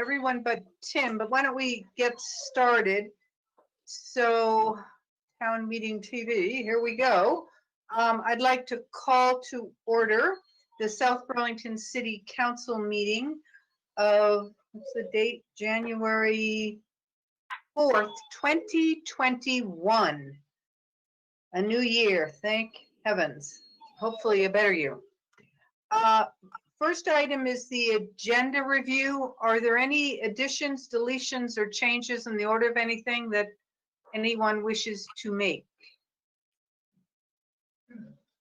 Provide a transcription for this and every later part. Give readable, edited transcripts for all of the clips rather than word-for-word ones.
Everyone but Tim, but why don't we get started? So, town meeting TV, here we go. I'd like to call to order the South Burlington City Council meeting of, what's the date? January 4th, 2021. A new year, thank heavens. Hopefully a better year. First item is the agenda review. Are there any additions, deletions, or changes in the order of anything that anyone wishes to make?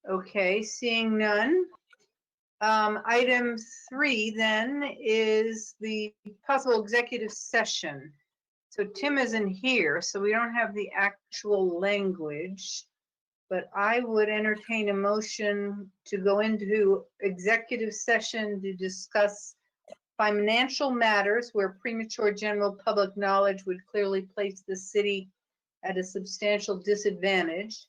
Okay, seeing none. Item 3 then is the possible executive session. So Tim isn't here, so we don't have the actual language. But I would entertain a motion to go into executive session to discuss financial matters where premature general public knowledge would clearly place the city at a substantial disadvantage,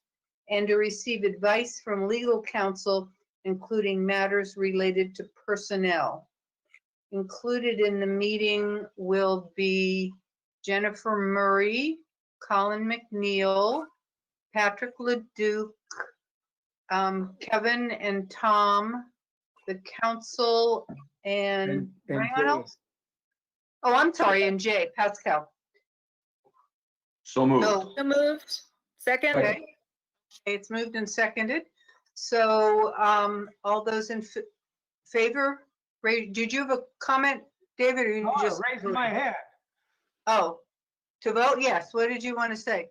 and to receive advice from legal counsel, including matters related to personnel. Included in the meeting will be Jennifer Murray, Colin McNeil, Patrick LeDuc, Kevin and Tom, the council, and anyone else? Oh, I'm sorry, and Jay, Pascal. So moved. No. So moved. Second. Okay. It's moved and seconded. So all those in favor? Did you have a comment, David? Or you just raising my hand. Oh, to vote? Yes. What did you want to say?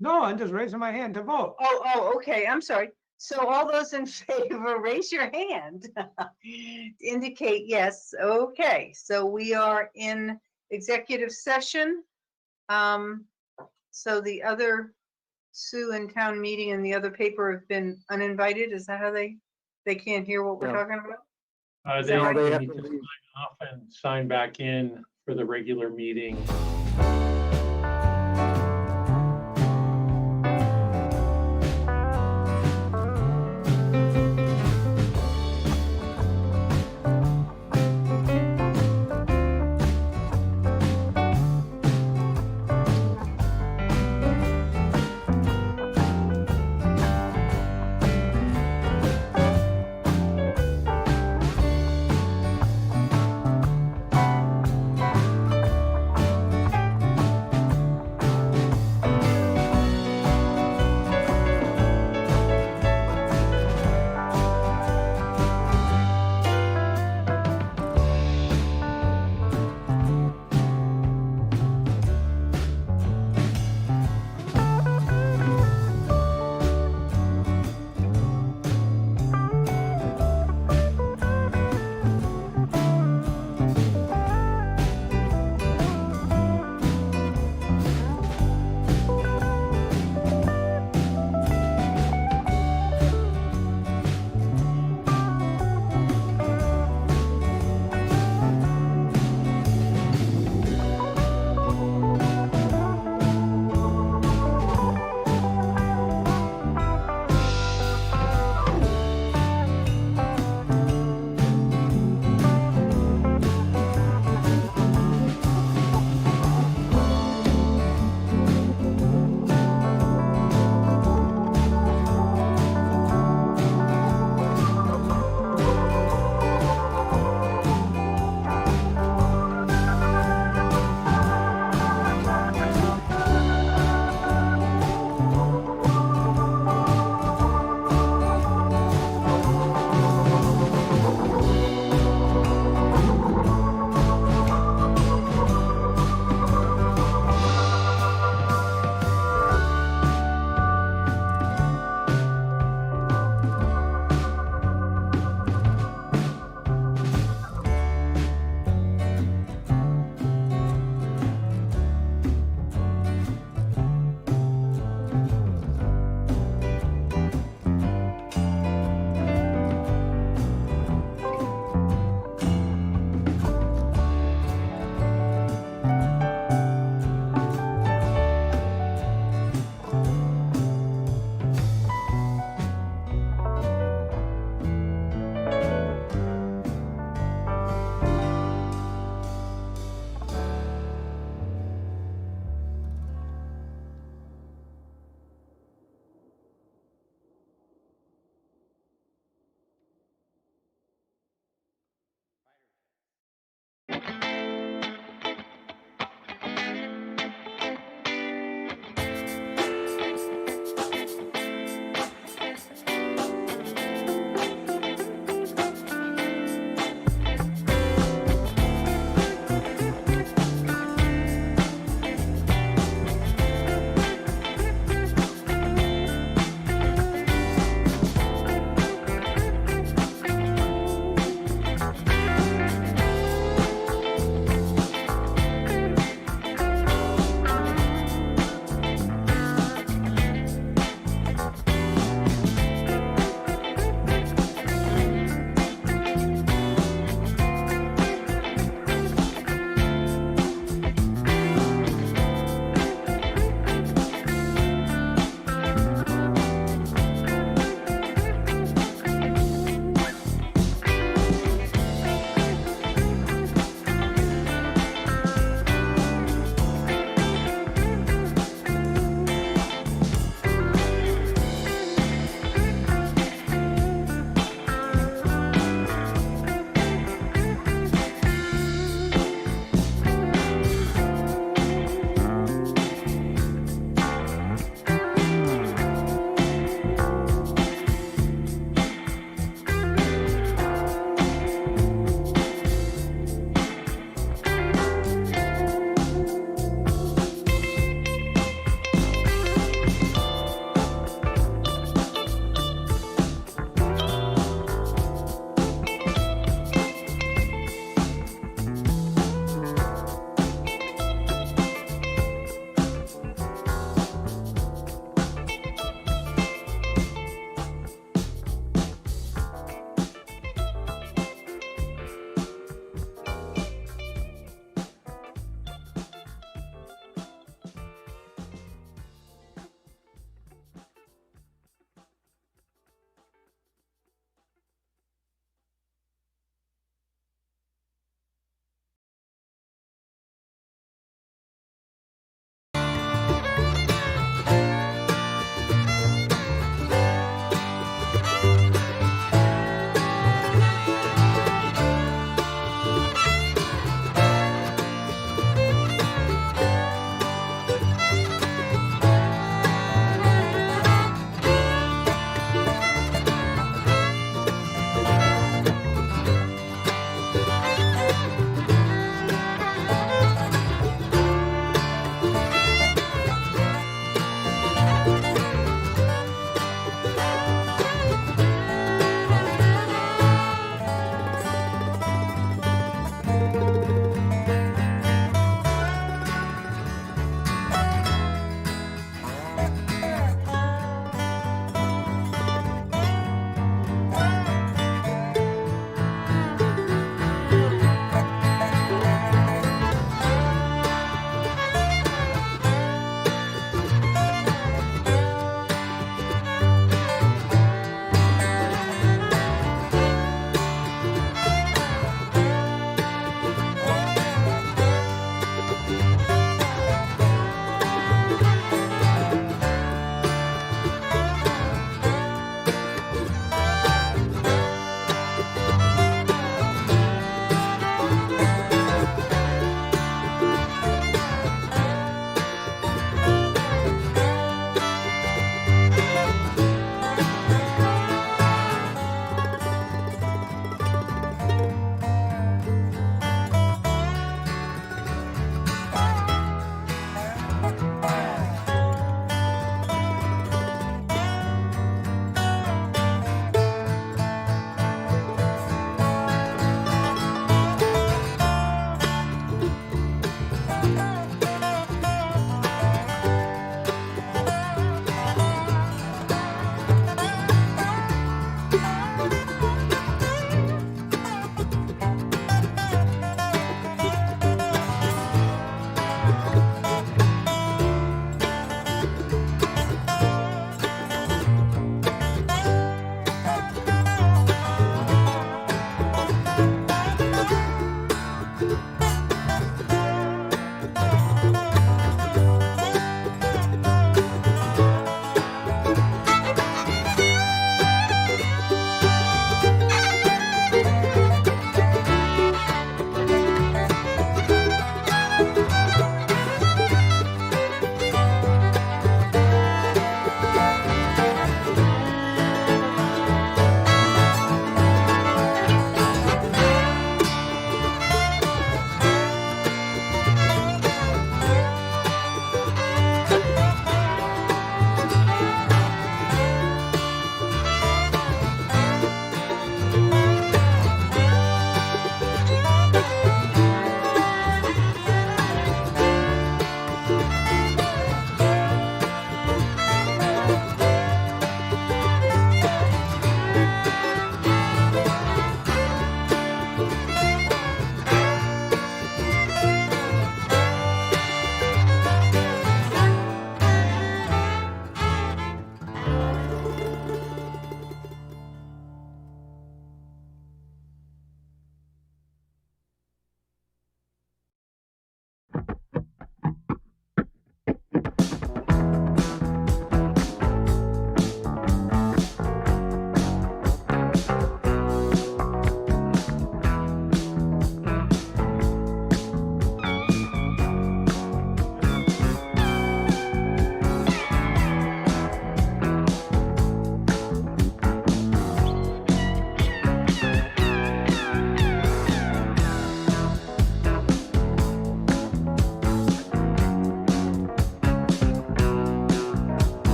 No, I'm just raising my hand to vote. Oh, okay. I'm sorry. So all those in favor, raise your hand. Indicate yes. Okay. So we are in executive session. So the other Sue and town meeting and the other paper have been uninvited. Is that how they can't hear what we're talking about? They right? need to sign off and sign back in for the regular meeting.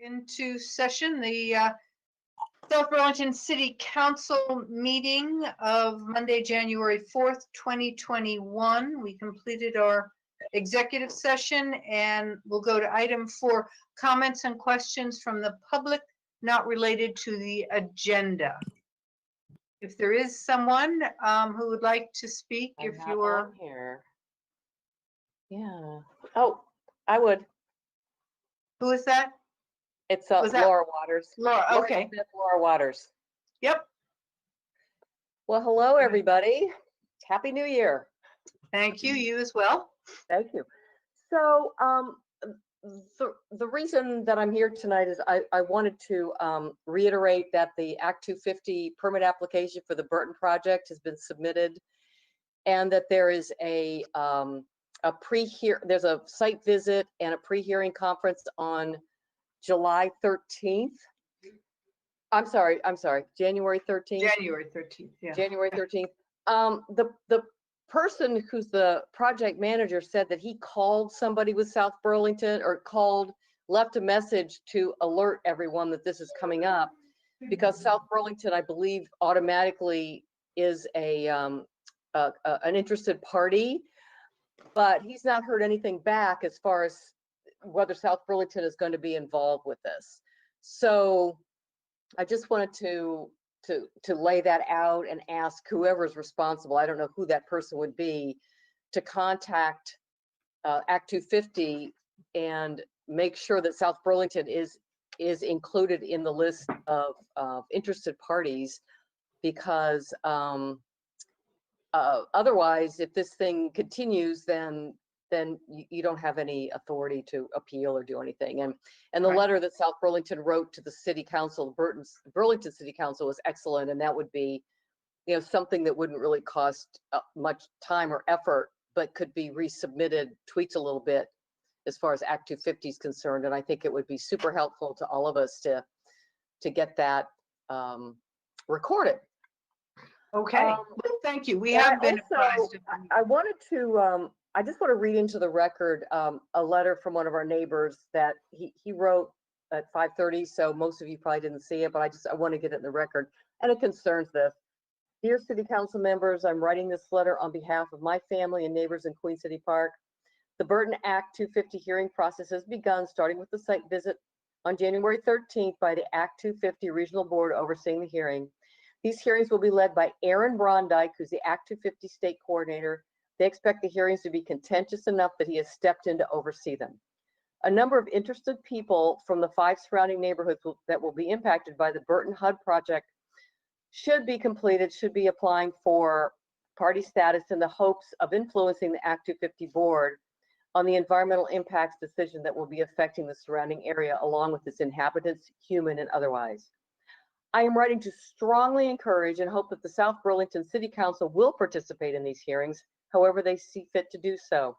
into session the South Burlington City Council meeting of Monday, January 4th, 2021. We completed our executive session and we'll go to item 4, comments and questions from the public not related to the agenda. If there is someone who would like to speak, if I'm not you're on here. Yeah. Oh, I would. who is that? It's Was that- Laura Waters. Laura, Laura okay. Smith, Laura Waters. Yep. Well, hello, everybody. Happy New Year. Thank you. You as well. Thank you. So, the reason that I'm here tonight is I wanted to reiterate that the Act 250 permit application for the Burton project has been submitted, and that there is there's a site visit and a pre-hearing conference on July 13th. I'm sorry, January 13th. January 13th. Yeah. January 13th. The person who's the project manager said that he called somebody with South Burlington or left a message to alert everyone that this is coming up, because South Burlington, I believe, automatically is an interested party, but he's not heard anything back as far as whether South Burlington is going to be involved with this. So I just wanted to lay that out and ask whoever's responsible, I don't know who that person would be, to contact Act 250 and make sure that South Burlington is included in the list of interested parties, because otherwise, if this thing continues, then you don't have any authority to appeal or do anything. And the Right. letter that South Burlington wrote to the City Council, Burlington City Council, was excellent, and that would be, something that wouldn't really cost much time or effort, but could be resubmitted, tweaked a little bit as far as Act 250 is concerned. And I think it would be super helpful to all of us to get that recorded. Okay. Well, thank you. We And have been also, advised. I wanted to, I just want to read into the record a letter from one of our neighbors that he wrote at 5:30, so most of you probably didn't see it, but I want to get it in the record, and it concerns this. Dear City Council members, I'm writing this letter on behalf of my family and neighbors in Queen City Park. The Burton Act 250 hearing process has begun, starting with the site visit on January 13th by the Act 250 Regional Board overseeing the hearing. These hearings will be led by Aaron Brondike, who's the Act 250 State Coordinator. They expect the hearings to be contentious enough that he has stepped in to oversee them. A number of interested people from the 5 surrounding neighborhoods that will be impacted by the Burton HUD project should be applying for party status in the hopes of influencing the Act 250 board on the environmental impacts decision that will be affecting the surrounding area, along with its inhabitants, human and otherwise. I am writing to strongly encourage and hope that the South Burlington City Council will participate in these hearings, however they see fit to do so.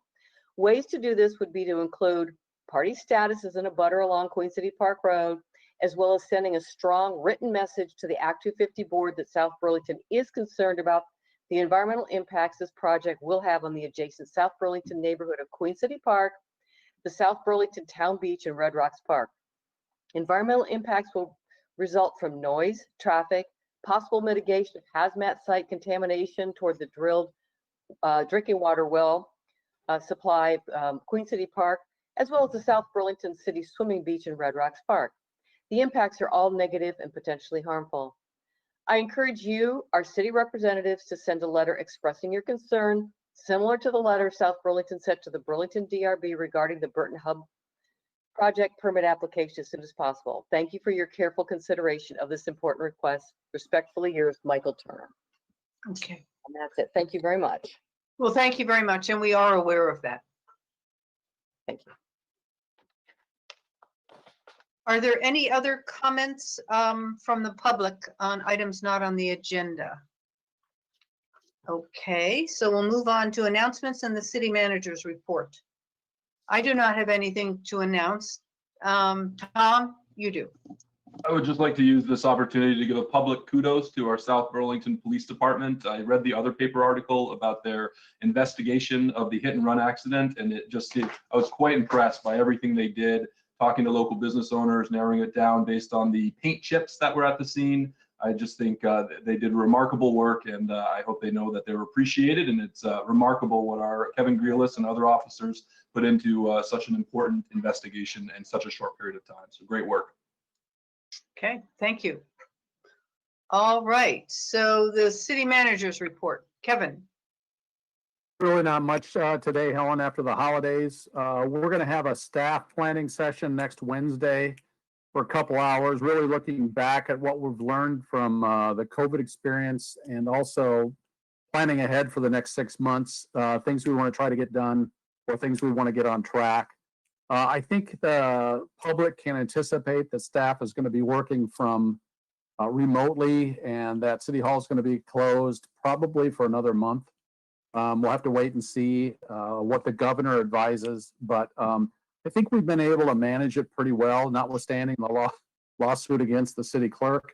Ways to do this would be to include party status as an abutter along Queen City Park Road, as well as sending a strong written message to the Act 250 board that South Burlington is concerned about the environmental impacts this project will have on the adjacent South Burlington neighborhood of Queen City Park, the South Burlington Town Beach, and Red Rocks Park. Environmental impacts will result from noise, traffic, possible mitigation of hazmat site contamination toward the drilled drinking water well supply, Queen City Park, as well as the South Burlington City Swimming Beach and Red Rocks Park. The impacts are all negative and potentially harmful. I encourage you, our city representatives, to send a letter expressing your concern, similar to the letter South Burlington sent to the Burlington DRB regarding the Burton Hub project permit application as soon as possible. Thank you for your careful consideration of this important request. Respectfully yours, Michael Turner. Okay. And that's it. Thank you very much. Well, thank you very much. And we are aware of that. Thank you. Are there any other comments from the public on items not on the agenda? Okay, so we'll move on to announcements and the city manager's report. I do not have anything to announce. Tom, you do. I would just like to use this opportunity to give a public kudos to our South Burlington Police Department. I read the other paper article about their investigation of the hit and run accident, and I was quite impressed by everything they did. talking to local business owners, narrowing it down based on the paint chips that were at the scene. I just think they did remarkable work, and I hope they know that they were appreciated. And it's remarkable what our Kevin Grealis and other officers put into such an important investigation in such a short period of time. So great work. Okay, thank you. All right, so the city manager's report. Kevin. Really not much today, Helen, after the holidays. We're going to have a staff planning session next Wednesday for a couple hours, really looking back at what we've learned from the COVID experience and also planning ahead for the next 6 months, things we want to try to get done or things we want to get on track. I think the public can anticipate that staff is going to be working from remotely and that City Hall is going to be closed probably for another month. We'll have to wait and see what the governor advises, but I think we've been able to manage it pretty well, notwithstanding the lawsuit against the city clerk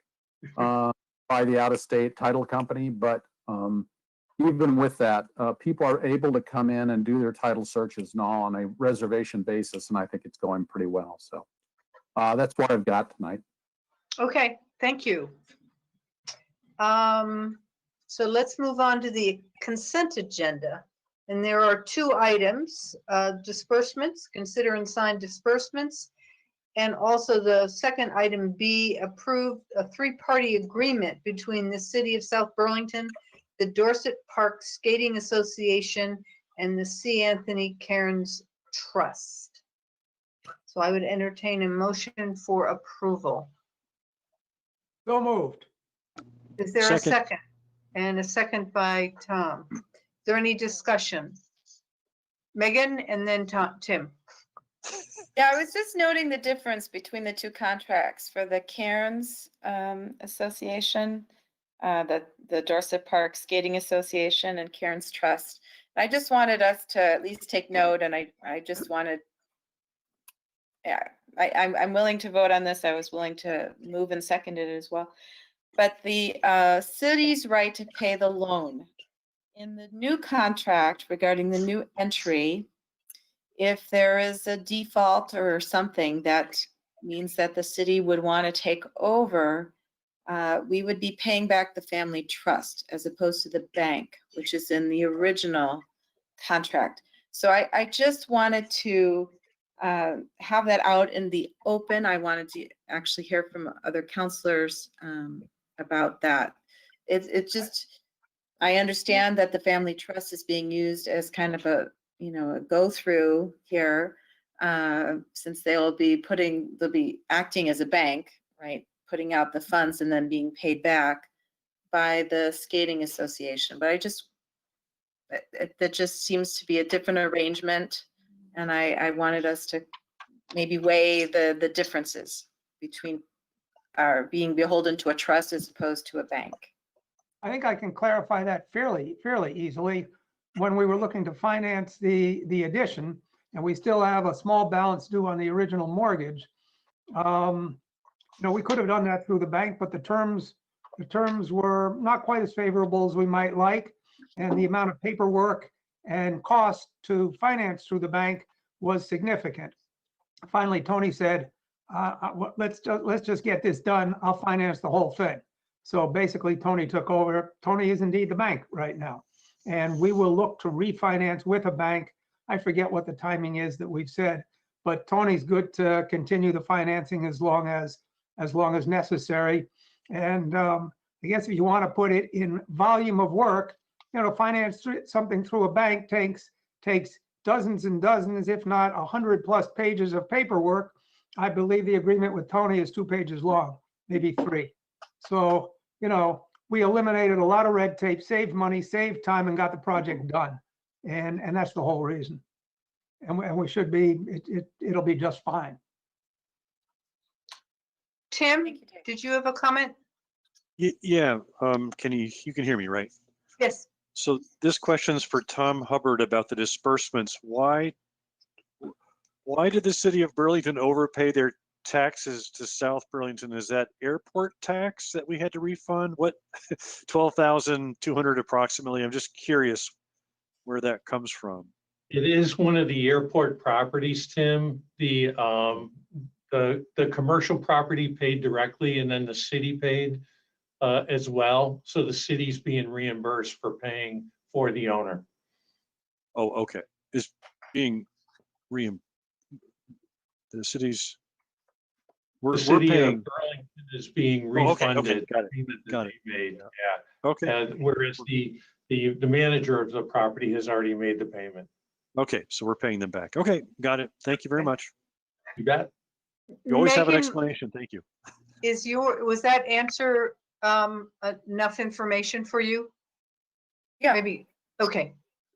by the out-of-state title company. But even with that, people are able to come in and do their title searches now on a reservation basis, and I think it's going pretty well. So that's what I've got tonight. Okay, thank you. So let's move on to the consent agenda. And there are 2 items, disbursements, consider and sign disbursements. And also the second item B, approve a 3-party agreement between the City of South Burlington, the Dorset Park Skating Association, and the C. Anthony Cairns Trust. So I would entertain a motion for approval. So moved. Is there a second? And a second by Tom. Is there any discussion? Megan and then Tim. Yeah, I was just noting the difference between the 2 contracts for the Cairns Association, the Dorset Park Skating Association, and Cairns Trust. I just wanted us to at least take note, and I just wanted, yeah, I'm willing to vote on this. I was willing to move and second it as well. But the city's right to pay the loan. In the new contract regarding the new entry, if there is a default or something that means that the city would want to take over, we would be paying back the family trust as opposed to the bank, which is in the original contract. So I just wanted to have that out in the open. I wanted to actually hear from other councilors about that. It's just, I understand that the family trust is being used as kind of a, a go-through here, since they'll be acting as a bank, right? Putting out the funds and then being paid back by the skating association. But that just seems to be a different arrangement. And I wanted us to maybe weigh the differences between our being beholden to a trust as opposed to a bank. I think I can clarify that fairly easily. When we were looking to finance the addition, and we still have a small balance due on the original mortgage, we could have done that through the bank, but the terms were not quite as favorable as we might like, and the amount of paperwork and cost to finance through the bank was significant. Finally, Tony said, let's just get this done. I'll finance the whole thing. So basically, Tony took over. Tony is indeed the bank right now, and we will look to refinance with a bank. I forget what the timing is that we've said, but Tony's good to continue the financing as long as necessary. And I guess if you want to put it in volume of work, finance something through a bank takes dozens and dozens, if not 100+ pages of paperwork. I believe the agreement with Tony is 2 pages long, maybe 3. So, we eliminated a lot of red tape, saved money, saved time, and got the project done. And that's the whole reason. And we should be, it'll be just fine. Tim, did you have a comment? Yeah, you can hear me, right? Yes. So this question's for Tom Hubbard about the disbursements. Why did the city of Burlington overpay their taxes to South Burlington? Is that airport tax that we had to refund? What, 12,200 approximately? I'm just curious where that comes from. It is one of the airport properties, Tim. The commercial property paid directly, and then the city paid as well. So the city's being reimbursed for paying for the owner. Oh, okay. Is being the city's, The we're city paying, of Burlington is being Oh, okay, okay, refunded. got it, the payment that got it. they made. Yeah. okay, Whereas the manager of the property has already made the payment. okay, so we're paying them back. Okay, got it. Thank you very much. You bet. You always have an Megan, explanation. Thank you. was that answer enough information for you? Yeah. Maybe, okay.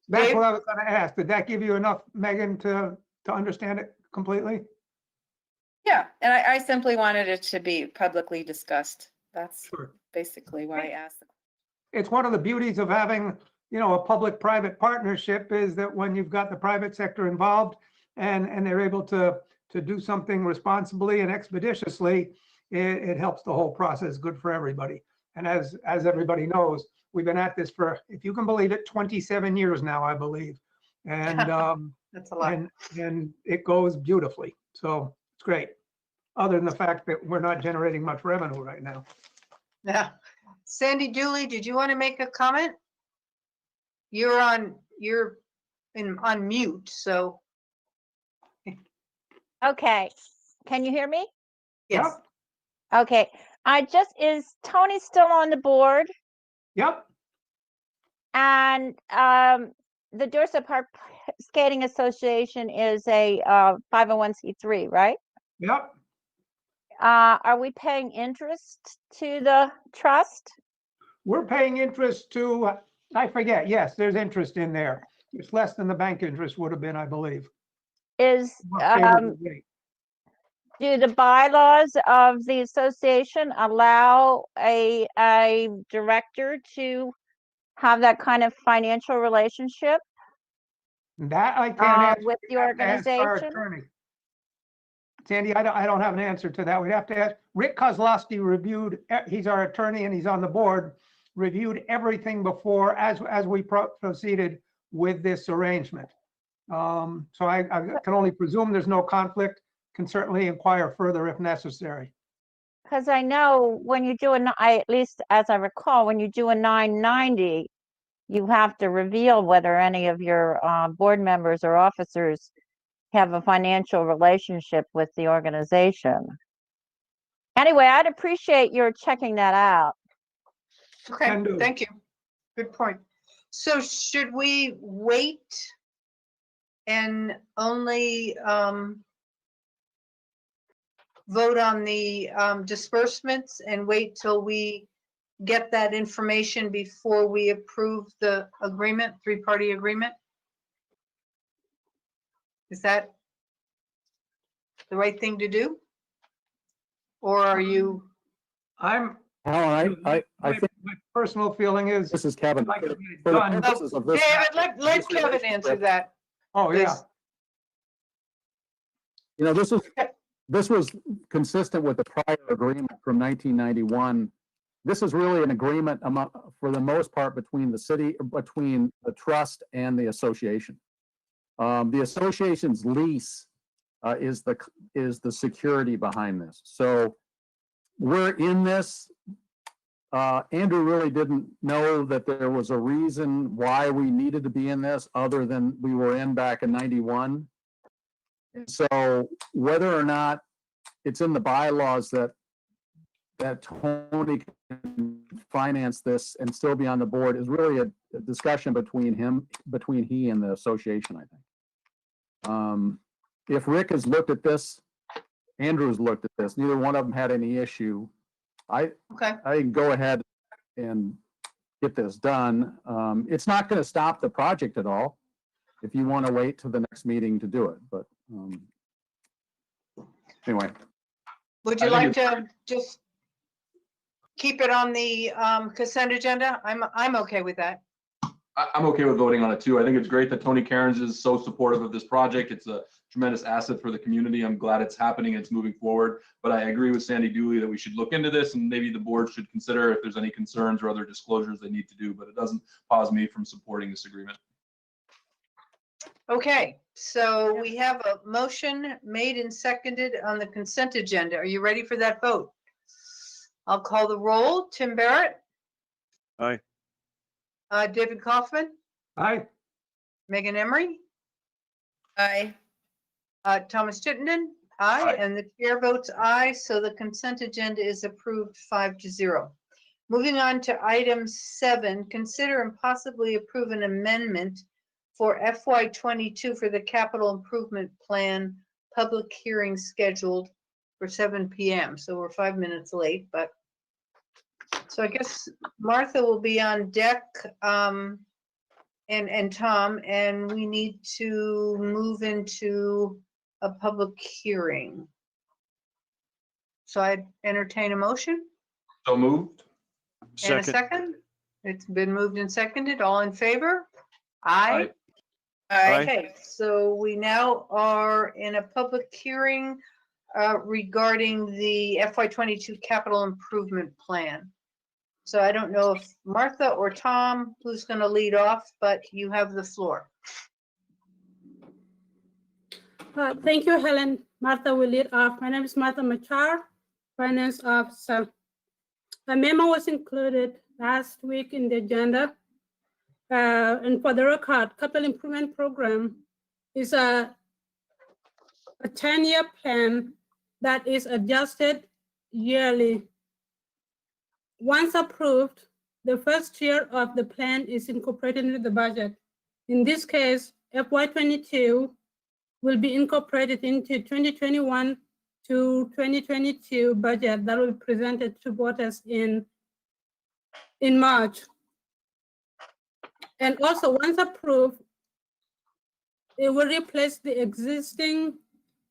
That's Dave? what I was gonna ask. Did that give you enough, Megan, to understand it completely? Yeah, and I simply wanted it to be publicly discussed. That's Sure. basically why I asked. It's one of the beauties of having, a public-private partnership is that when you've got the private sector involved and they're able to do something responsibly and expeditiously, it helps the whole process, good for everybody. And as everybody knows, we've been at this for, if you can believe it, 27 years now, I believe. And, That's a lot. and it goes beautifully. So it's great. Other than the fact that we're not generating much revenue right now. Yeah. Sandy Dooley, did you want to make a comment? You're on mute, so Okay, can you hear me? yes. Okay, is Tony still on the board? Yep. And the Dorset Park Skating Association is a 501c3, right? Yep. Are we paying interest to the trust? We're paying interest to, I forget, yes, there's interest in there. It's less than the bank interest would have been, I believe. Is More favorable rate. do the bylaws of the association allow a director to have that kind of financial relationship That I can't answer. with the We'd have to ask our organization? attorney. Sandy, I don't have an answer to that. We'd have to ask, Rick Kozlowski reviewed, he's our attorney and he's on the board, reviewed everything before as we proceeded with this arrangement. So I can only presume there's no conflict, can certainly inquire further if necessary. Because I know when you do at least as I recall, when you do a 990, you have to reveal whether any of your board members or officers have a financial relationship with the organization. Anyway, I'd appreciate your checking that out. Okay, Can do. thank you. Good point. So should we wait and only vote on the disbursements and wait till we get that information before we approve the agreement, three-party agreement? Is that the right thing to do? Or are you? I'm, Helen, I think my personal feeling is, this is Kevin. I'd like to get it For the done. purposes of this- David, let this Kevin answer relationship, that. Oh, yeah. please. This was consistent with the prior agreement from 1991. This is really an agreement for the most part between the city, between the trust and the association. The association's lease is the security behind this. So we're in this. Andrew really didn't know that there was a reason why we needed to be in this other than we were in back in 91. And so whether or not it's in the bylaws that Tony can finance this and still be on the board is really a discussion between he and the association, I think. If Rick has looked at this, Andrew's looked at this, neither one of them had any issue. I can go ahead and get this done. It's not going to stop the project at all if you want to wait till the next meeting to do it, but anyway. Would you I like think to just keep it on the consent agenda? I'm okay with that. I'm okay with voting on it too. I think it's great that Tony Cairns is so supportive of this project. It's a tremendous asset for the community. I'm glad it's happening. It's moving forward. But I agree with Sandy Dooley that we should look into this and maybe the board should consider if there's any concerns or other disclosures they need to do, but it doesn't pause me from supporting this agreement. Okay, so we have a motion made and seconded on the consent agenda. Are you ready for that vote? I'll call the roll. Tim Barrett, Aye. David Kaufman, Aye. Megan Emery, Aye. Thomas Chittenden, aye, Aye. and the chair votes aye, so the consent agenda is approved 5-0. Moving on to item 7, consider and possibly approve an amendment for FY22 for the capital improvement plan, public hearing scheduled for 7 PM. So we're 5 minutes late, but so I guess Martha will be on deck, and Tom, and we need to move into a public hearing. So I entertain a motion So moved. and a Second. second. It's been moved and seconded. All in favor? Aye. Aye. Okay, so we now are in a public hearing regarding the FY22 capital improvement plan. So I don't know if Martha or Tom, who's going to lead off, but you have the floor. Thank you, Helen. Martha will lead off. My name is Martha Machar, Finance Officer. A memo was included last week in the agenda. And for the record, Capital Improvement Program is a 10-year plan that is adjusted yearly. Once approved, the first year of the plan is incorporated into the budget. In this case, FY22 will be incorporated into 2021 to 2022 budget that will be presented to voters in March. And also, once approved, it will replace the existing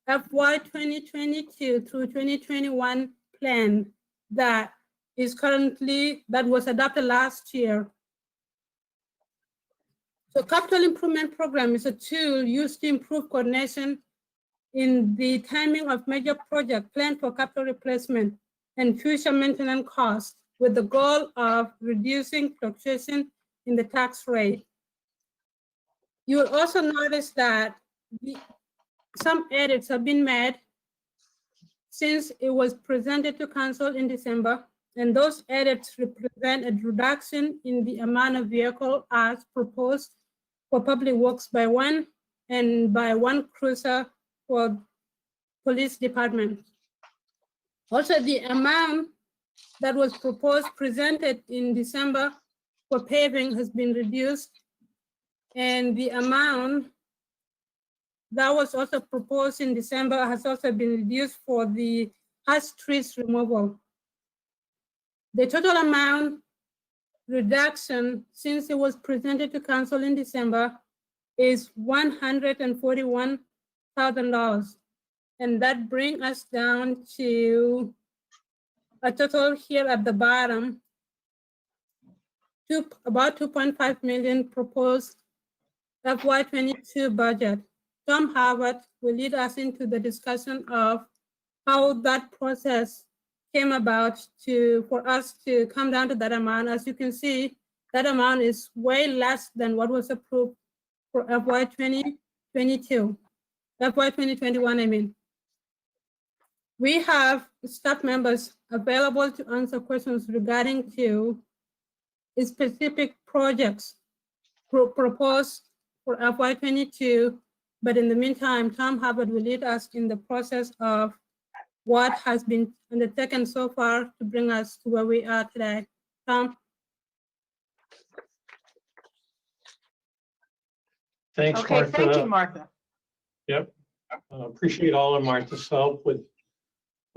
FY 2022 through 2021 plan that was adopted last year. So Capital Improvement Program is a tool used to improve coordination in the timing of major project planned for capital replacement and future maintenance costs, with the goal of reducing fluctuation in the tax rate. You will also notice that some edits have been made since it was presented to Council in December, and those edits represent a reduction in the amount of vehicle as proposed for public works by 1 and by 1 cruiser for police department. Also, the amount that was presented in December for paving has been reduced, and the amount that was also proposed in December has also been reduced for the ash trees removal. The total amount reduction since it was presented to Council in December is $141,000, and that brings us down to a total here at the bottom, about 2.5 million proposed FY22 budget. Tom Hubbard will lead us into the discussion of how that process came about for us to come down to that amount. As you can see, that amount is way less than what was approved for FY 2021, I mean. We have staff members available to answer questions regarding to specific projects proposed for FY22, but in the meantime, Tom Hubbard will lead us in the process of what has been undertaken so far to bring us to where we are today. Tom? Thanks, Okay, Martha. thank you, Martha. Yep. Appreciate all of Martha's help with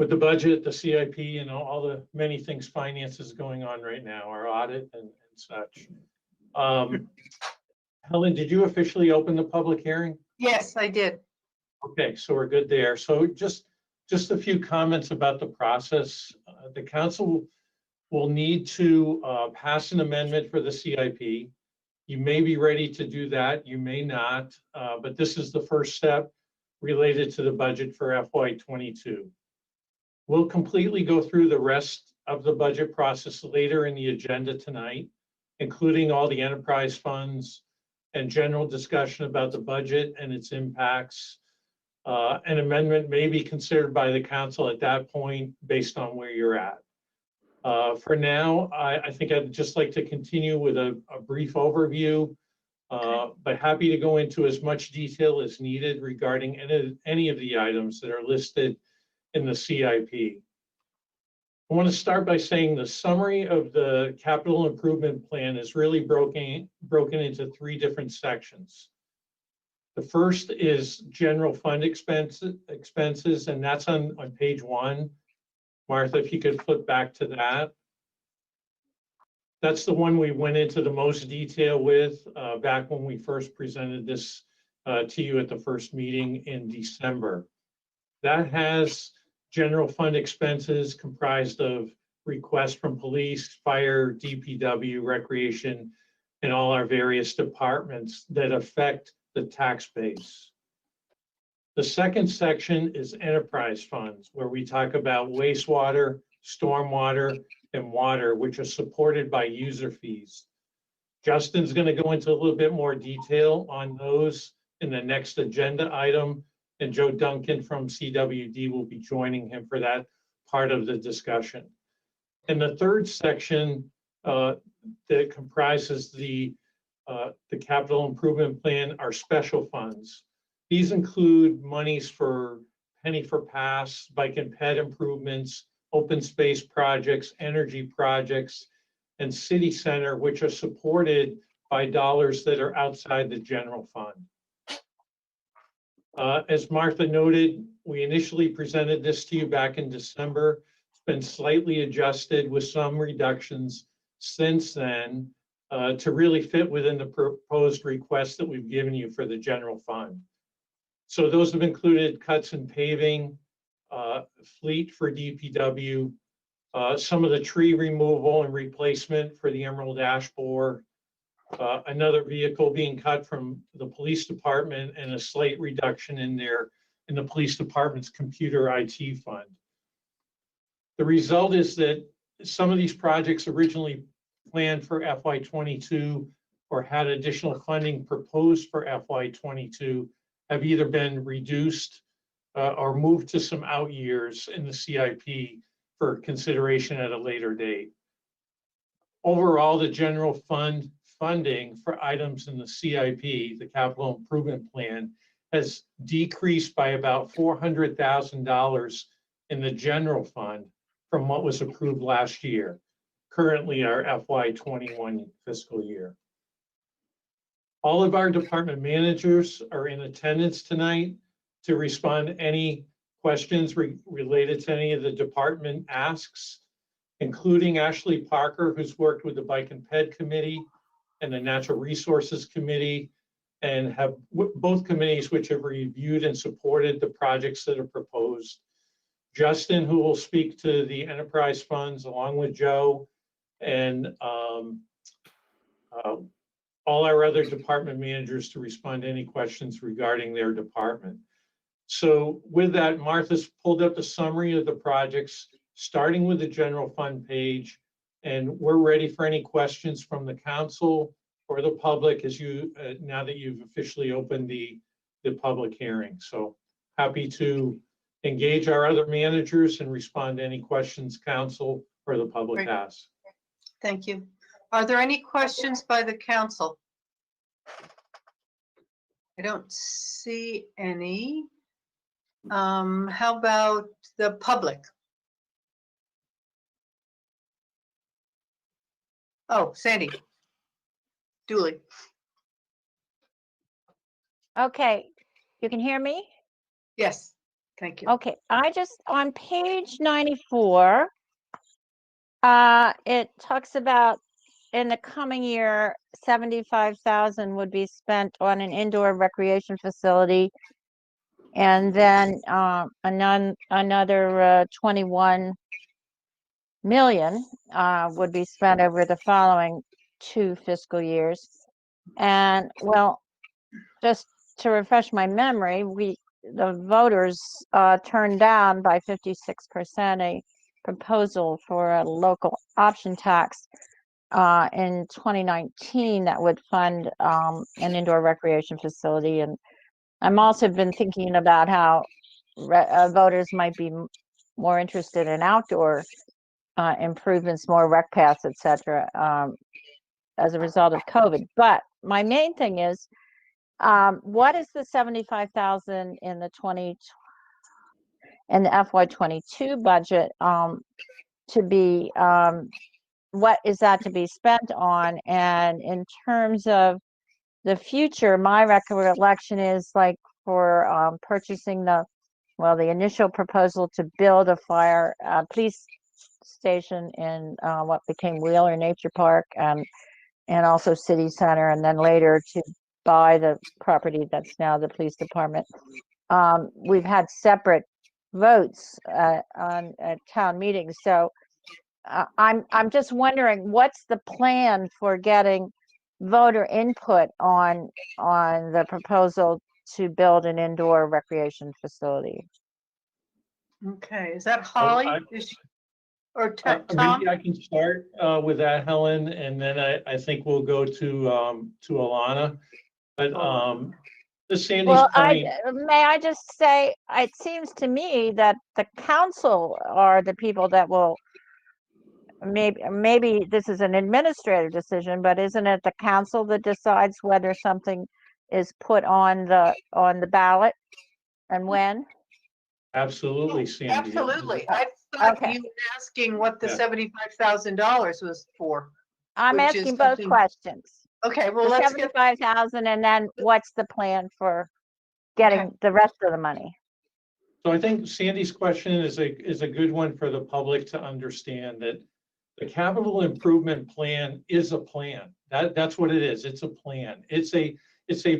the budget, the CIP, all the many things finance is going on right now, our audit and such. Helen, did you officially open the public hearing? Yes, I did. Okay, so we're good there. So just a few comments about the process. The council will need to pass an amendment for the CIP. You may be ready to do that, you may not, but this is the first step related to the budget for FY22. We'll completely go through the rest of the budget process later in the agenda tonight, including all the enterprise funds and general discussion about the budget and its impacts. An amendment may be considered by the council at that point based on where you're at. For now, I think I'd just like to continue with a brief overview, but happy to go into as much detail as needed regarding any of the items that are listed in the CIP. I want to start by saying the summary of the capital improvement plan is really broken into 3 different sections. The first is general fund expenses, and that's on page 1. Martha, if you could flip back to that. That's the one we went into the most detail with back when we first presented this to you at the first meeting in December. That has general fund expenses comprised of requests from police, fire, DPW, recreation, and all our various departments that affect the tax base. The second section is enterprise funds, where we talk about wastewater, stormwater, and water, which are supported by user fees. Justin's going to go into a little bit more detail on those in the next agenda item, and Joe Duncan from CWD will be joining him for that part of the discussion. And the third section that comprises the capital improvement plan are special funds. These include monies for penny for pass, bike and ped improvements, open space projects, energy projects, and city center, which are supported by dollars that are outside the general fund. As Martha noted, we initially presented this to you back in December. It's been slightly adjusted with some reductions since then to really fit within the proposed requests that we've given you for the general fund. So those have included cuts in paving, fleet for DPW, some of the tree removal and replacement for the Emerald Ash Borer, another vehicle being cut from the police department, and a slight reduction in the police department's computer IT fund. The result is that some of these projects originally planned for FY22 or had additional funding proposed for FY22 have either been reduced or moved to some out years in the CIP for consideration at a later date. Overall, the general fund funding for items in the CIP, the capital improvement plan, has decreased by about $400,000 in the general fund from what was approved last year, currently our FY21 fiscal year. All of our department managers are in attendance tonight to respond to any questions related to any of the department asks, including Ashley Parker, who's worked with the Bike and Ped Committee and the Natural Resources Committee, and have both committees which have reviewed and supported the projects that are proposed. Justin, who will speak to the enterprise funds, along with Joe, and all our other department managers to respond to any questions regarding their department. So with that, Martha's pulled up the summary of the projects, starting with the general fund page, and we're ready for any questions from the council or the public as you now that you've officially opened the public hearing. So happy to engage our other managers and respond to any questions council or the public has. Thank you. Are there any questions by the council? I don't see any. How about the public? Oh, Sandy. Dooley. Okay, you can hear me? Yes, thank you. Okay, on page 94, it talks about in the coming year, 75,000 would be spent on an indoor recreation facility. And then another 21 million would be spent over the following 2 fiscal years. And well, just to refresh my memory, the voters turned down by 56% a proposal for a local option tax. in 2019 that would fund an indoor recreation facility. And I'm also been thinking about how voters might be more interested in outdoor improvements, more rec paths, et cetera, as a result of COVID. But my main thing is, what is the 75,000 in the FY22 budget to be, what is that to be spent on? And in terms of the future, my recollection is like for purchasing the initial proposal to build a fire police station in what became Wheeler Nature Park, and also City Center, and then later to buy the property that's now the police department. We've had separate votes at town meetings, so I'm just wondering, what's the plan for getting voter input on the proposal to build an indoor recreation facility? Okay, is that Holly? Or Tom? Maybe I can start with that, Helen, and then I think we'll go to Alana. But to Sandy's point. May I just say, it seems to me that the council are the people that will, maybe this is an administrative decision, but isn't it the council that decides whether something is put on the ballot and when? Absolutely, Sandy. Absolutely. I thought Okay. you were asking what the Yeah. $75,000 was for. I'm Which is asking both something- questions. Okay, well, The let's get, 75,000, and then what's the plan for getting Okay. the rest of the money? So I think Sandy's question is a good one for the public to understand, that the capital improvement plan is a plan. That's what it is. It's a plan. It's a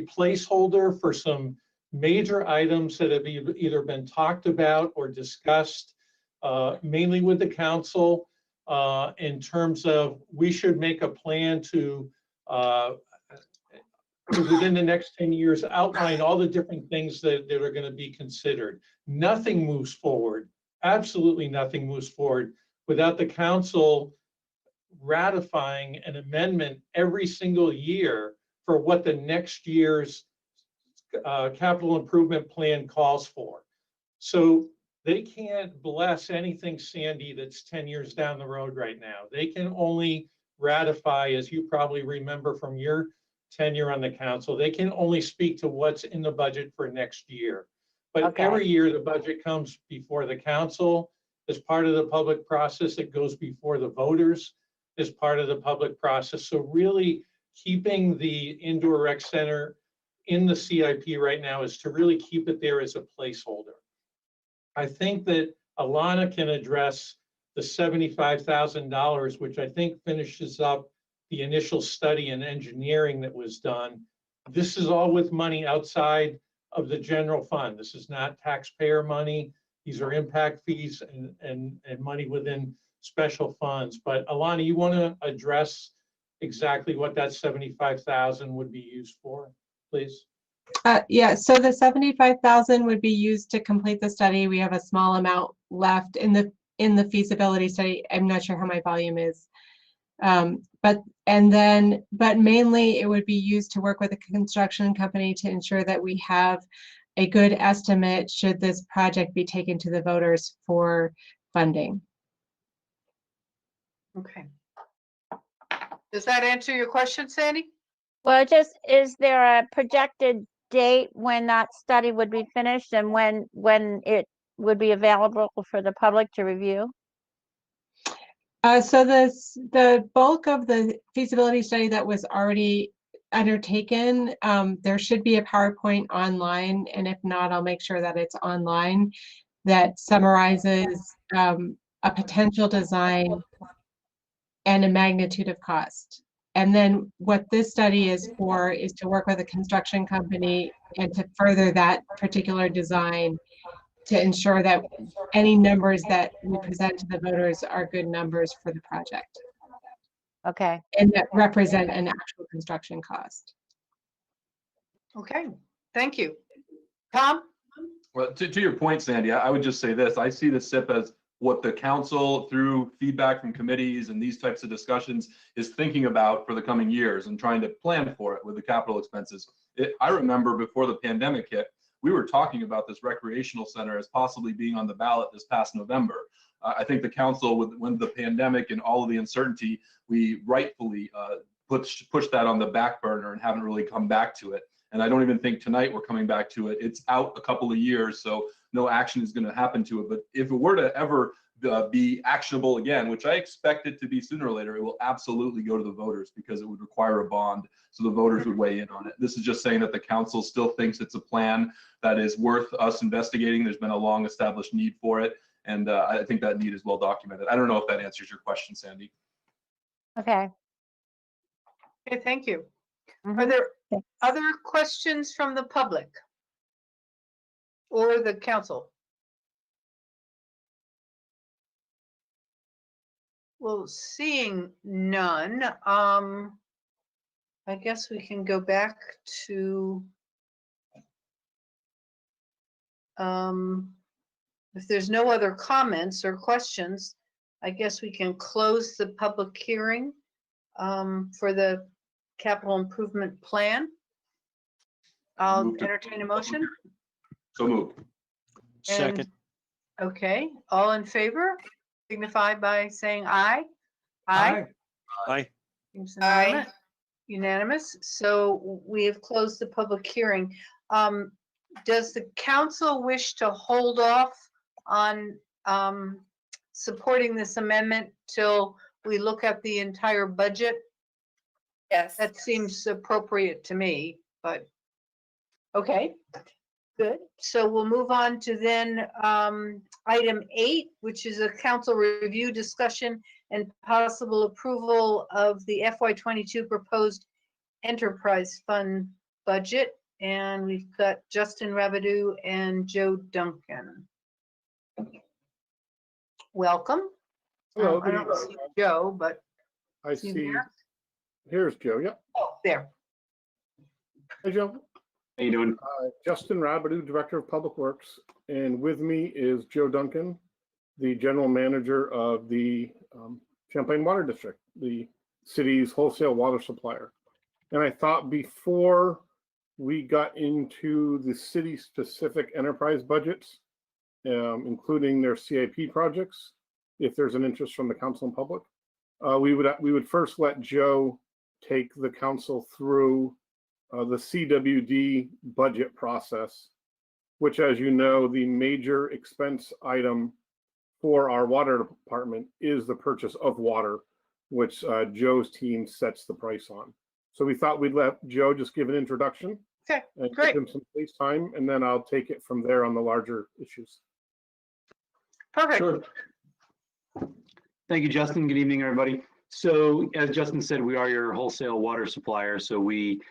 placeholder for some major items that have either been talked about or discussed, mainly with the council, in terms of we should make a plan to within the next 10 years, outline all the different things that are going to be considered. Nothing moves forward, absolutely nothing moves forward without the council ratifying an amendment every single year for what the next year's capital improvement plan calls for. So they can't bless anything, Sandy, that's 10 years down the road right now. They can only ratify, as you probably remember from your tenure on the council, they can only speak to what's in the budget for next year. But Okay. every year the budget comes before the council as part of the public process. It goes before the voters as part of the public process. So really keeping the indoor rec center in the CIP right now is to really keep it there as a placeholder. I think that Alana can address the $75,000, which I think finishes up the initial study and engineering that was done. This is all with money outside of the general fund. This is not taxpayer money. These are impact fees and money within special funds. But Alana, you want to address exactly what that 75,000 would be used for, please? Yeah, so the 75,000 would be used to complete the study. We have a small amount left in the feasibility study. I'm not sure how my volume is. But mainly it would be used to work with a construction company to ensure that we have a good estimate should this project be taken to the voters for funding. okay. Does that answer your question, Sandy? Well, just, is there a projected date when that study would be finished and when it would be available for the public to review? So the bulk of the feasibility study that was already undertaken, there should be a PowerPoint online, and if not, I'll make sure that it's online, that summarizes a potential design and a magnitude of cost. And then what this study is for is to work with a construction company and to further that particular design to ensure that any numbers that we present to the voters are good numbers for the project Okay. and that represent an actual construction cost. Okay, thank you. Tom? Well, to your point, Sandy, I would just say this. I see the SIP as what the council, through feedback from committees and these types of discussions, is thinking about for the coming years and trying to plan for it with the capital expenses. I remember before the pandemic hit, we were talking about this recreational center as possibly being on the ballot this past November. I think the council, when the pandemic and all of the uncertainty, we rightfully pushed that on the back burner and haven't really come back to it. And I don't even think tonight we're coming back to it. It's out a couple of years, so no action is going to happen to it. But if it were to ever be actionable again, which I expect it to be sooner or later, it will absolutely go to the voters because it would require a bond, so the voters would weigh in on it. This is just saying that the council still thinks it's a plan that is worth us investigating. There's been a long established need for it, and I think that need is well documented. I don't know if that answers your question, Sandy. Okay. Okay, thank you. Are Mhm. there Thanks. other questions from the public or the council? Well, seeing none, I guess we can go back to if there's no other comments or questions, I guess we can close the public hearing for the capital improvement plan. I'll Move to- entertain a motion. So moved. Second. Okay, all in favor, signify by saying aye. Aye. Aye. Seems Aye. unanimous. Unanimous, so we have closed the public hearing. Does the council wish to hold off on supporting this amendment till we look at the entire budget? Yes. That seems appropriate to me, but, okay, good. So we'll move on to then item 8, which is a council review discussion and possible approval of the FY22 proposed enterprise fund budget. And we've got Justin Rabideau and Joe Duncan. Welcome. Hello, I good don't evening. see Joe, but I is he see, there? here's Joe, yep. Oh, there. Hey, Joe. How you doing? Justin Rabideau, Director of Public Works, and with me is Joe Duncan, the General Manager of the Champlain Water District, the city's wholesale water supplier. And I thought before we got into the city-specific enterprise budgets, including their CIP projects, if there's an interest from the council and public, we would first let Joe take the council through the CWD budget process, which, as you know, the major expense item for our water department is the purchase of water, which Joe's team sets the price on. So we thought we'd let Joe just give an introduction. Okay, and great. give him some face time, and then I'll take it from there on the larger issues. Perfect. Sure. Thank you, Justin. Good evening, everybody. So as Justin said, we are your wholesale water supplier. So we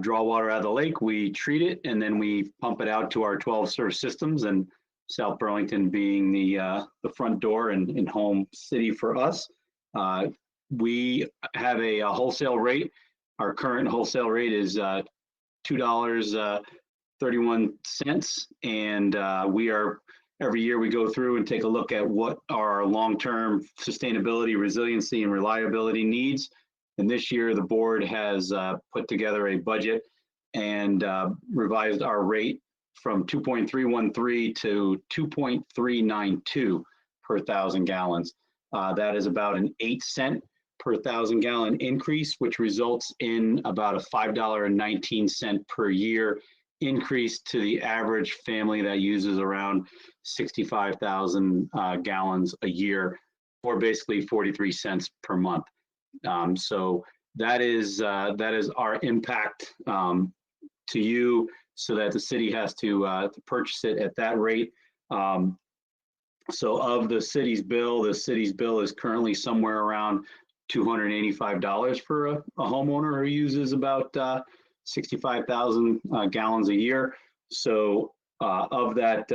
draw water out of the lake, we treat it, and then we pump it out to our 12 service systems, and South Burlington being the front door and home city for us. We have a wholesale rate. Our current wholesale rate is $2.31, and we are, every year we go through and take a look at what our long-term sustainability, resiliency, and reliability needs. And this year the board has put together a budget and revised our rate from 2.313 to 2.392 per 1,000 gallons. That is about an 8-cent per 1,000 gallon increase, which results in about a $5.19 per year increase to the average family that uses around 65,000 gallons a year, or basically 43 cents per month. So that is our impact to you, so that the city has to purchase it at that rate. So of the city's bill is currently somewhere around $285 for a homeowner who uses about 65,000 gallons a year. So of that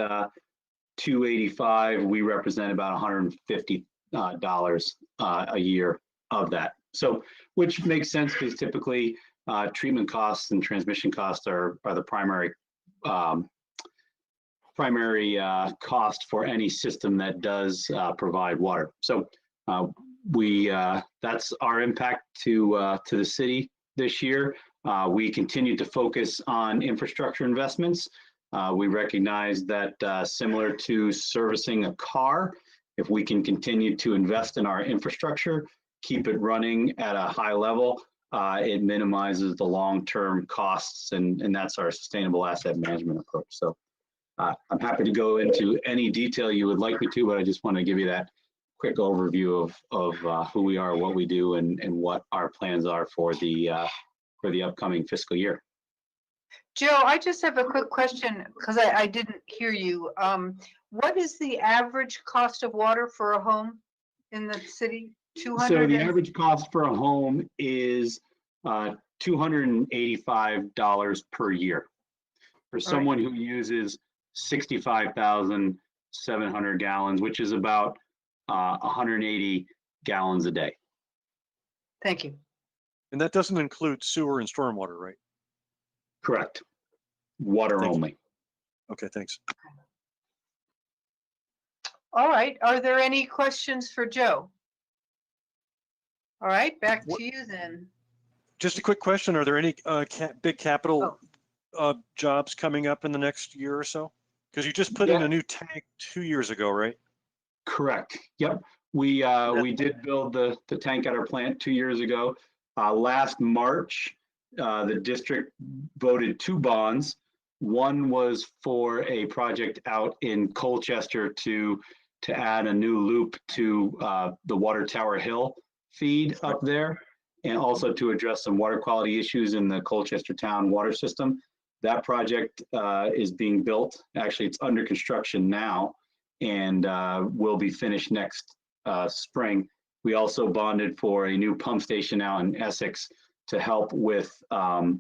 285, we represent about $150 a year of that. So, which makes sense because typically treatment costs and transmission costs are the primary primary cost for any system that does provide water. So that's our impact to the city this year. We continue to focus on infrastructure investments. We recognize that similar to servicing a car, if we can continue to invest in our infrastructure, keep it running at a high level, it minimizes the long-term costs, and that's our sustainable asset management approach. So I'm happy to go into any detail you would like me to, but I just want to give you that quick overview of who we are, what we do, and what our plans are for the upcoming fiscal year. Joe, I just have a quick question because I didn't hear you. What is the average cost of water for a home in the city? 200? So the average cost for a home is $285 per year. For someone who uses 65,700 gallons, which is about 180 gallons a day. Thank you. And that doesn't include sewer and stormwater, right? Correct. Water only. Okay, thanks. All right. Are there any questions for Joe? All right, back to you then. Just a quick question. Are there any big capital jobs coming up in the next year or so? Because you just put in a new tank 2 years ago, right? Correct. Yep. We did build the tank at our plant 2 years ago. Last March, the district voted 2 bonds. One was for a project out in Colchester to add a new loop to the Water Tower Hill feed up there, and also to address some water quality issues in the Colchester town water system. That project is being built. Actually, it's under construction now, and will be finished next spring. We also bonded for a new pump station out in Essex to help with our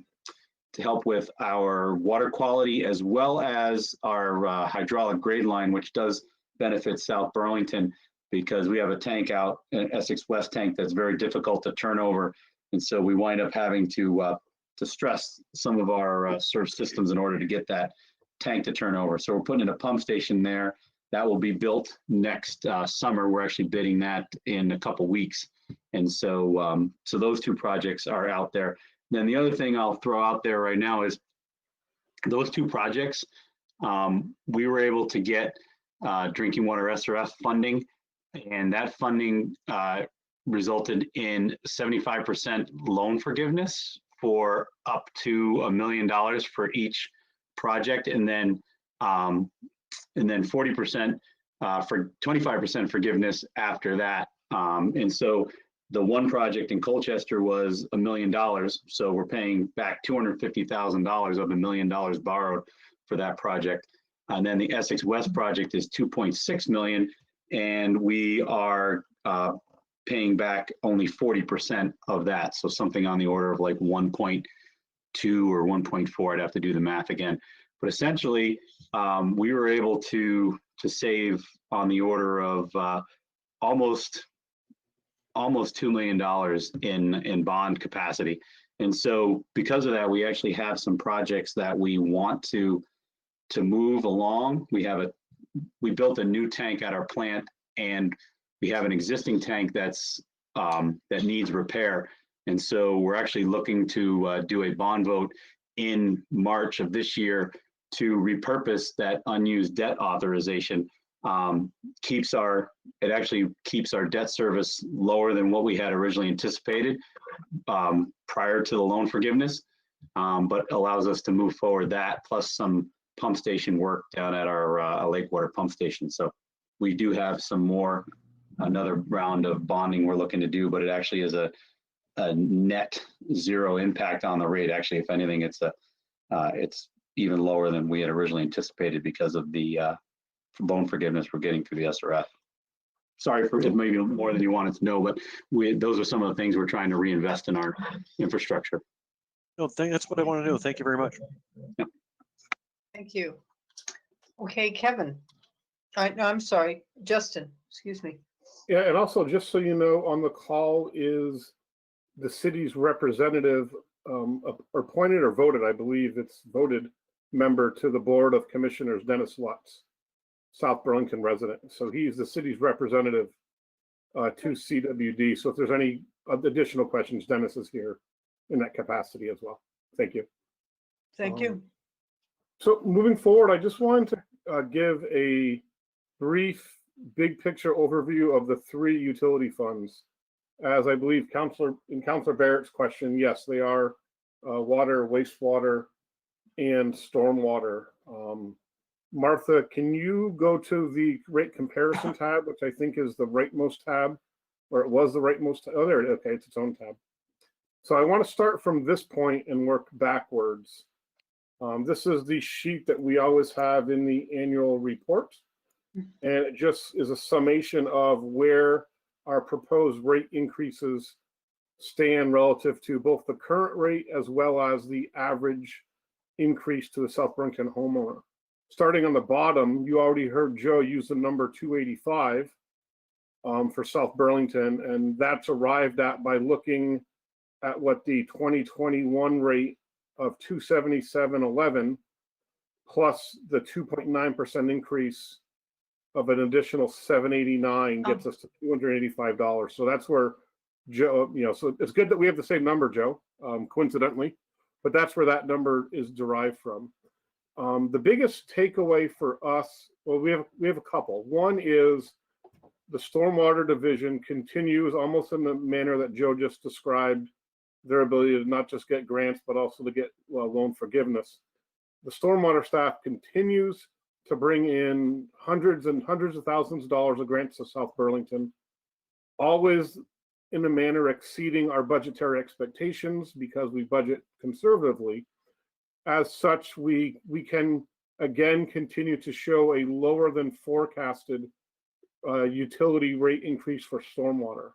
water quality, as well as our hydraulic grade line, which does benefit South Burlington, because we have a tank out, an Essex West tank, that's very difficult to turn over. And so we wind up having to stress some of our serve systems in order to get that tank to turn over. So we're putting in a pump station there that will be built next summer. We're actually bidding that in a couple weeks. And so, so those 2 projects are out there. Then the other thing I'll throw out there right now is those 2 projects, we were able to get drinking water SRF funding, and that funding resulted in 75% loan forgiveness for up to $1 million for each project, and then 40% for 25% forgiveness after that. And so the one project in Colchester was $1 million, so we're paying back $250,000 of $1 million borrowed for that project. And then the Essex West project is $2.6 million, and we are paying back only 40% of that. So something on the order of like 1.2 or 1.4. I'd have to do the math again. But essentially, we were able to save on the order of almost $2 million in bond capacity. And so because of that, we actually have some projects that we want to move along. We built a new tank at our plant, and we have an existing tank that needs repair. And so we're actually looking to do a bond vote in March of this year to repurpose that unused debt authorization. It actually keeps our debt service lower than what we had originally anticipated prior to the loan forgiveness, but allows us to move forward that, plus some pump station work down at our Lakewater pump station. So we do have another round of bonding we're looking to do, but it actually is a net zero impact on the rate. Actually, if anything, it's even lower than we had originally anticipated because of the loan forgiveness we're getting through the SRF. Sorry for it, maybe more than you wanted to know, but those are some of the things we're trying to reinvest in our infrastructure. No, that's what I want to know. Thank you very much. Yep. Thank you. Okay, Kevin. No, I'm sorry, Justin, excuse me. Yeah, and also, just so you know, on the call is the city's representative, appointed or voted, I believe it's voted, member to the Board of Commissioners, Dennis Lutz, South Burlington resident. So he's the city's representative to CWD. So if there's any additional questions, Dennis is here in that capacity as well. Thank you. Thank you. So moving forward, I just wanted to give a brief big picture overview of the three utility funds. As I believe Councilor Barrett's question, yes, they are water, wastewater, and stormwater. Martha, can you go to the rate comparison tab, which I think is the rightmost tab, or it was the rightmost tab? Oh, there it is. Okay, it's its own tab. So I want to start from this point and work backwards. This is the sheet that we always have in the annual report. And it just is a summation of where our proposed rate increases stand relative to both the current rate as well as the average increase to the South Burlington homeowner. Starting on the bottom, you already heard Joe use the number 285 for South Burlington, and that's arrived at by looking at what the 2021 rate of 277.11 plus the 2.9% increase of an additional 789 gets us to $285. So that's where Joe, so it's good that we have the same number, Joe, coincidentally, but that's where that number is derived from. The biggest takeaway for us, well, we have a couple. One is the stormwater division continues almost in the manner that Joe just described, their ability to not just get grants, but also to get loan forgiveness. The stormwater staff continues to bring in hundreds and hundreds of thousands of dollars of grants to South Burlington, always in a manner exceeding our budgetary expectations because we budget conservatively. As such, we can again continue to show a lower than forecasted utility rate increase for stormwater.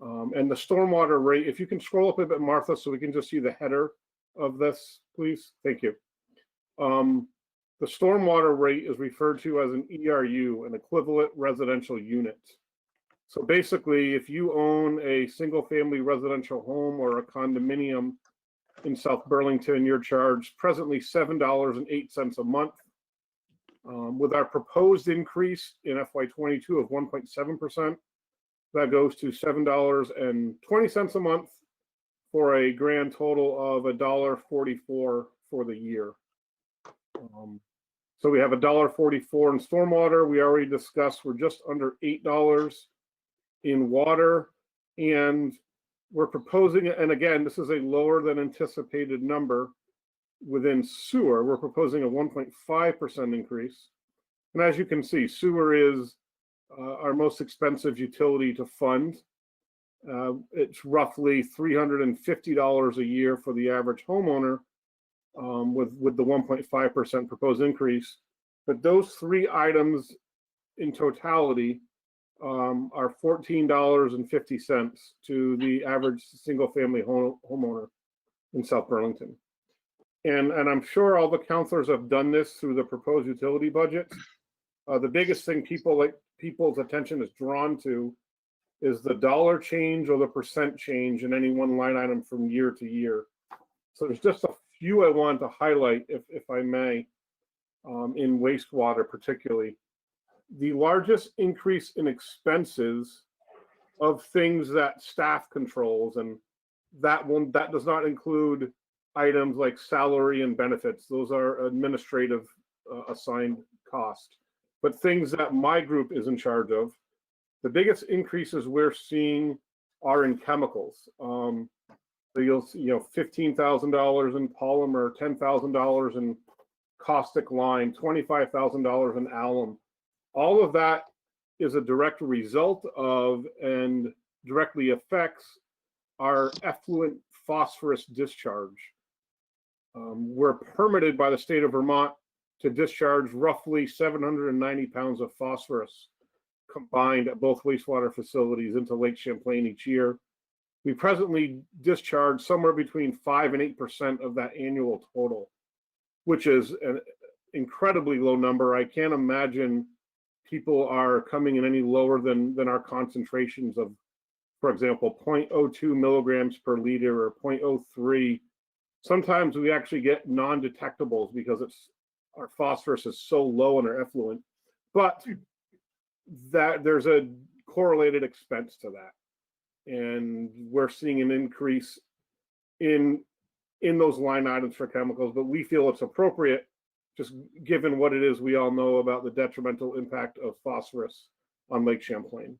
And the stormwater rate, if you can scroll up a bit, Martha, so we can just see the header of this, please. Thank you. The stormwater rate is referred to as an ERU, an equivalent residential unit. So basically, if you own a single family residential home or a condominium in South Burlington, you're charged presently $7.08 a month. With our proposed increase in FY22 of 1.7%, that goes to $7.20 a month for a grand total of $1.44 for the year. So we have $1.44 in stormwater. We already discussed we're just under $8 in water, and we're proposing, and again, this is a lower than anticipated number within sewer. We're proposing a 1.5% increase. And as you can see, sewer is our most expensive utility to fund. It's roughly $350 a year for the average homeowner with the 1.5% proposed increase. But those three items in totality are $14.50 to the average single family homeowner in South Burlington. And I'm sure all the councilors have done this through the proposed utility budgets. The biggest thing people's attention is drawn to is the dollar change or the percent change in any one line item from year to year. So there's just a few I want to highlight, if I may, in wastewater particularly. The largest increase in expenses of things that staff controls, and that does not include items like salary and benefits. Those are administrative assigned cost. But things that my group is in charge of, the biggest increases we're seeing are in chemicals. So you'll see, $15,000 in polymer, $10,000 in caustic lime, $25,000 in alum. All of that is a direct result of and directly affects our effluent phosphorus discharge. We're permitted by the state of Vermont to discharge roughly 790 pounds of phosphorus combined at both wastewater facilities into Lake Champlain each year. We presently discharge somewhere between 5 and 8% of that annual total, which is an incredibly low number. I can't imagine people are coming in any lower than our concentrations of, for example, 0.02 milligrams per liter or 0.03 Sometimes we actually get non-detectables because our phosphorus is so low in our effluent, but that there's a correlated expense to that. And we're seeing an increase in those line items for chemicals, but we feel it's appropriate, just given what it is we all know about the detrimental impact of phosphorus on Lake Champlain.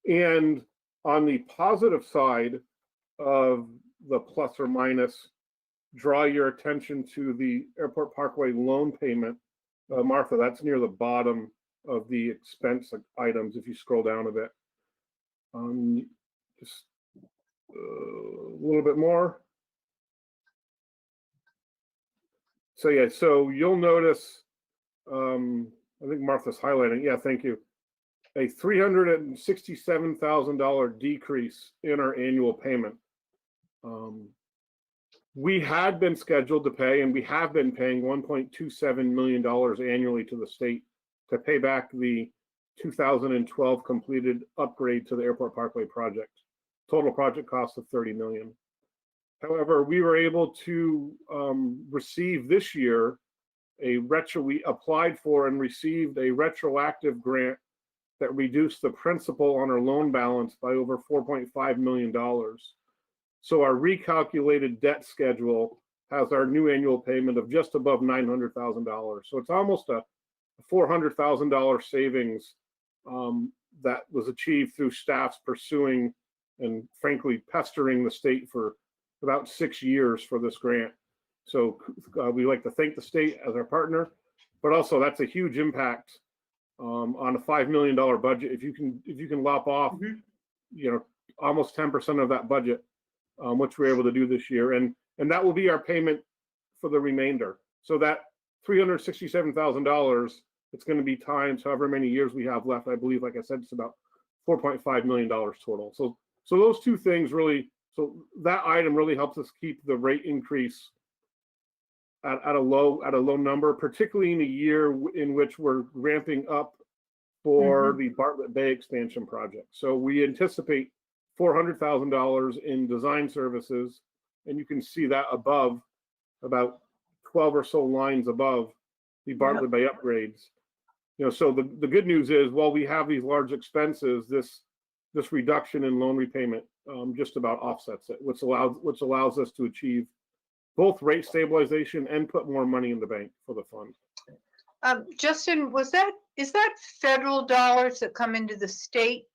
And on the positive side of the plus or minus, draw your attention to the Airport Parkway loan payment. Martha, that's near the bottom of the expense items if you scroll down a bit. Just a little bit more. So yeah, so you'll notice, I think Martha's highlighting, yeah, thank you. A $367,000 decrease in our annual payment. We had been scheduled to pay, and we have been paying $1.27 million annually to the state to pay back the 2012 completed upgrade to the Airport Parkway project. Total project cost of $30 million. However, we were able to receive this year we applied for and received a retroactive grant that reduced the principal on our loan balance by over $4.5 million. So our recalculated debt schedule has our new annual payment of just above $900,000. So it's almost a $400,000 savings that was achieved through staff's pursuing and frankly pestering the state for about 6 years for this grant. So we like to thank the state as our partner, but also that's a huge impact on a $5 million budget. If you can lop off, almost 10% of that budget, which we're able to do this year, and that will be our payment for the remainder. So that $367,000, it's going to be times however many years we have left. I believe, like I said, it's about $4.5 million total. So those two things really, so that item really helps us keep the rate increase at a low number, particularly in a year in which we're ramping up for the Bartlett Bay expansion project. So we anticipate $400,000 in design services, and you can see that above, about 12 or so lines above the Bartlett Bay upgrades. So the good news is, while we have these large expenses, this reduction in loan repayment just about offsets it, which allows us to achieve both rate stabilization and put more money in the bank for the fund. Justin, is that federal dollars that come into the state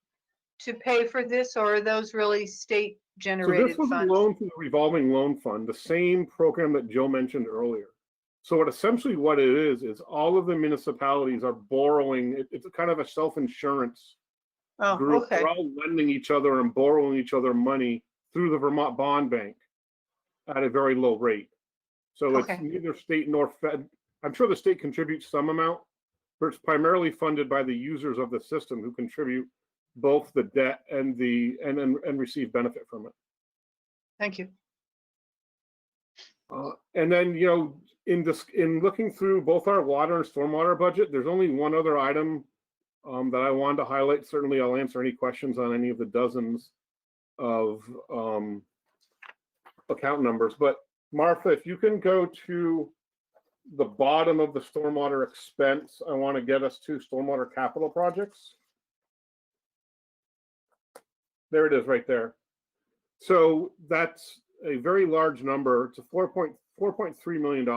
to pay for this, or are those really state generated So this was funds? a loan from the revolving loan fund, the same program that Joe mentioned earlier. So essentially what it is all of the municipalities are borrowing. It's a kind of a self-insurance group. Okay. They're all lending each other and borrowing each other money through the Vermont Bond Bank at a very low rate. So it's neither state nor fed. I'm sure the state contributes some amount, but it's primarily funded by the users of the system who contribute both the debt and receive benefit from it. Thank you. And then, in looking through both our water and stormwater budget, there's only one other item that I wanted to highlight. Certainly, I'll answer any questions on any of the dozens of account numbers. But Martha, if you can go to the bottom of the stormwater expense, I want to get us to stormwater capital projects. There it is right there. So that's a very large number. It's a $4.3 million,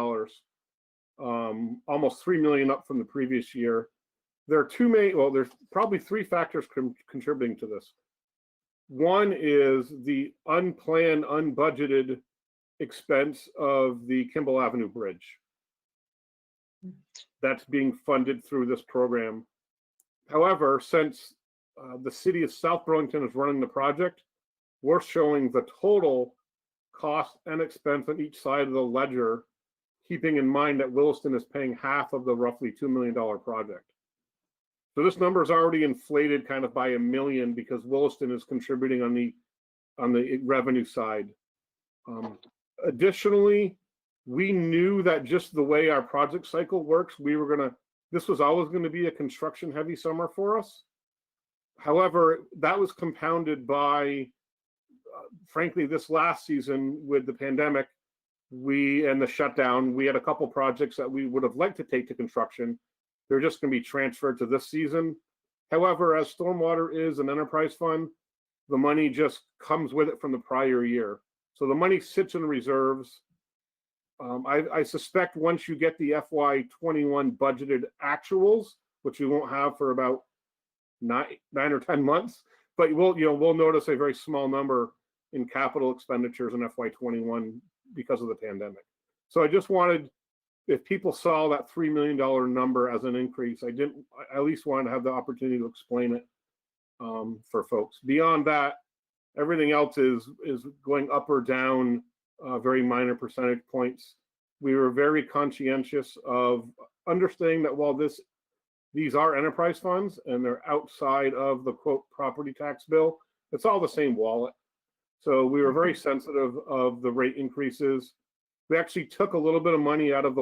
almost $3 million up from the previous year. There are there's probably three factors contributing to this. One is the unplanned, unbudgeted expense of the Kimball Avenue Bridge. That's being funded through this program. However, since the City of South Burlington is running the project, we're showing the total cost and expense on each side of the ledger, keeping in mind that Williston is paying half of the roughly $2 million project. So this number is already inflated kind of by $1 million because Williston is contributing on the revenue side. Additionally, we knew that just the way our project cycle works, this was always going to be a construction heavy summer for us. However, that was compounded by, frankly, this last season with the pandemic, and the shutdown, we had a couple projects that we would have liked to take to construction. They're just going to be transferred to this season. However, as stormwater is an enterprise fund, the money just comes with it from the prior year. So the money sits in reserves. I suspect once you get the FY21 budgeted actuals, which we won't have for about nine or 10 months, but we'll notice a very small number in capital expenditures in FY21 because of the pandemic. So I just wanted, if people saw that $3 million number as an increase, I at least wanted to have the opportunity to explain it for folks. Beyond that, everything else is going up or down very minor percentage points. We were very conscientious of understanding that while these are enterprise funds and they're outside of the quote property tax bill, it's all the same wallet. So we were very sensitive of the rate increases. We actually took a little bit of money out of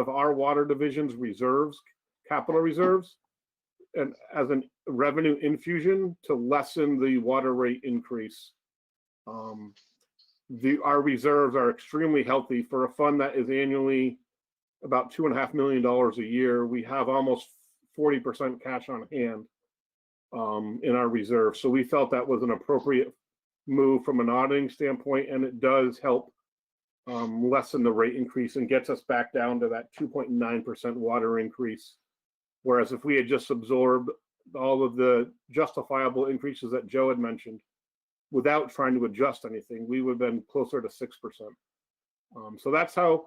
our water division's reserves, capital reserves, and as a revenue infusion to lessen the water rate increase. Our reserves are extremely healthy for a fund that is annually about $2.5 million a year. We have almost 40% cash on hand in our reserve. So we felt that was an appropriate move from an auditing standpoint, and it does help lessen the rate increase and gets us back down to that 2.9% water increase. Whereas if we had just absorbed all of the justifiable increases that Joe had mentioned without trying to adjust anything, we would have been closer to 6%. So that's how,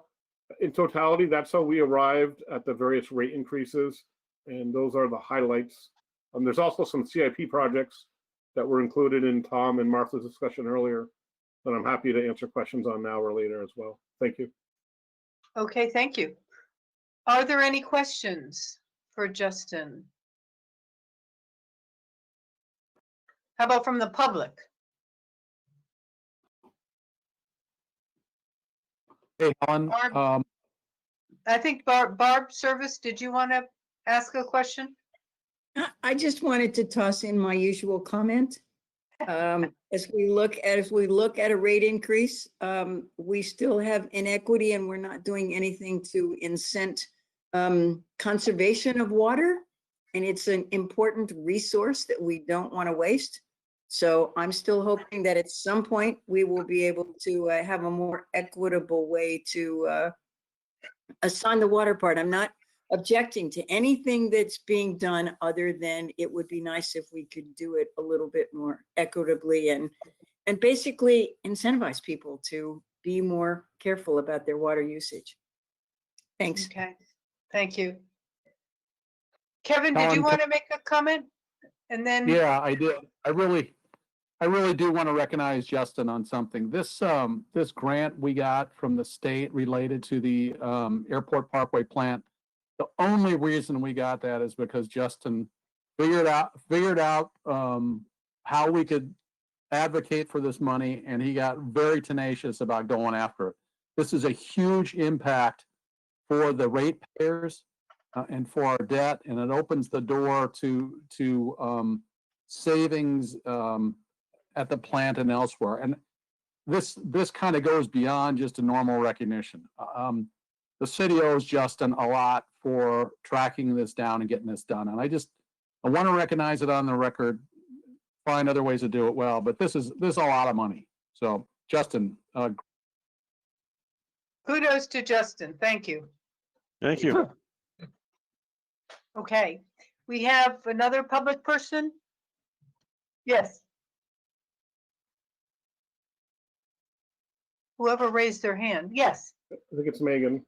in totality, that's how we arrived at the various rate increases. And those are the highlights. There's also some CIP projects that were included in Tom and Martha's discussion earlier that I'm happy to answer questions on now or later as well. Thank you. Okay, thank you. Are there any questions for Justin? How about from the public? Hey, Helen, I think Barb Service, did you want to ask a question? I just wanted to toss in my usual comment. As we look at a rate increase, we still have inequity and we're not doing anything to incent conservation of water. And it's an important resource that we don't want to waste. So I'm still hoping that at some point we will be able to have a more equitable way to assign the water part. I'm not objecting to anything that's being done other than it would be nice if we could do it a little bit more equitably and basically incentivize people to be more careful about their water usage. Thanks. Okay, thank you. Kevin, did you want to make a comment? And then Yeah, I did. I really do want to recognize Justin on something. This grant we got from the state related to the Airport Parkway plant, the only reason we got that is because Justin figured out how we could advocate for this money, and he got very tenacious about going after it. This is a huge impact for the ratepayers and for our debt, and it opens the door to savings at the plant and elsewhere. And this kind of goes beyond just a normal recognition. The city owes Justin a lot for tracking this down and getting this done. And I want to recognize it on the record, find other ways to do it well, but this is a lot of money. So Justin. kudos to Justin. Thank you. Thank you. Okay, we have another public person. Yes. Whoever raised their hand. Yes. I think it's Megan.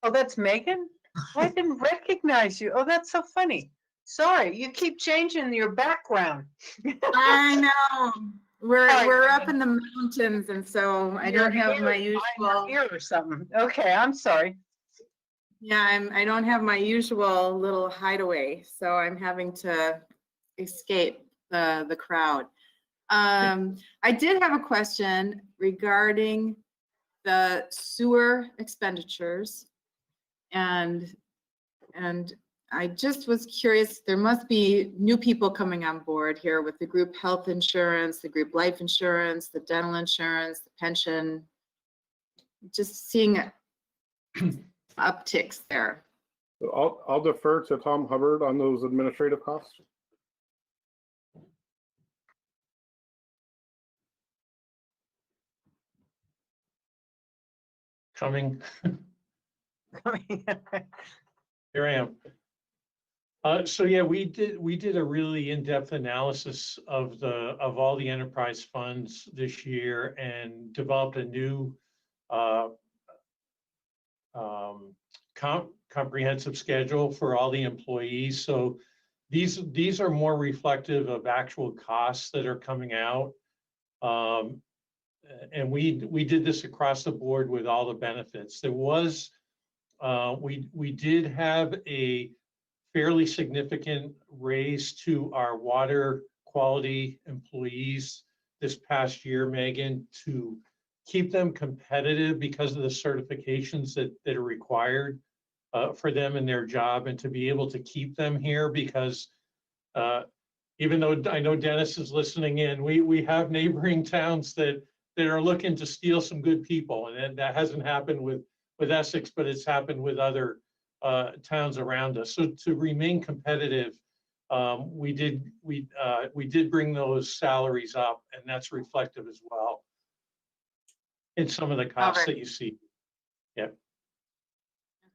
Oh, that's Megan? I didn't recognize you. Oh, that's so funny. Sorry, you keep changing your background. I know. We're up in the mountains, and so I don't have my usual here or something. Okay, I'm sorry. Yeah, I don't have my usual little hideaway, so I'm having to escape the crowd. I did have a question regarding the sewer expenditures, and I just was curious. There must be new people coming on board here with the group health insurance, the group life insurance, the dental insurance, the pension. just seeing upticks there. So I'll defer to Tom Hubbard on those administrative costs. Coming. Here I am. So yeah, we did a really in-depth analysis of all the enterprise funds this year and developed a new comprehensive schedule for all the employees. So these are more reflective of actual costs that are coming out. And we did this across the board with all the benefits. There was we did have a fairly significant raise to our water quality employees this past year, Megan, to keep them competitive because of the certifications that are required for them in their job, and to be able to keep them here because even though I know Dennis is listening in, we have neighboring towns that are looking to steal some good people, and that hasn't happened with Essex, but it's happened with other towns around us. So to remain competitive, we did bring those salaries up, and that's reflective as well in some of the costs that you see. Yeah.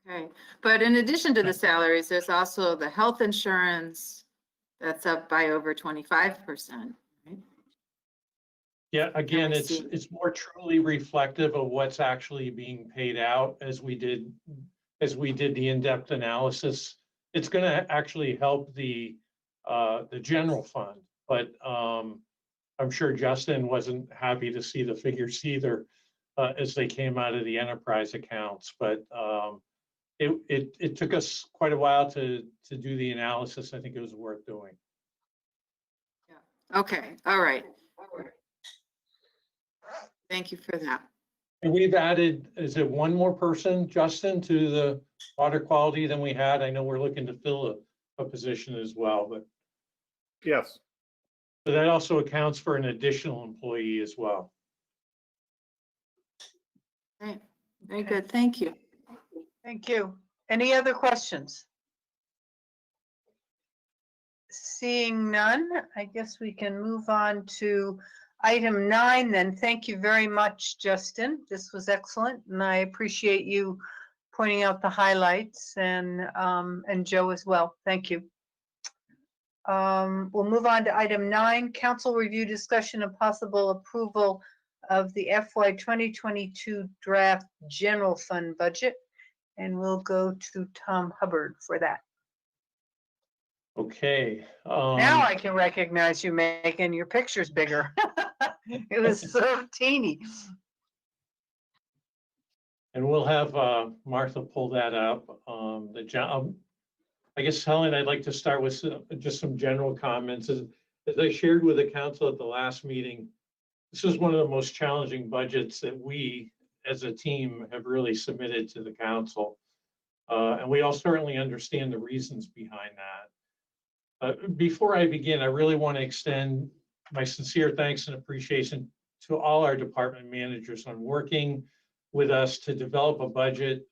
Okay, but in addition to the salaries, there's also the health insurance that's up by over 25%, right? Yeah, again, it's more truly reflective of what's actually being paid out as we did the in-depth analysis. It's going to actually help the general fund, but I'm sure Justin wasn't happy to see the figures either as they came out of the enterprise accounts. But it took us quite a while to do the analysis. I think it was worth doing. Yeah. Okay. All right. Thank you for that. And we've added, is it one more person, Justin, to the water quality than we had? I know we're looking to fill a position as well, but. Yes. So that also accounts for an additional employee as well. Right. Very good. Thank you. Thank you. Any other questions? Seeing none, I guess we can move on to item 9 then. Thank you very much, Justin. This was excellent, and I appreciate you pointing out the highlights, and Joe as well. Thank you. We'll move on to item 9, council review, discussion, and possible approval of the FY 2022 draft general fund budget. And we'll go to Tom Hubbard for that. Okay. Now I can recognize you, Megan. Your picture's bigger. It was so teeny. And we'll have Martha pull that up. I guess, Helen, I'd like to start with just some general comments. As I shared with the council at the last meeting, this is one of the most challenging budgets that we as a team have really submitted to the council. And we all certainly understand the reasons behind that. Before I begin, I really want to extend my sincere thanks and appreciation to all our department managers on working with us to develop a budget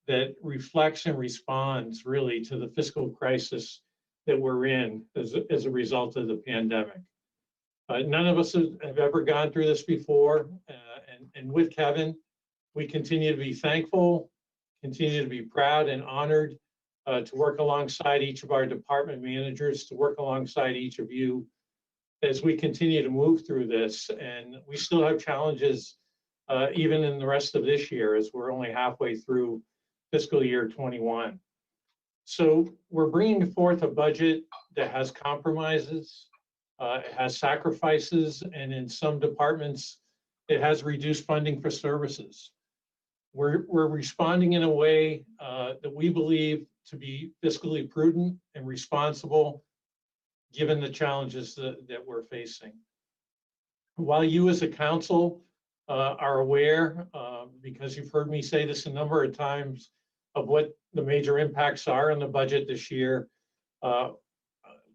that reflects and responds really to the fiscal crisis that we're in as a result of the pandemic. None of us have ever gone through this before, and with Kevin, we continue to be thankful, continue to be proud and honored to work alongside each of our department managers, to work alongside each of you as we continue to move through this. And we still have challenges even in the rest of this year, as we're only halfway through fiscal year 21. So we're bringing forth a budget that has compromises, it has sacrifices, and in some departments, it has reduced funding for services. We're responding in a way that we believe to be fiscally prudent and responsible, given the challenges that we're facing. While you as a council are aware, because you've heard me say this a number of times, of what the major impacts are on the budget this year,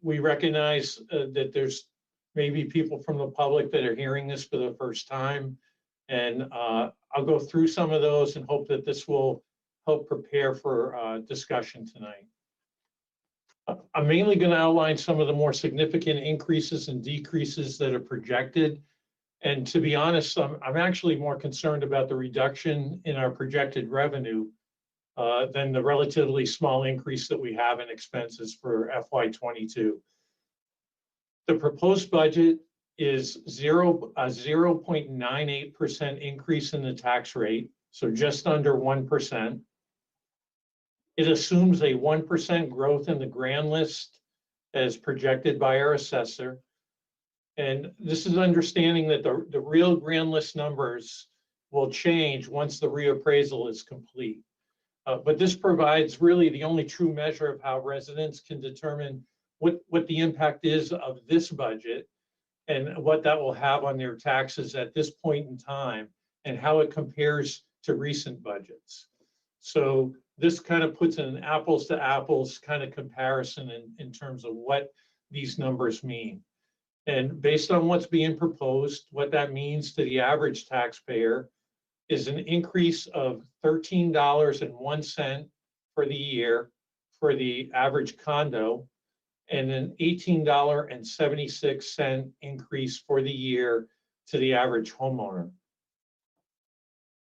we recognize that there's maybe people from the public that are hearing this for the first time, And I'll go through some of those and hope that this will help prepare for discussion tonight. I'm mainly going to outline some of the more significant increases and decreases that are projected. And to be honest, I'm actually more concerned about the reduction in our projected revenue than the relatively small increase that we have in expenses for FY22. The proposed budget is a 0.98% increase in the tax rate, so just under 1%. It assumes a 1% growth in the grand list as projected by our assessor. And this is understanding that the real grand list numbers will change once the reappraisal is complete. But this provides really the only true measure of how residents can determine what the impact is of this budget and what that will have on their taxes at this point in time and how it compares to recent budgets. So this kind of puts an apples to apples kind of comparison in terms of what these numbers mean. And based on what's being proposed, what that means to the average taxpayer is an increase of $13.01 for the year for the average condo, and an $18.76 increase for the year to the average homeowner.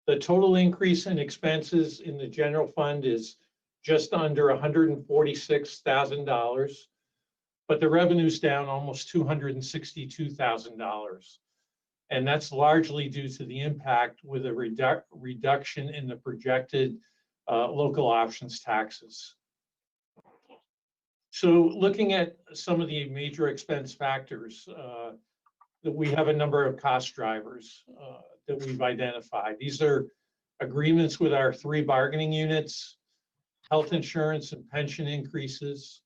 The total increase in expenses in the general fund is just under $146,000, but the revenue's down almost $262,000. And that's largely due to the impact with a reduction in the projected local options taxes. So looking at some of the major expense factors, that we have a number of cost drivers that we've identified. These are agreements with our 3 bargaining units, health insurance and pension increases,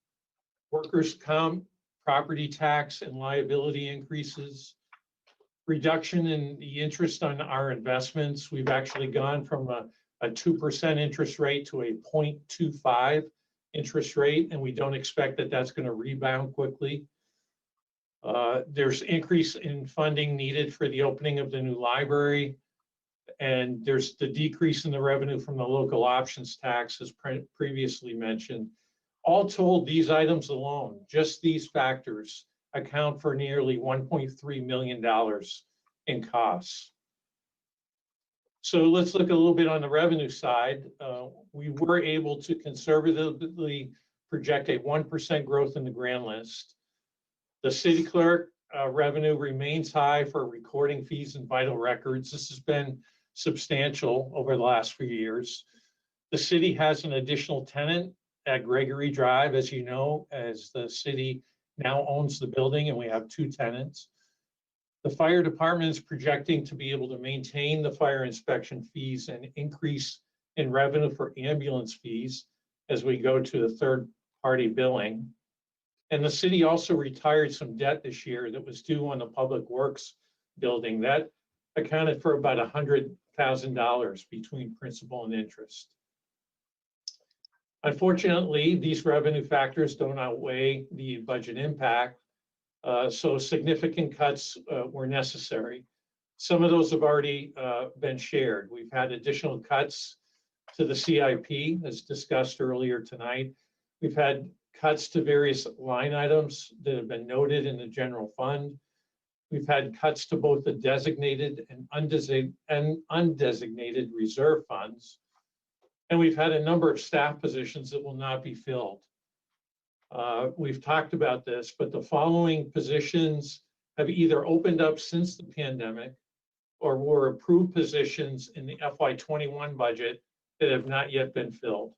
workers' comp, property tax and liability increases, reduction in the interest on our investments. We've actually gone from a 2% interest rate to a 0.25 interest rate, and we don't expect that that's going to rebound quickly. There's increase in funding needed for the opening of the new library, and there's the decrease in the revenue from the local options tax, as previously mentioned. All told, these items alone, just these factors, account for nearly $1.3 million in costs. So let's look a little bit on the revenue side. We were able to conservatively project a 1% growth in the grand list. The city clerk revenue remains high for recording fees and vital records. This has been substantial over the last few years. The city has an additional tenant at Gregory Drive, as you know, as the city now owns the building and we have 2 tenants. The fire department is projecting to be able to maintain the fire inspection fees and increase in revenue for ambulance fees as we go to the third-party billing. And the city also retired some debt this year that was due on the Public Works building. That accounted for about $100,000 between principal and interest. Unfortunately, these revenue factors don't outweigh the budget impact, so significant cuts were necessary. Some of those have already been shared. We've had additional cuts to the CIP, as discussed earlier tonight. We've had cuts to various line items that have been noted in the general fund. We've had cuts to both the designated and undesignated reserve funds. And we've had a number of staff positions that will not be filled. We've talked about this, but the following positions have either opened up since the pandemic or were approved positions in the FY21 budget that have not yet been filled.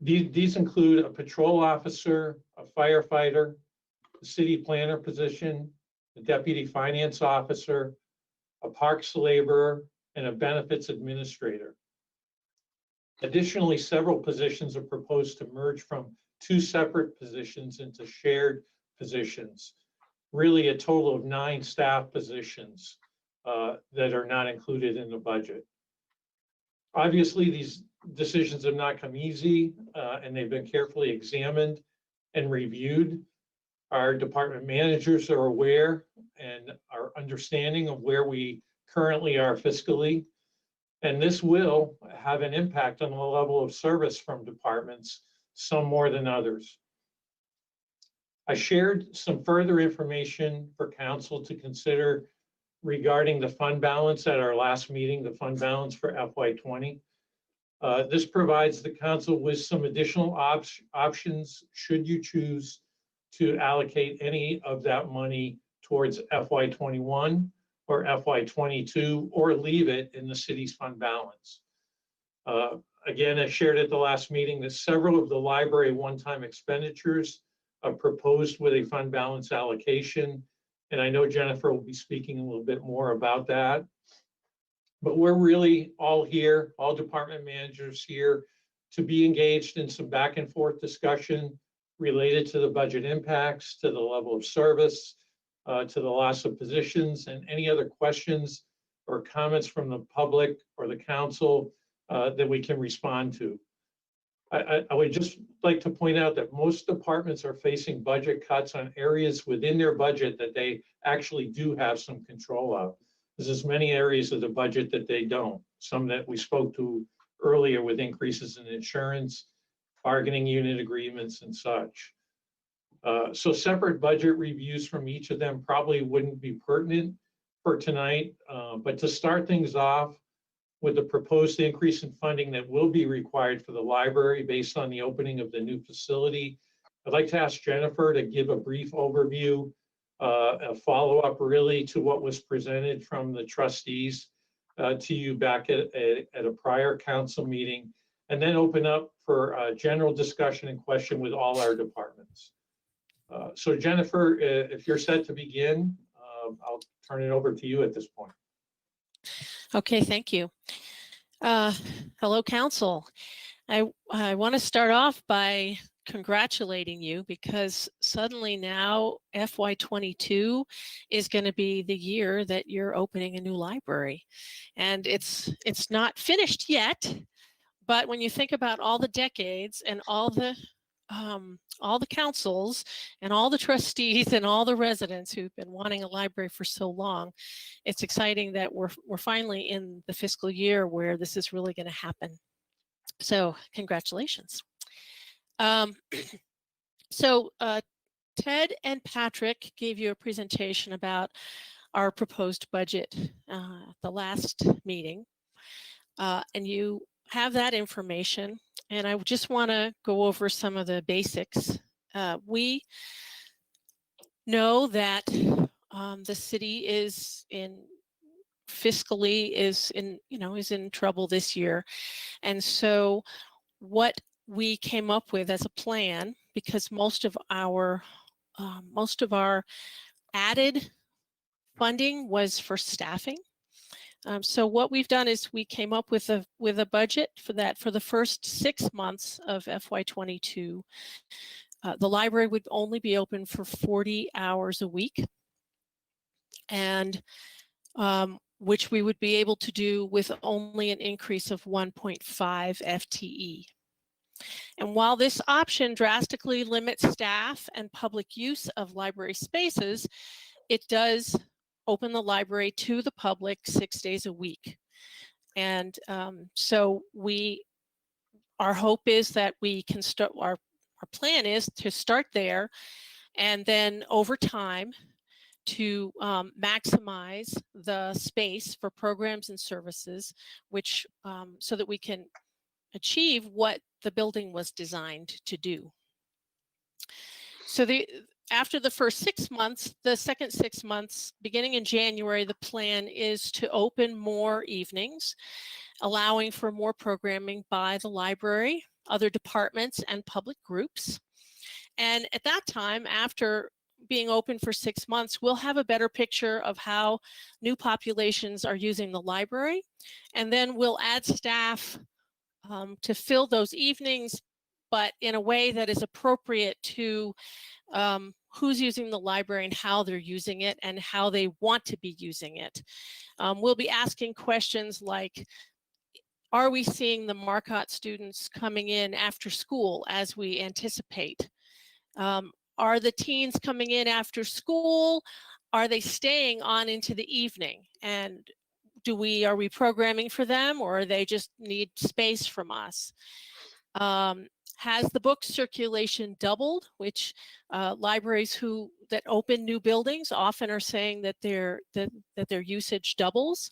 These include a patrol officer, a firefighter, a city planner position, a deputy finance officer, a parks laborer, and a benefits administrator. Additionally, several positions are proposed to merge from 2 separate positions into shared positions, really a total of 9 staff positions that are not included in the budget. Obviously, these decisions have not come easy, and they've been carefully examined and reviewed. Our department managers are aware and are understanding of where we currently are fiscally. And this will have an impact on the level of service from departments, some more than others. I shared some further information for council to consider regarding the fund balance at our last meeting, the fund balance for FY20. This provides the council with some additional options should you choose to allocate any of that money towards FY21 or FY22 or leave it in the city's fund balance. Again, I shared at the last meeting that several of the library one-time expenditures are proposed with a fund balance allocation. And I know Jennifer will be speaking a little bit more about that. But we're really all here, all department managers here, to be engaged in some back and forth discussion related to the budget impacts, to the level of service, to the loss of positions, and any other questions or comments from the public or the council that we can respond to. I would just like to point out that most departments are facing budget cuts on areas within their budget that they actually do have some control of. There's many areas of the budget that they don't. Some that we spoke to earlier with increases in insurance, bargaining unit agreements and such. So separate budget reviews from each of them probably wouldn't be pertinent for tonight, but to start things off with the proposed increase in funding that will be required for the library based on the opening of the new facility, I'd like to ask Jennifer to give a brief overview, a follow-up really to what was presented from the trustees to you back at a prior council meeting, and then open up for a general discussion and question with all our departments. So Jennifer, if you're set to begin, I'll turn it over to you at this point. Okay, thank you. Hello, Council. I want to start off by congratulating you because suddenly now FY22 is going to be the year that you're opening a new library. And it's not finished yet, but when you think about all the decades and all the councils and all the trustees and all the residents who've been wanting a library for so long, it's exciting that we're finally in the fiscal year where this is really going to happen. So congratulations. Ted and Patrick gave you a presentation about our proposed budget at the last meeting, and you have that information. And I just want to go over some of the basics. We know that the city is fiscally in trouble this year, and so what we came up with as a plan, because most of our added funding was for staffing. So what we've done is we came up with a budget for that for the first 6 months of FY22. The library would only be open for 40 hours a week, and which we would be able to do with only an increase of 1.5 FTE. And while this option drastically limits staff and public use of library spaces, it does open the library to the public 6 days a week. And so our hope is that we can start, our plan is to start there, and then over time to maximize the space for programs and services, which so that we can achieve what the building was designed to do. So after the first 6 months, the second 6 months, beginning in January, the plan is to open more evenings, allowing for more programming by the library, other departments, and public groups. And at that time, after being open for 6 months, we'll have a better picture of how new populations are using the library. And then we'll add staff to fill those evenings, but in a way that is appropriate to who's using the library and how they're using it and how they want to be using it. We'll be asking questions like, are we seeing the Marcotte students coming in after school as we anticipate? Are the teens coming in after school? Are they staying on into the evening? And are we programming for them, or they just need space from us? Has the book circulation doubled, which libraries that open new buildings often are saying that their usage doubles?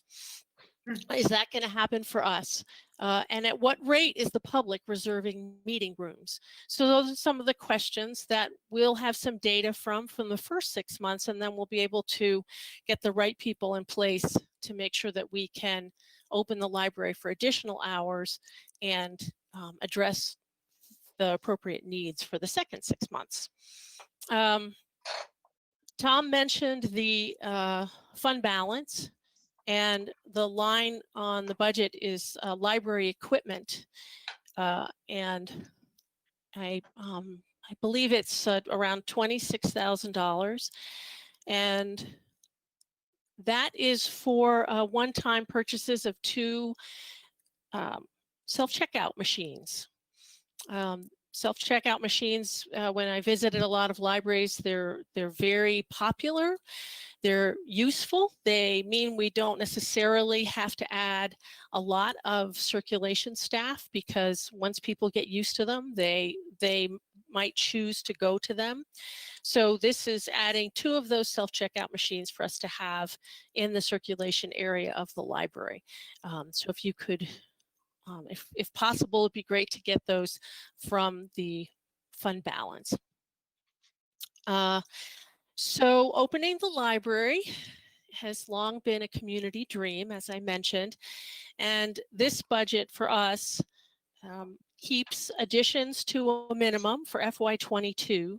Is that going to happen for us? And at what rate is the public reserving meeting rooms? So those are some of the questions that we'll have some data from the first 6 months, and then we'll be able to get the right people in place to make sure that we can open the library for additional hours and address the appropriate needs for the second 6 months. Tom mentioned the fund balance, and the line on the budget is library equipment, and I believe it's around $26,000, and that is for one-time purchases of 2 self-checkout machines. Self-checkout machines, when I visited a lot of libraries, they're very popular. They're useful. They mean we don't necessarily have to add a lot of circulation staff, because once people get used to them, they might choose to go to them. So this is adding 2 of those self-checkout machines for us to have in the circulation area of the library. So if you could, if possible, it'd be great to get those from the fund balance. So opening the library has long been a community dream, as I mentioned, and this budget for us keeps additions to a minimum for FY22,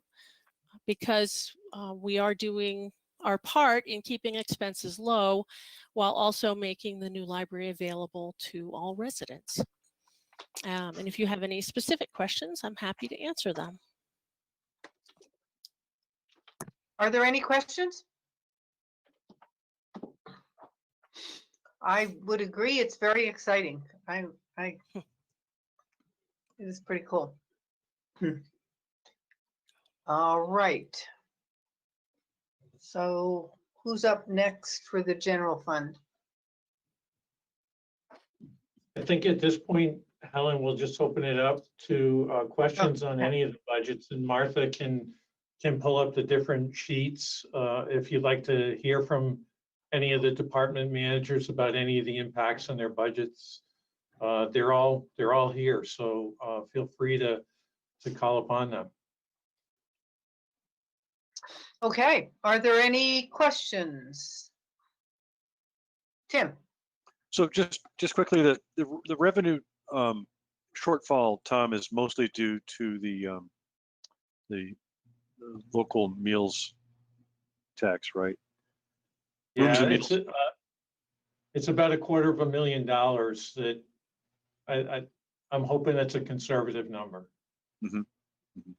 because we are doing our part in keeping expenses low while also making the new library available to all residents. And if you have any specific questions, I'm happy to answer them. Are there any questions? I would agree. It's very exciting. It is pretty cool. All right. So who's up next for the general fund? I think at this point, Helen, we'll just open it up to questions on any of the budgets, and Martha can pull up the different sheets. If you'd like to hear from any of the department managers about any of the impacts on their budgets, they're all here. So feel free to call upon them. Okay, are there any questions? Tim? So just quickly, the revenue shortfall, Tom, is mostly due to the local meals tax, right? Rooms and meals. It's about $250,000 that I'm hoping that's a conservative number. Mm-hmm. Mm-hmm.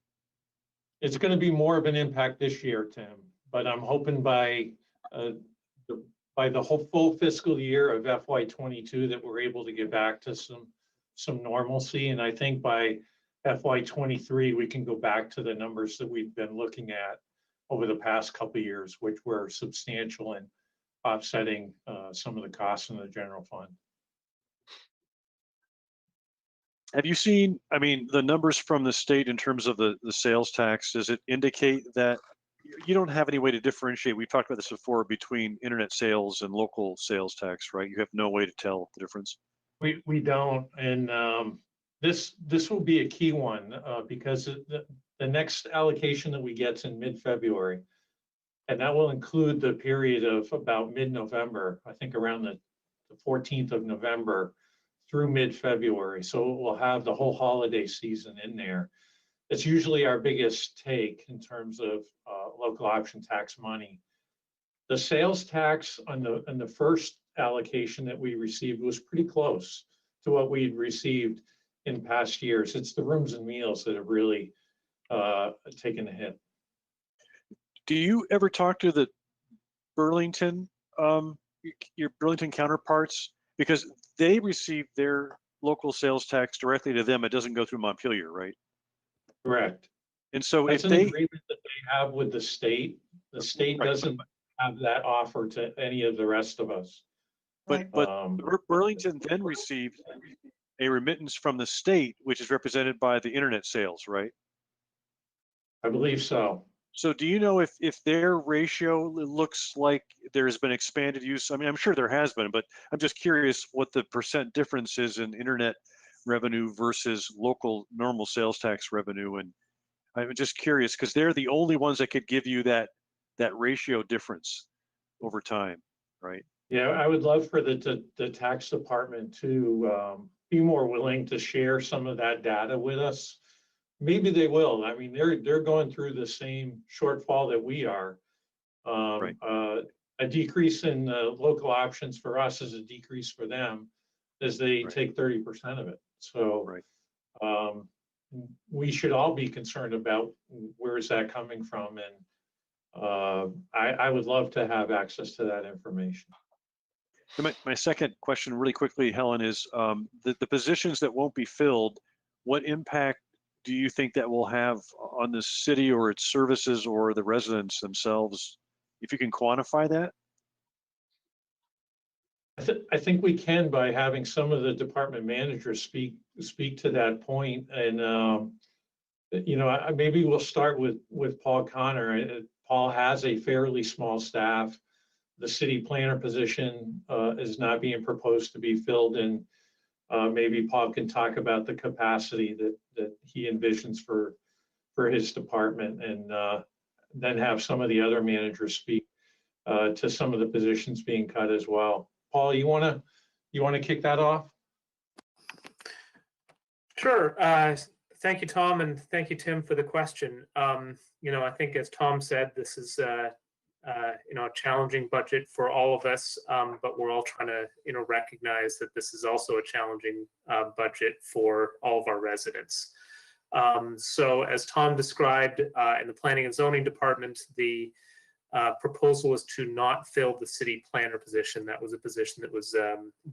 It's going to be more of an impact this year, Tim, but I'm hoping by the whole full fiscal year of FY22 that we're able to get back to some normalcy. And I think by FY23, we can go back to the numbers that we've been looking at over the past couple of years, which were substantial in offsetting some of the costs in the general fund. Have you seen, I mean, the numbers from the state in terms of the sales tax? Does it indicate that you don't have any way to differentiate? We've talked about this before, between internet sales and local sales tax, right? You have no way to tell the difference. We don't, and this will be a key one because the next allocation that we get is in mid-February, and that will include the period of about mid-November, I think around the 14th of November through mid-February. So we'll have the whole holiday season in there. It's usually our biggest take in terms of local option tax money. The sales tax on the first allocation that we received was pretty close to what we'd received in past years. It's the rooms and meals that have really taken a hit. Do you ever talk to the Burlington, your Burlington counterparts? Because they receive their local sales tax directly to them. It doesn't go through Montpelier, right? Correct. And so That's if an they, agreement that they have with the state. The state doesn't have that offer to any of the rest of us. Right. But Burlington then received a remittance from the state, which is represented by the internet sales, right? I believe so. So do you know if their ratio looks like there's been expanded use? I mean, I'm sure there has been, but I'm just curious what the percent difference is in internet revenue versus local normal sales tax revenue. And I'm just curious because they're the only ones that could give you that ratio difference over time, right? Yeah, I would love for the tax department to be more willing to share some of that data with us. Maybe they will. I mean, they're going through the same shortfall that we are. Right. A decrease in local options for us is a decrease for them as they take 30% of it. So we should all be concerned about where is that coming from. And I would love to have access to that information. My second question really quickly, Helen, is the positions that won't be filled, what impact do you think that will have on the city or its services or the residents themselves, if you can quantify that? I think we can by having some of the department managers speak to that point. And, you know, maybe we'll start with Paul Connor. Paul has a fairly small staff. The city planner position is not being proposed to be filled, and maybe Paul can talk about the capacity that he envisions for his department, and then have some of the other managers speak to some of the positions being cut as well. Paul, you want to kick that off? Sure. Thank you, Tom, and thank you, Tim, for the question. You know, I think as Tom said, this is you know, a challenging budget for all of us, but we're all trying to, you know, recognize that this is also a challenging budget for all of our residents. So as Tom described, in the Planning and Zoning Department, the proposal is to not fill the city planner position. That was a position that was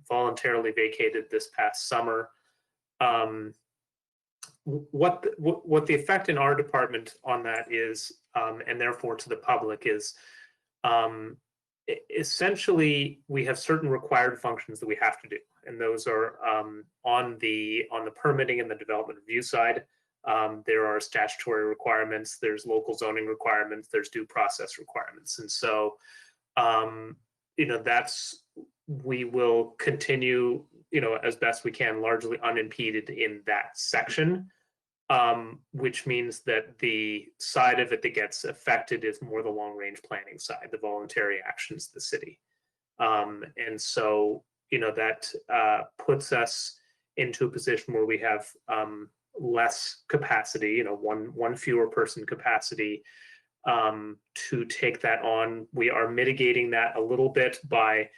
voluntarily vacated this past summer. What the effect in our department on that is, and therefore to the public, is essentially we have certain required functions that we have to do, and those are on the permitting and the development review side. There are statutory requirements, there's local zoning requirements, there's due process requirements, and so you know, we will continue, you know, as best we can, largely unimpeded in that section, which means that the side of it that gets affected is more the long-range planning side, the voluntary actions of the city. And so, you know, that puts us into a position where we have less capacity, you know, one fewer person capacity to take that on. We are mitigating that a little bit by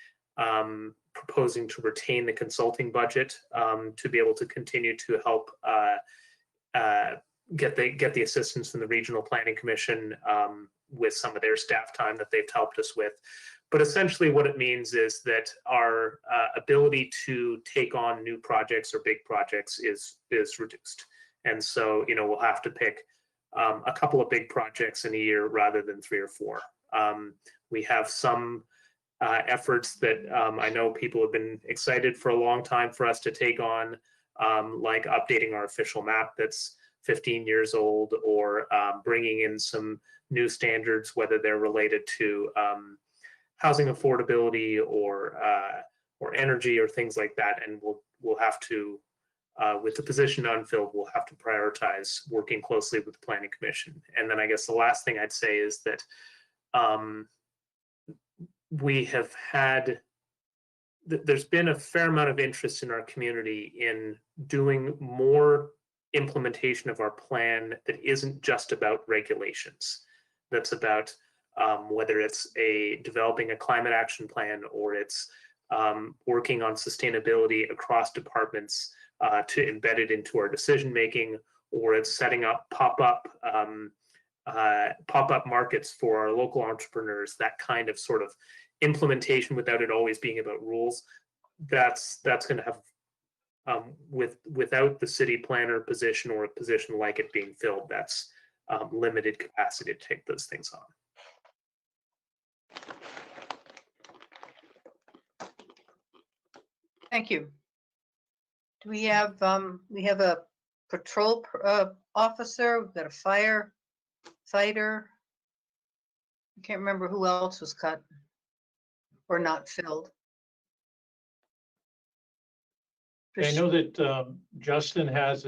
proposing to retain the consulting budget to be able to continue to help get the assistance from the Regional Planning Commission with some of their staff time that they've helped us with. But essentially what it means is that our ability to take on new projects or big projects is reduced. And so, you know, we'll have to pick a couple of big projects in a year rather than 3 or 4. We have some efforts that I know people have been excited for a long time for us to take on, like updating our official map that's 15 years old, or bringing in some new standards, whether they're related to housing affordability or energy or things like that. And we'll have to, with the position unfilled, we'll have to prioritize working closely with the Planning Commission. And then I guess the last thing I'd say is that we have had, there's been a fair amount of interest in our community in doing more implementation of our plan that isn't just about regulations. That's about whether it's developing a climate action plan, or it's working on sustainability across departments to embed it into our decision making, or it's setting up pop-up markets for our local entrepreneurs. That kind of sort of implementation without it always being about rules. That's going to have without the city planner position or a position like it being filled, limited capacity to take those things on. Thank you. Do we have a patrol officer, we've got a firefighter. I can't remember who else was cut or not filled. I know that Justin has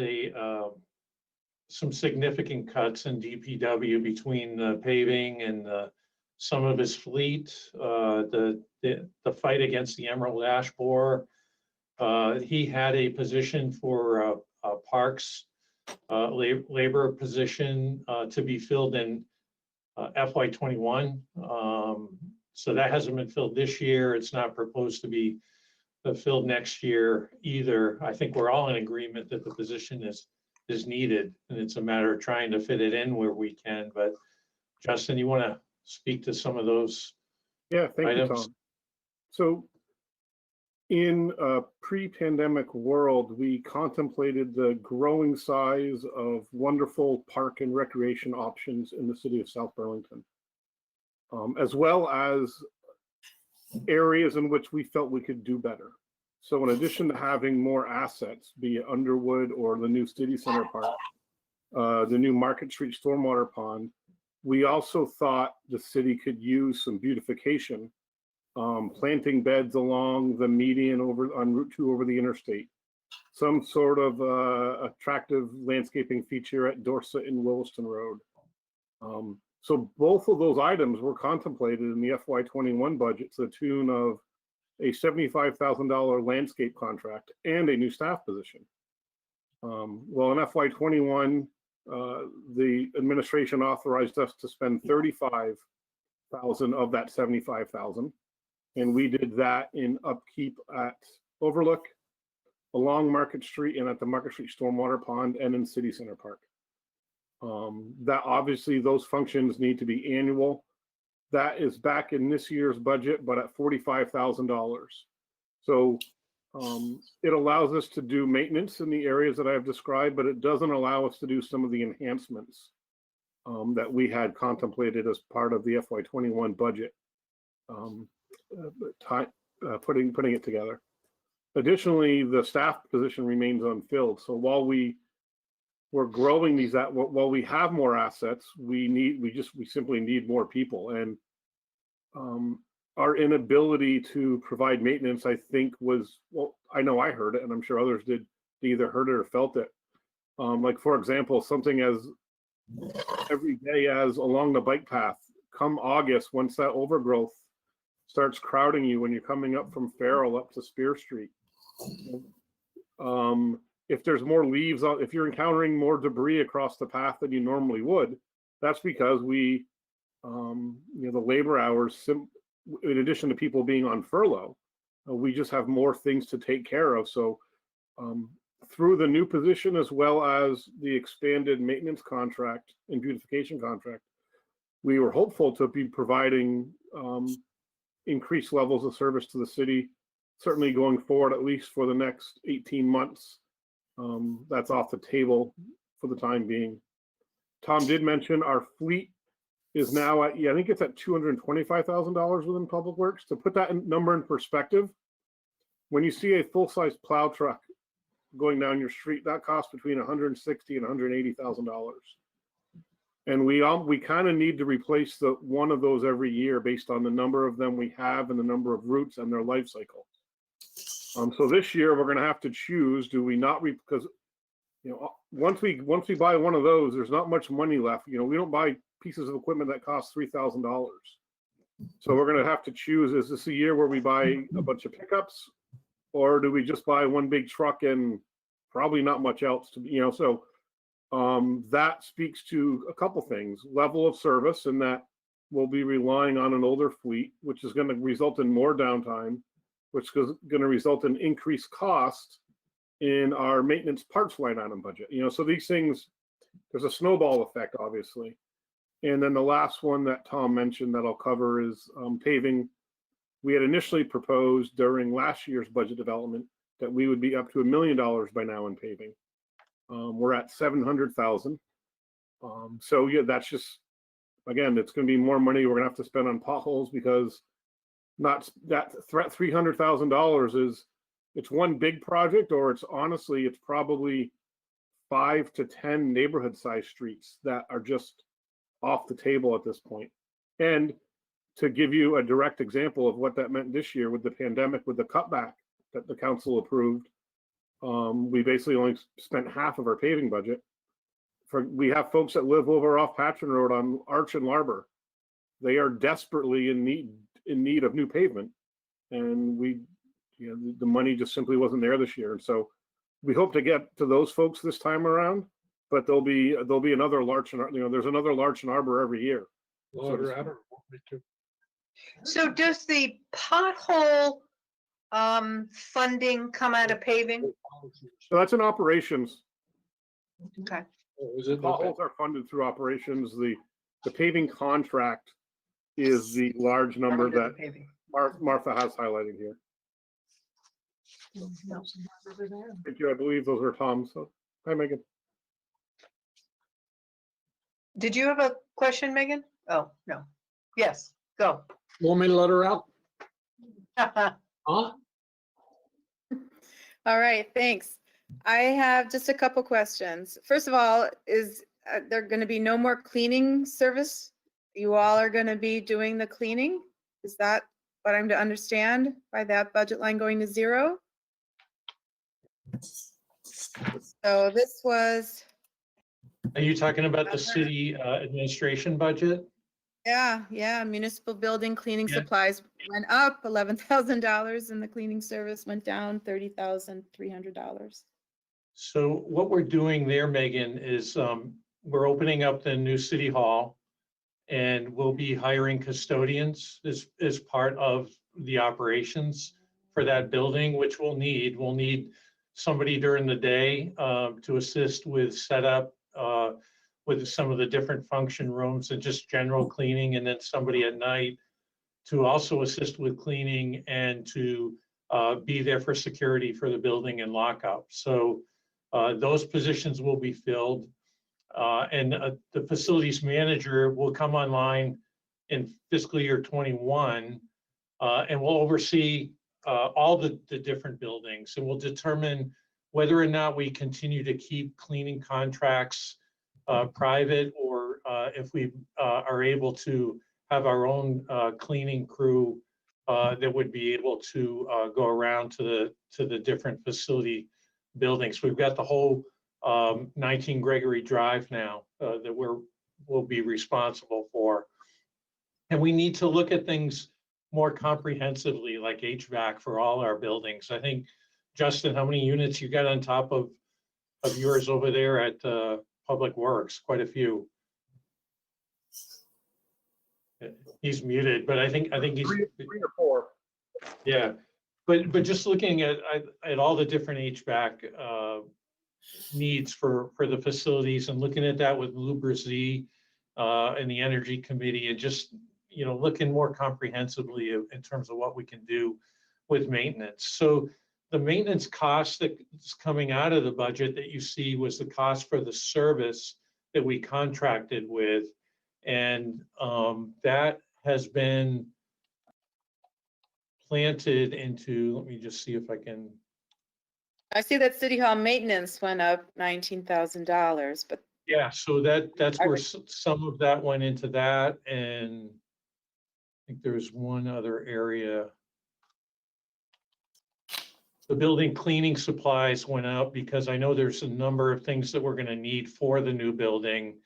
some significant cuts in DPW between the paving and some of his fleet, the fight against the emerald ash borer. He had a position for parks labor position to be filled in FY21. So that hasn't been filled this year. It's not proposed to be filled next year either. I think we're all in agreement that the position is needed, and it's a matter of trying to fit it in where we can. But Justin, you want to speak to some of those Yeah, thank items? you, Tom. So in a pre-pandemic world, we contemplated the growing size of wonderful park and recreation options in the city of South Burlington, as well as areas in which we felt we could do better. So in addition to having more assets, be it Underwood or the new City Center Park, the new Market Street Stormwater Pond, we also thought the city could use some beautification, planting beds along the median on Route 2 over the interstate, some sort of attractive landscaping feature at Dorset and Williston Road. So both of those items were contemplated in the FY21 budget to the tune of a $75,000 landscape contract and a new staff position. Well, in FY21, the administration authorized us to spend $35,000 of that $75,000, and we did that in upkeep at Overlook, along Market Street, and at the Market Street Stormwater Pond, and in City Center Park. That obviously those functions need to be annual. That is back in this year's budget, but at $45,000. So it allows us to do maintenance in the areas that I've described, but it doesn't allow us to do some of the enhancements that we had contemplated as part of the FY21 budget, putting it together. Additionally, the staff position remains unfilled. So while we're growing these, while we have more assets, we simply need more people. And our inability to provide maintenance, I think I know I heard it, and I'm sure others did, either heard it or felt it. Like, for example, something as every day as along the bike path, come August, once that overgrowth starts crowding you when you're coming up from Farrell up to Spear Street. If there's more leaves, if you're encountering more debris across the path than you normally would, that's because the labor hours, in addition to people being on furlough, we just have more things to take care of. So through the new position, as well as the expanded maintenance contract and beautification contract, we were hopeful to be providing increased levels of service to the city, certainly going forward, at least for the next 18 months. That's off the table for the time being. Tom did mention our fleet is now at, I think it's at $225,000 within Public Works. To put that number in perspective, when you see a full-size plow truck going down your street, that costs between $160,000 and $180,000. And we kind of need to replace one of those every year based on the number of them we have and the number of routes and their life cycle. So this year we're going to have to choose: do we not because once we buy one of those, there's not much money left. We don't buy pieces of equipment that cost $3,000. So we're going to have to choose: is this a year where we buy a bunch of pickups, or do we just buy one big truck and probably not much else to So that speaks to a couple things: level of service, and that we'll be relying on an older fleet, which is going to result in more downtime, which is going to result in increased cost in our maintenance parts line item budget. So these things, there's a snowball effect, obviously. And then the last one that Tom mentioned that I'll cover is paving. We had initially proposed during last year's budget development that we would be up to $1 million by now in paving. We're at $700,000. So yeah, that's just, again, it's going to be more money we're going to have to spend on potholes, because not that threat $300,000 is, it's one big project, or it's honestly, it's probably 5 to 10 neighborhood size streets that are just off the table at this point. And to give you a direct example of what that meant this year with the pandemic, with the cutback that the council approved, we basically only spent half of our paving budget. We have folks that live over off Patchen Road on Arch and Larber. They are desperately in need of new pavement, and the money just simply wasn't there this year. And so we hope to get to those folks this time around, but there'll be another Larch and, there's another Larch and Arbor every year. So does the pothole funding come out of paving? So that's in operations. Okay. Potholes are funded through operations. The paving contract is the large number that Martha has highlighted here. Thank you. I believe those are Tom's. So, hi, Megan. Did you have a question, Megan? Oh, no. Yes, go. Want me to let her out? Huh? All right, thanks. I have just a couple questions. First of all, is there going to be no more cleaning service? You all are going to be doing the cleaning? Is that what I'm to understand by that budget line going to zero? So this was. Are you talking about the city administration budget? Yeah, municipal building cleaning supplies went up $11,000 and the cleaning service went down $30,300. So what we're doing there, Megan, is we're opening up the new city hall, and we'll be hiring custodians as part of the operations for that building, which we'll need somebody during the day to assist with setup, with some of the different function rooms and just general cleaning, and then somebody at night to also assist with cleaning and to be there for security for the building and lockup. So those positions will be filled, and the facilities manager will come online in fiscal year 21, and will oversee all the different buildings, and will determine whether or not we continue to keep cleaning contracts private, or if we are able to have our own cleaning crew that would be able to go around to the different facility buildings. We've got the whole 19 Gregory Drive now that we'll be responsible for. And we need to look at things more comprehensively, like HVAC for all our buildings. I think, Justin, how many units you got on top of yours over there at Public Works? Quite a few. He's muted, but I think he's three or four. Yeah, but just looking at all the different HVAC needs for the facilities, and looking at that with Luber-Z and the Energy Committee, and just looking more comprehensively in terms of what we can do with maintenance. So the maintenance cost that's coming out of the budget that you see was the cost for the service that we contracted with. And that has been planted into, let me just see if I can. I see that City Hall maintenance went up $19,000, but. Yeah, so that's where some of that went into that. And I think there's one other area. The building cleaning supplies went up because I know there's a number of things that we're going to need for the new building,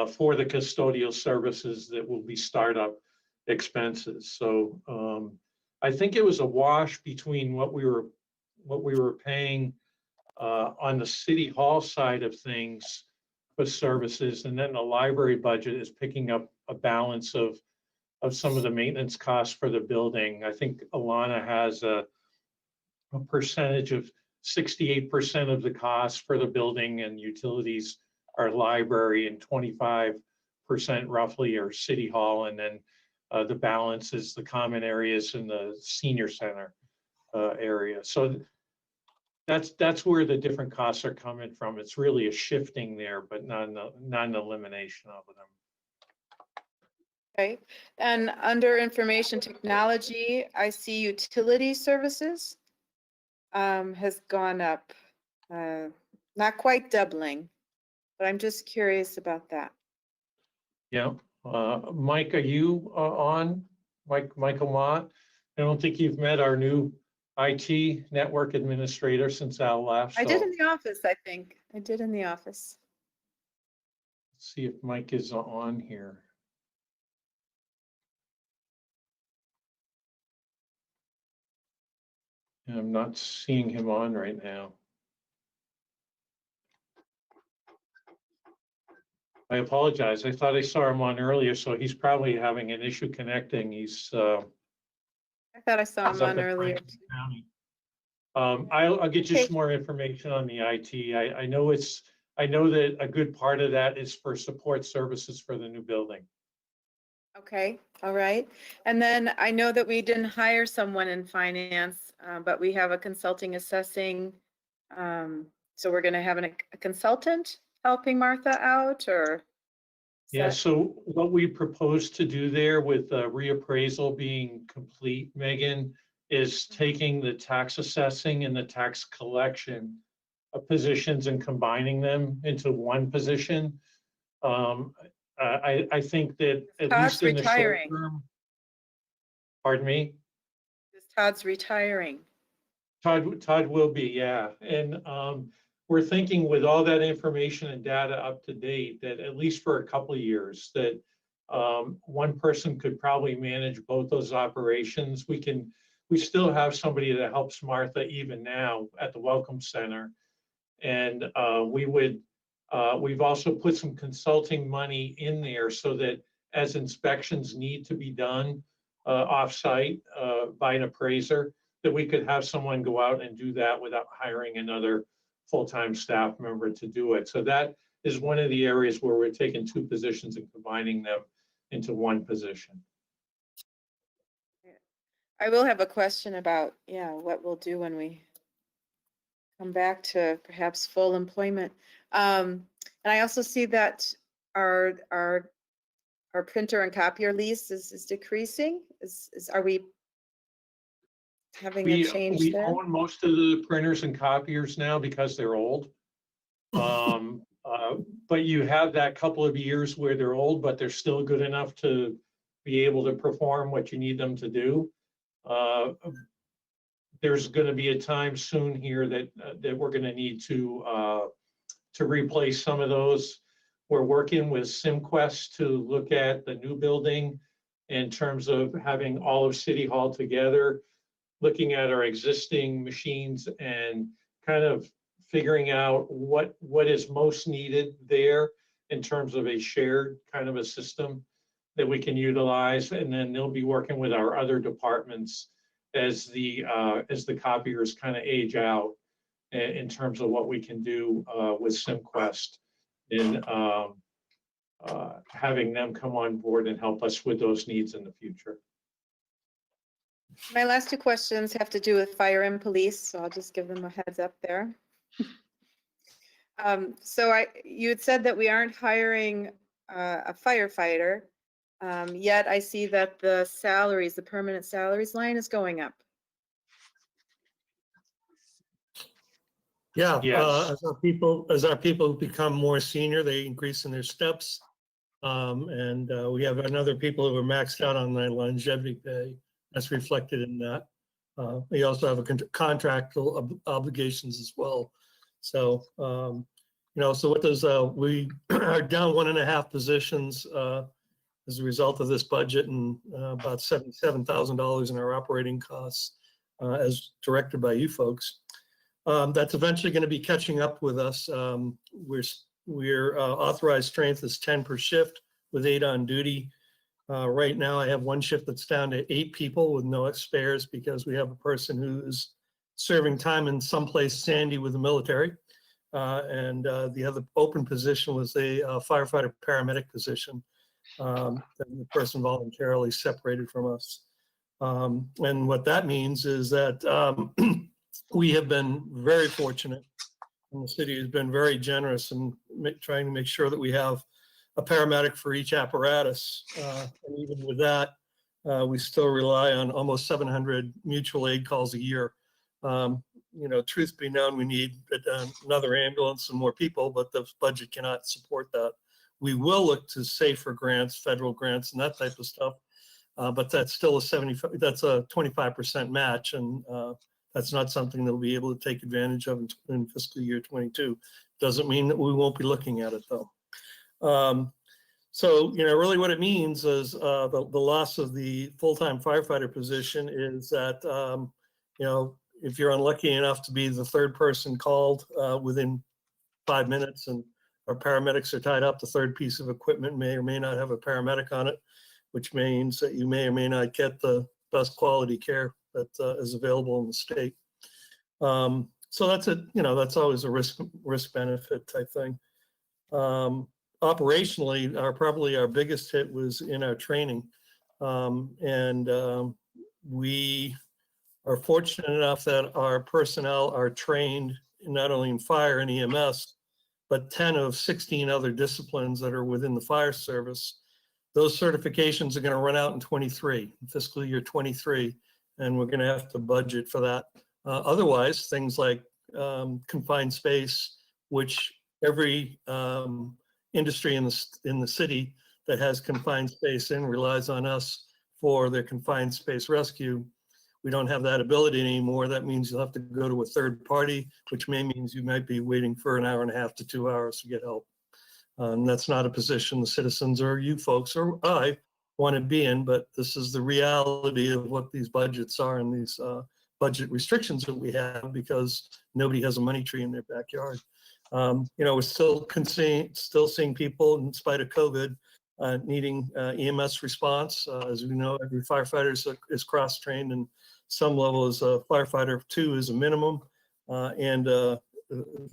for the custodial services that will be startup expenses. So I think it was a wash between what we were paying on the city hall side of things for services, and then the library budget is picking up a balance of some of the maintenance costs for the building. I think Alana has a percentage of 68% of the cost for the building and utilities are library, and 25% roughly are city hall, and then the balance is the common areas in the senior center area. So That's where the different costs are coming from. It's really a shifting there, but not an elimination of them. Okay, and under information technology, I see utility services has gone up, not quite doubling, but I'm just curious about that. Yeah, Mike, are you on? Michael Mott? I don't think you've met our new IT network administrator since Al left. I did so in the office, I think. I did in the office. let's see if Mike is on here. I'm not seeing him on right now. I apologize. I thought I saw him on earlier, so he's probably having an issue connecting. He's I thought I saw him he's up on in earlier. Franklin County. I'll get you Okay. some more information on the IT. I know that a good part of that is for support services for the new building. Okay, all right. And then I know that we didn't hire someone in finance, but we have a consulting assessing. So we're going to have a consultant helping Martha out, or? is Yeah, that- so what we propose to do there with reappraisal being complete, Megan, is taking the tax assessing and the tax collection positions and combining them into one position. I think that at Todd's least in the short retiring. term. Pardon me? Todd's retiring. Todd will be, yeah. And we're thinking with all that information and data up to date, that at least for a couple of years, that one person could probably manage both those operations. We still have somebody that helps Martha even now at the Welcome Center. And we've also put some consulting money in there so that as inspections need to be done off-site by an appraiser, that we could have someone go out and do that without hiring another full-time staff member to do it. So that is one of the areas where we're taking two positions and combining them into one position. I will have a question about, yeah, what we'll do when we come back to perhaps full employment. And I also see that our printer and copier lease is decreasing. Are we having a change We there? own most of the printers and copiers now because they're old. But you have that couple of years where they're old, but they're still good enough to be able to perform what you need them to do. There's going to be a time soon here that we're going to need to replace some of those. We're working with SimQuest to look at the new building in terms of having all of City Hall together, looking at our existing machines and kind of figuring out what is most needed there in terms of a shared kind of a system that we can utilize. And then they'll be working with our other departments as the copiers kind of age out in terms of what we can do with SimQuest and having them come on board and help us with those needs in the future. My last two questions have to do with fire and police, so I'll just give them a heads up there. So you had said that we aren't hiring a firefighter, yet I see that the salaries, the permanent salaries line is going up. Yeah, Yes. as our people become more senior, they increase in their steps. And we have other people who are maxed out on their longevity pay. That's reflected in that. We also have a contractual obligations as well. So, so what does, we are down 1.5 positions as a result of this budget, and about $77,000 in our operating costs as directed by you folks. That's eventually going to be catching up with us. We're authorized strength is 10 per shift with 8 on duty. Right now, I have one shift that's down to 8 people with no spares because we have a person who's serving time in someplace sandy with the military. And the other open position was a firefighter paramedic position. That the person voluntarily separated from us. And what that means is that We have been very fortunate, and the city has been very generous in trying to make sure that we have a paramedic for each apparatus. And even with that, we still rely on almost 700 mutual aid calls a year. You know, truth be known, we need another ambulance and more people, but the budget cannot support that. We will look to safer grants, federal grants, and that type of stuff. But that's still that's a 25% match, and that's not something that we'll be able to take advantage of in fiscal year 22. Doesn't mean that we won't be looking at it though. So, you know, really what it means is the loss of the full-time firefighter position is that, you know, if you're unlucky enough to be the third person called within 5 minutes and our paramedics are tied up, the third piece of equipment may or may not have a paramedic on it, which means that you may or may not get the best quality care that is available in the state. So that's you know, that's always a risk benefit type thing. Operationally, probably our biggest hit was in our training. We are fortunate enough that our personnel are trained not only in fire and EMS, but 10 of 16 other disciplines that are within the fire service. Those certifications are going to run out in 23, fiscal year 23, and we're going to have to budget for that. Otherwise, things like confined space, which every industry in the city that has confined space in relies on us for their confined space rescue. We don't have that ability anymore. That means you'll have to go to a third party, which means you might be waiting for an hour and a half to 2 hours to get help. That's not a position the citizens or you folks or I want to be in, but this is the reality of what these budgets are and these budget restrictions that we have because nobody has a money tree in their backyard. You know, we're still seeing people in spite of COVID needing EMS response. As we know, every firefighter is cross-trained and some level is a firefighter 2 is a minimum and at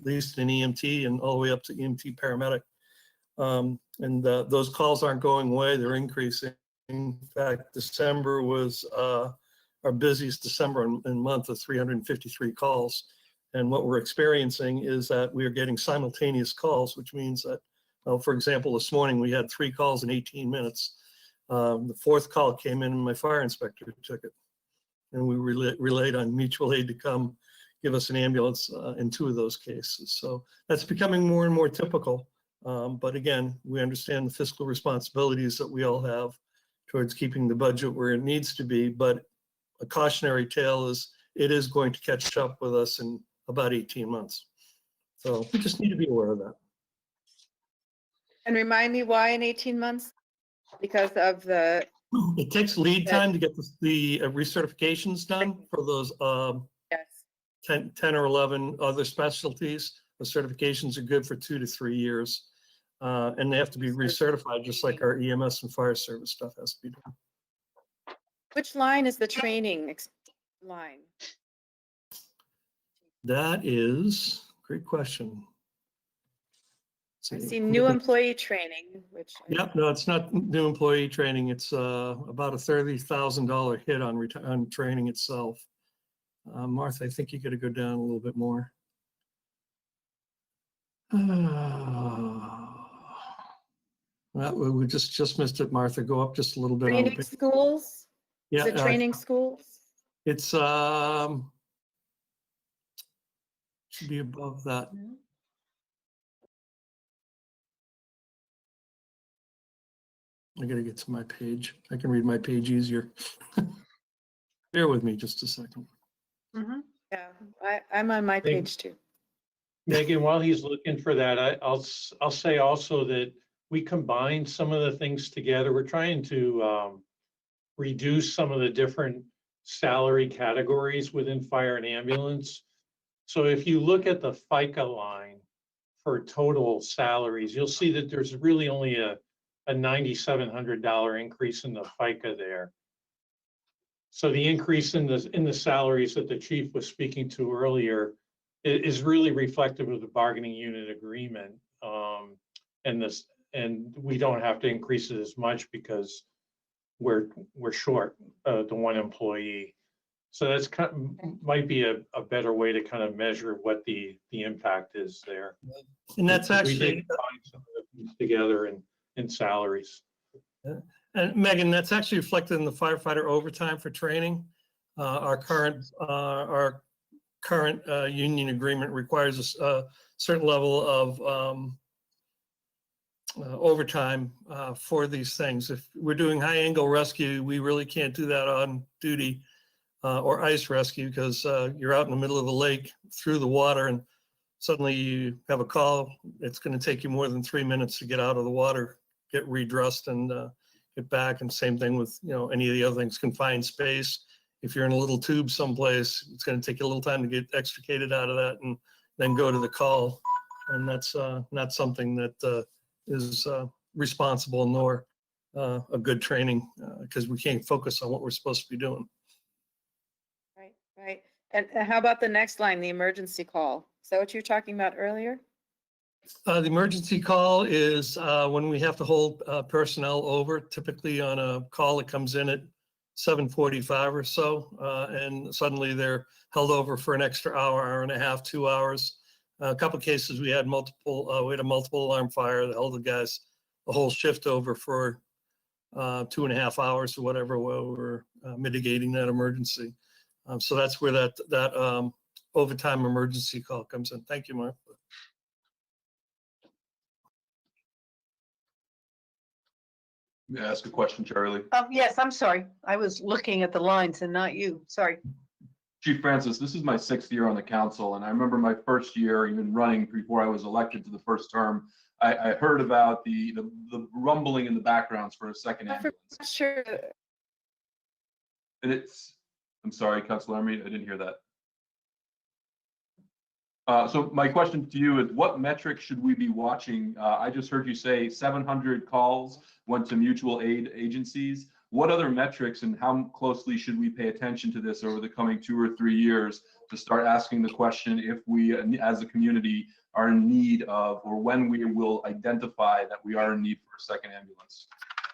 least an EMT and all the way up to EMT paramedic. Those calls aren't going away, they're increasing. In fact, December was our busiest December in month of 353 calls. And what we're experiencing is that we are getting simultaneous calls, which means that, for example, this morning we had 3 calls in 18 minutes. The 4th call came in and my fire inspector took it. And we relayed on mutual aid to come give us an ambulance in 2 of those cases. So that's becoming more and more typical. But again, we understand the fiscal responsibilities that we all have towards keeping the budget where it needs to be. But a cautionary tale is it is going to catch up with us in about 18 months. So we just need to be aware of that. And remind me why in 18 months? Because of the... It takes lead time to get the recertifications done for those yes. 10 or 11 other specialties. The certifications are good for 2 to 3 years. And they have to be recertified just like our EMS and fire service stuff has to be done. Which line is the training line? That is a great question. I see new employee training, which. Yep, no, it's not new employee training. It's about a $30,000 hit on training itself. Martha, I think you got to go down a little bit more. Well, we just missed it, Martha. Go up just a little bit. Training schools? Yeah. Is it training schools? It's should be above that. I gotta get to my page. I can read my page easier. Bear with me just a second. Mm-hmm. Yeah, I'm on my page too. Megan, while he's looking for that, I'll say also that we combined some of the things together. We're trying to reduce some of the different salary categories within fire and ambulance. So if you look at the FICA line for total salaries, you'll see that there's really only a $9,700 increase in the FICA there. So the increase in the salaries that the chief was speaking to earlier is really reflective of the bargaining unit agreement. And we don't have to increase it as much because we're short the one employee. So that's might be a better way to kind of measure what the impact is there. And that's We actually, did find some of the things together in salaries. and Megan, that's actually reflected in the firefighter overtime for training. Our current union agreement requires a certain level of overtime for these things. If we're doing high angle rescue, we really can't do that on duty, or ice rescue, because you're out in the middle of a lake through the water and suddenly you have a call. It's going to take you more than 3 minutes to get out of the water, get redressed, and get back. And same thing with, you know, any of the other things, confined space. If you're in a little tube someplace, it's going to take you a little time to get extricated out of that and then go to the call. And that's not something that is responsible nor a good training, because we can't focus on what we're supposed to be doing. Right, right. And how about the next line, the emergency call? Is that what you were talking about earlier? The emergency call is when we have to hold personnel over, typically on a call that comes in at 7:45 or so, and suddenly they're held over for an extra hour, hour and a half, 2 hours. A couple of cases we had a multiple alarm fire that held the guys the whole shift over for 2.5 hours or whatever while we're mitigating that emergency. So that's where that overtime emergency call comes in. Thank you, Mark. May I ask a question, Charlie? Yes, I'm sorry. I was looking at the lines and not you. Sorry. Chief Francis, this is my 6th year on the council, and I remember my first year even running before I was elected to the first term. I heard about the rumbling in the backgrounds for a second ambulance. Sure. And I'm sorry, Councilor Army, I didn't hear that. So my question to you is, what metrics should we be watching? I just heard you say 700 calls went to mutual aid agencies. What other metrics and how closely should we pay attention to this over the coming 2 or 3 years to start asking the question if we, as a community, are in need of, or when we will identify that we are in need for a second ambulance?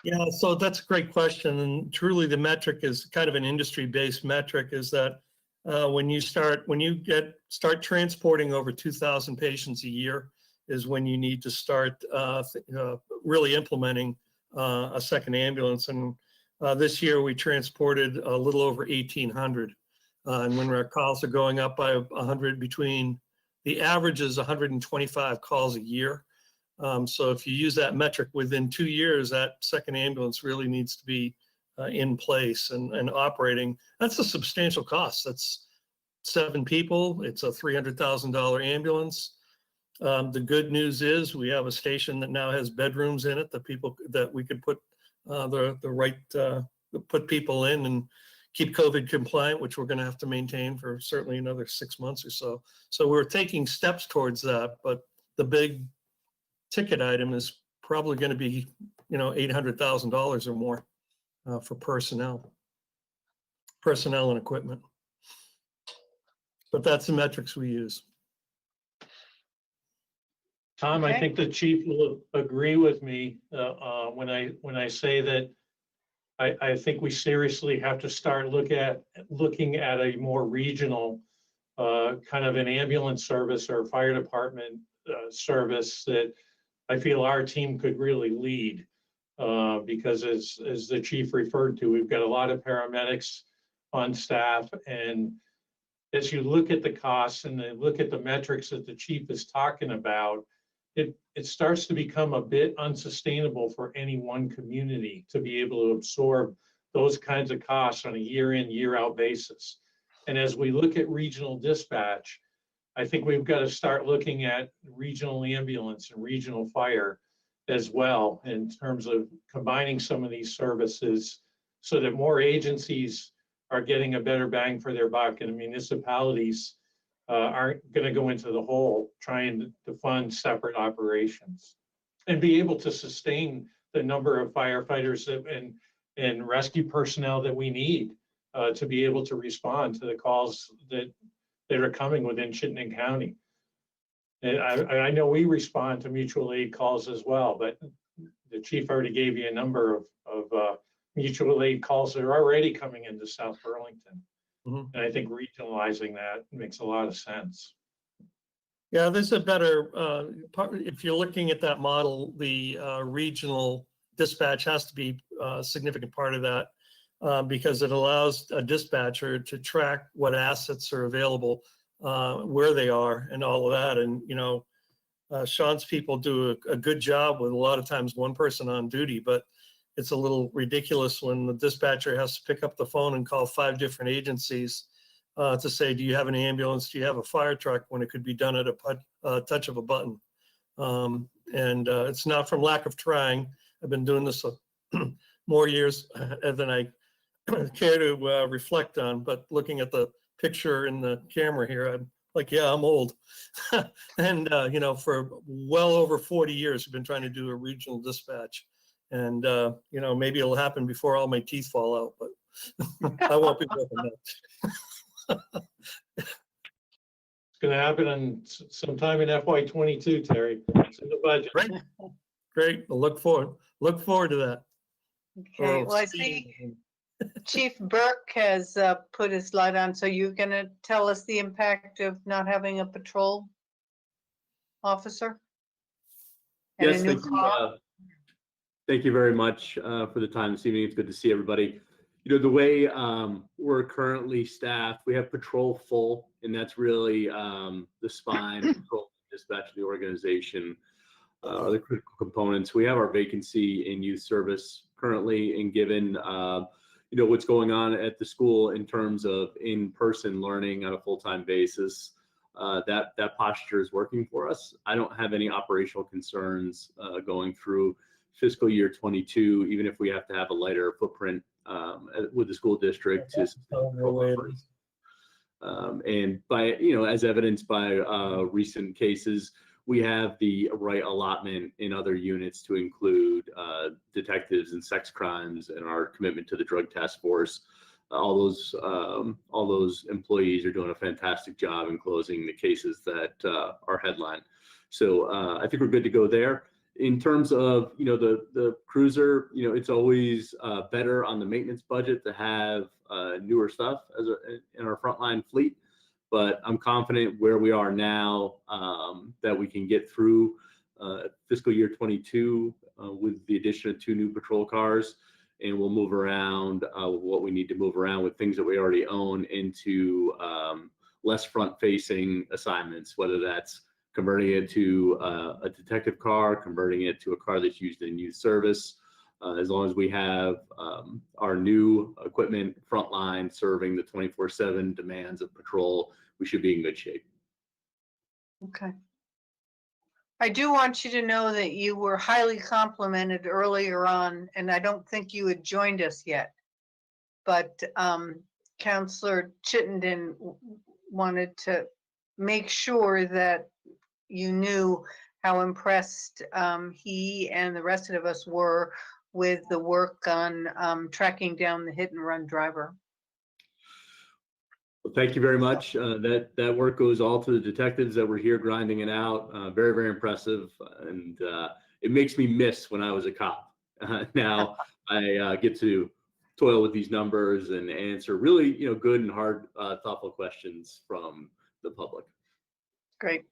Yeah, so that's a great question. And truly the metric is kind of an industry-based metric, is that when you start transporting over 2,000 patients a year is when you need to start really implementing a second ambulance. And this year we transported a little over 1,800. And when our calls are going up by 100, between the average is 125 calls a year. So if you use that metric within 2 years, that second ambulance really needs to be in place and operating. That's a substantial cost. That's 7 people. It's a $300,000 ambulance. The good news is we have a station that now has bedrooms in it that we could put put people in and keep COVID compliant, which we're going to have to maintain for certainly another 6 months or so. So we're taking steps towards that, but the big ticket item is probably going to be, $800,000 or more for personnel and equipment. But that's the metrics we use. Tom, I think the chief will agree with me when I say that I think we seriously have to start looking at a more regional kind of an ambulance service or fire department service that I feel our team could really lead. Because as the chief referred to, we've got a lot of paramedics on staff, and as you look at the costs and look at the metrics that the chief is talking about, it starts to become a bit unsustainable for any one community to be able to absorb those kinds of costs on a year in, year out basis. And as we look at regional dispatch, I think we've got to start looking at regional ambulance and regional fire as well, in terms of combining some of these services so that more agencies are getting a better bang for their buck, and municipalities aren't going to go into the hole trying to fund separate operations, and be able to sustain the number of firefighters and rescue personnel that we need to be able to respond to the calls that are coming within Chittenden County. And I know we respond to mutual aid calls as well, but the chief already gave you a number of mutual aid calls that are already coming into South Burlington. And I think regionalizing that makes a lot of sense. Yeah, there's a better, part. If you're looking at that model, the regional dispatch has to be a significant part of that because it allows a dispatcher to track what assets are available, where they are and all of that. And, you know, Sean's people do a good job with a lot of times one person on duty, but it's a little ridiculous when the dispatcher has to pick up the phone and call 5 different agencies to say, do you have an ambulance? Do you have a fire truck? When it could be done at a touch of a button. And it's not from lack of trying. I've been doing this more years than I care to reflect on, but looking at the picture in the camera here, I'm like, yeah, I'm old. And, you know, for well over 40 years, I've been trying to do a regional dispatch. And, you know, maybe it'll happen before all my teeth fall out, but I won't be working that. It's going to happen on sometime in FY22, Terry. It's in the budget. Great. I'll look forward to that. Okay, well, I see Chief Burke has put his light on, so you're going to tell us the impact of not having a patrol officer? And Yes, a new thank you. car? Thank you very much for the time this evening. It's good to see everybody. You know, the way we're currently staffed, we have patrol full, and that's really the spine, patrol, dispatch of the organization, the critical components. We have our vacancy in youth service currently, and given you know what's going on at the school in terms of in-person learning on a full-time basis, that posture is working for us. I don't have any operational concerns going through fiscal year 22, even if we have to have a lighter footprint with the school district to and by, you know, as evidenced by recent cases, we have the right allotment in other units to include detectives and sex crimes and our commitment to the drug task force. All those employees are doing a fantastic job in closing the cases that are headline. So I think we're good to go there. In terms of, you know, the cruiser, you know, it's always better on the maintenance budget to have newer stuff in our frontline fleet. But I'm confident where we are now that we can get through fiscal year 22 with the addition of 2 new patrol cars, and we'll move around what we need to move around with things that we already own into less front-facing assignments, whether that's converting it to a detective car, converting it to a car that's used in youth service. As long as we have our new equipment frontline serving the 24/7 demands of patrol, we should be in good shape. Okay. I do want you to know that you were highly complimented earlier on, and I don't think you had joined us yet. But Councilor Chittenden wanted to make sure that you knew how impressed he and the rest of us were with the work on tracking down the hit and run driver. Well, thank you very much. That work goes all to the detectives that were here grinding it out. Very, very impressive. And it makes me miss when I was a cop. Now I get to toil with these numbers and answer really, you know, good and hard, thoughtful questions from the public. Great.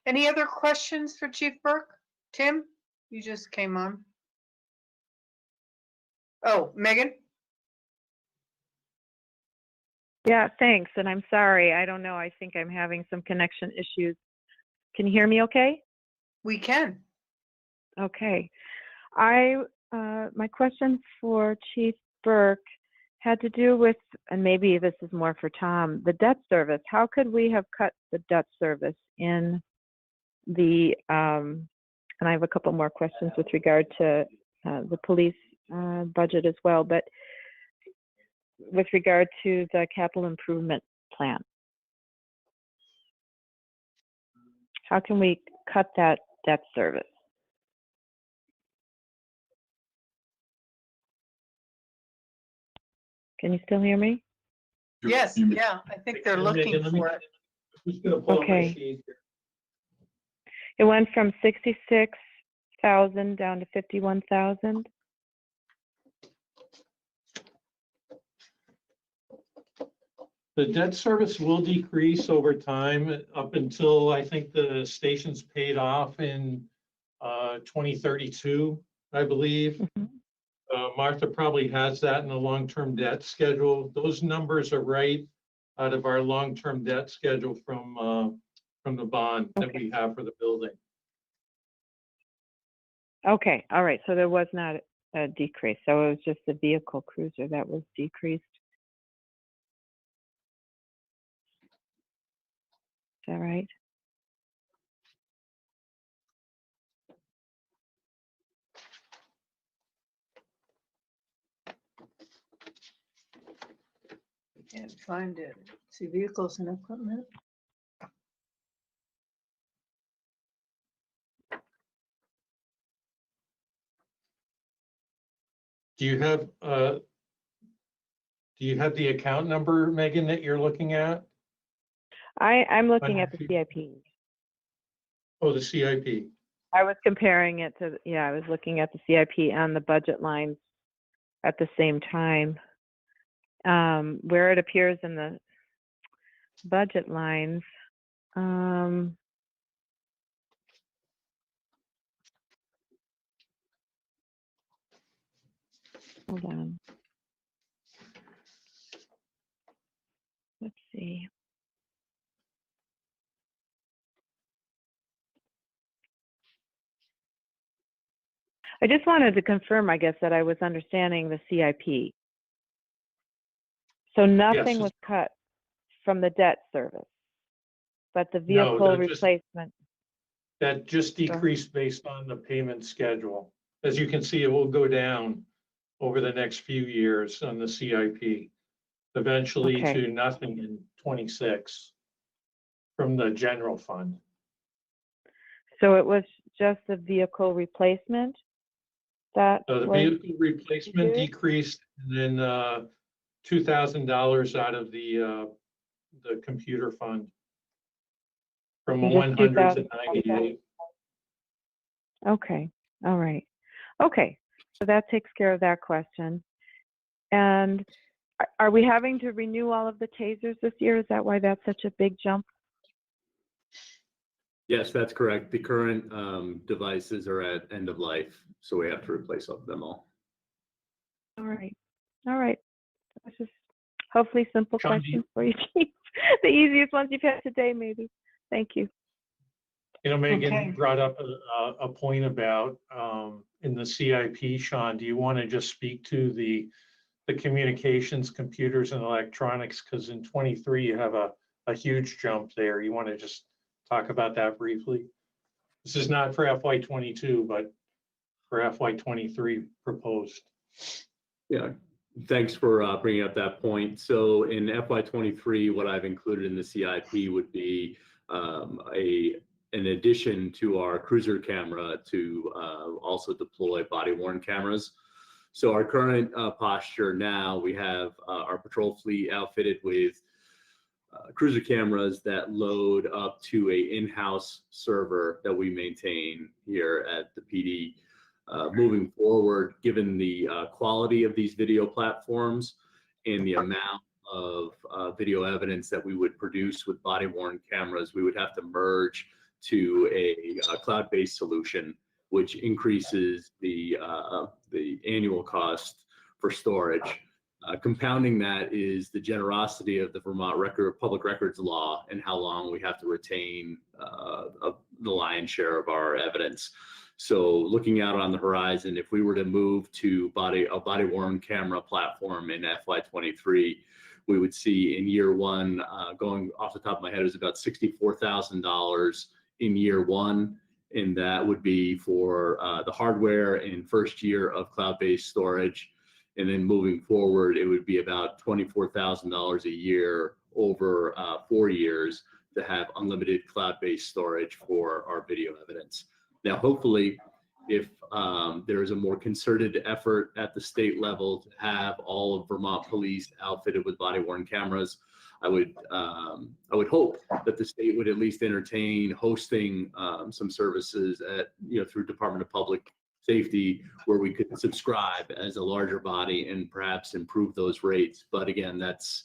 Any other questions for Chief Burke? Tim, you just came on. Oh, Megan? Yeah, thanks. And I'm sorry. I don't know. I think I'm having some connection issues. Can you hear me okay? We can. Okay. My question for Chief Burke had to do with, and maybe this is more for Tom, the debt service. How could we have cut the debt service in the, and I have a couple more questions with regard to the police budget as well, but with regard to the capital improvement plan. How can we cut that debt service? Can you still hear me? Yes, yeah, I think they're looking for it. Okay. It went from 66,000 down to 51,000. The debt service will decrease over time up until I think the station's paid off in 2032, I believe. Martha probably has that in the long-term debt schedule. Those numbers are right out of our long-term debt schedule from the bond that we have for the building. Okay, all right, so there was not a decrease, so it was just the vehicle cruiser that was decreased. Is that right? Can't find it. See vehicles and equipment. Do you have the account number, Megan, that you're looking at? I'm looking at the CIP. Oh, the CIP. I was comparing it to, I was looking at the CIP and the budget lines at the same time. Where it appears in the budget lines, hold on. Let's see. I just wanted to confirm, I guess, that I was understanding the CIP. So nothing was cut from the debt service, but the vehicle replacement. That just decreased based on the payment schedule. As you can see, it will go down over the next few years on the CIP, eventually to nothing in 26 from the general fund. So it was just the vehicle replacement that So the vehicle replacement decreased, and then $2,000 out of the computer fund from 100 to 98. Okay, all right. Okay, so that takes care of that question. And are we having to renew all of the tasers this year? Is that why that's such a big jump? Yes, that's correct. The current devices are at end of life, so we have to replace them all. All right. All right. That's just hopefully simple questions for you, Chief. The easiest ones you've had today, maybe. Thank you. You know, Megan brought up a point about in the CIP, Sean, do you want to just speak to the communications, computers, and electronics? Because in 23, you have a huge jump there. You want to just talk about that briefly? This is not for FY22, but for FY23 proposed. Yeah, thanks for bringing up that point. So in FY23, what I've included in the CIP would be an addition to our cruiser camera to also deploy body-worn cameras. So our current posture now, we have our patrol fleet outfitted with cruiser cameras that load up to a in-house server that we maintain here at the PD. Moving forward, given the quality of these video platforms and the amount of video evidence that we would produce with body-worn cameras, we would have to merge to a cloud-based solution, which increases the annual cost for storage. Compounding that is the generosity of the Vermont Public Records Law and how long we have to retain the lion's share of our evidence. So looking out on the horizon, if we were to move to a body-worn camera platform in FY23, we would see in year one, going off the top of my head, is about $64,000 in year one. And that would be for the hardware and first year of cloud-based storage. And then moving forward, it would be about $24,000 a year over 4 years to have unlimited cloud-based storage for our video evidence. Now, hopefully, if there is a more concerted effort at the state level to have all of Vermont police outfitted with body-worn cameras, I would hope that the state would at least entertain hosting some services at, through Department of Public Safety, where we could subscribe as a larger body and perhaps improve those rates. But again, that's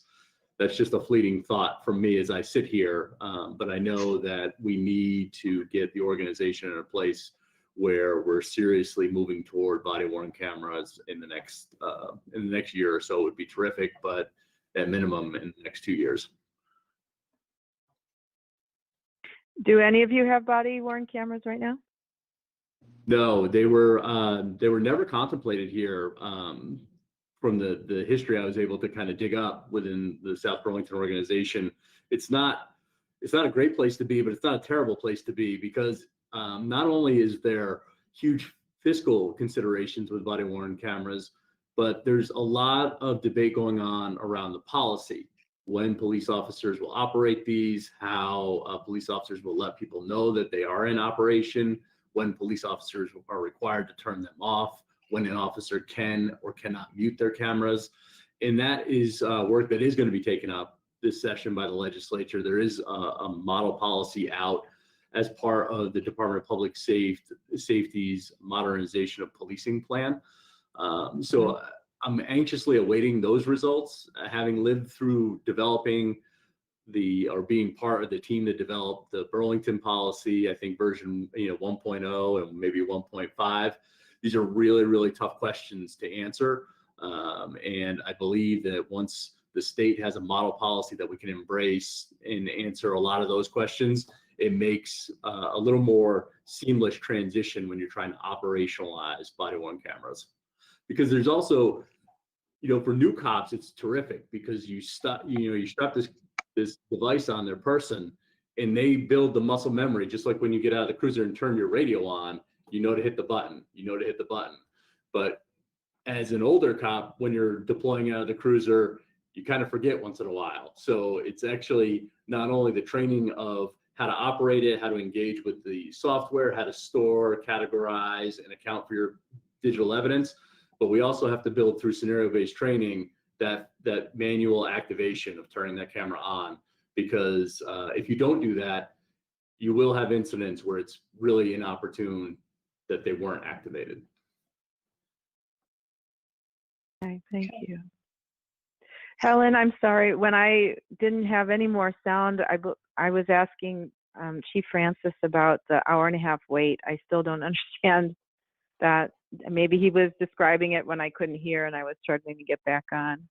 that's just a fleeting thought from me as I sit here. But I know that we need to get the organization in a place where we're seriously moving toward body worn cameras in the next year or so. Would be terrific, but at minimum in the next 2 years. Do any of you have body worn cameras right now? No, they were never contemplated here. From the history I was able to kind of dig up within the South Burlington organization, it's not a great place to be, but it's not a terrible place to be, because not only is there huge fiscal considerations with body worn cameras, but there's a lot of debate going on around the policy. When police officers will operate these, how police officers will let people know that they are in operation, when police officers are required to turn them off, when an officer can or cannot mute their cameras. And that is work that is going to be taken up this session by the legislature. There is a model policy out as part of the Department of Public Safety's modernization of policing plan. So I'm anxiously awaiting those results, having lived through developing being part of the team that developed the Burlington policy, I think version 1.0 and maybe 1.5. These are really, really tough questions to answer. And I believe that once the state has a model policy that we can embrace and answer a lot of those questions, it makes a little more seamless transition when you're trying to operationalize body worn cameras. Because there's also, for new cops, it's terrific because you strap this device on their person and they build the muscle memory, just like when you get out of the cruiser and turn your radio on, to hit the button, But as an older cop, when you're deploying out of the cruiser, you kind of forget once in a while. So it's actually not only the training of how to operate it, how to engage with the software, how to store, categorize, and account for your digital evidence, but we also have to build through scenario-based training that manual activation of turning that camera on, because if you don't do that, you will have incidents where it's really inopportune that they weren't activated. Okay, thank you. Helen, I'm sorry, when I didn't have any more sound, I was asking Chief Francis about the hour-and-a-half wait. I still don't understand that. Maybe he was describing it when I couldn't hear and I was struggling to get back on.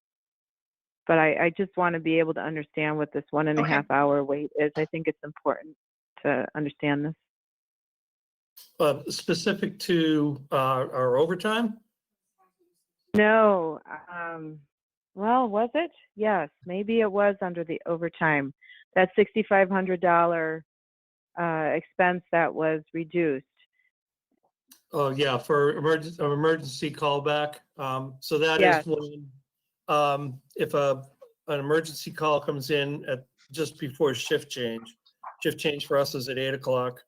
But I just want to be able to understand what this 1.5 hour wait is. I think it's important to understand this. Specific to our overtime? No. Well, was it? Yes, maybe it was under the overtime. That $6,500 expense that was reduced. Oh, yeah, for emergency callback. So that Yes. is when, if an emergency call comes in at just before shift change for us is at 8 o'clock.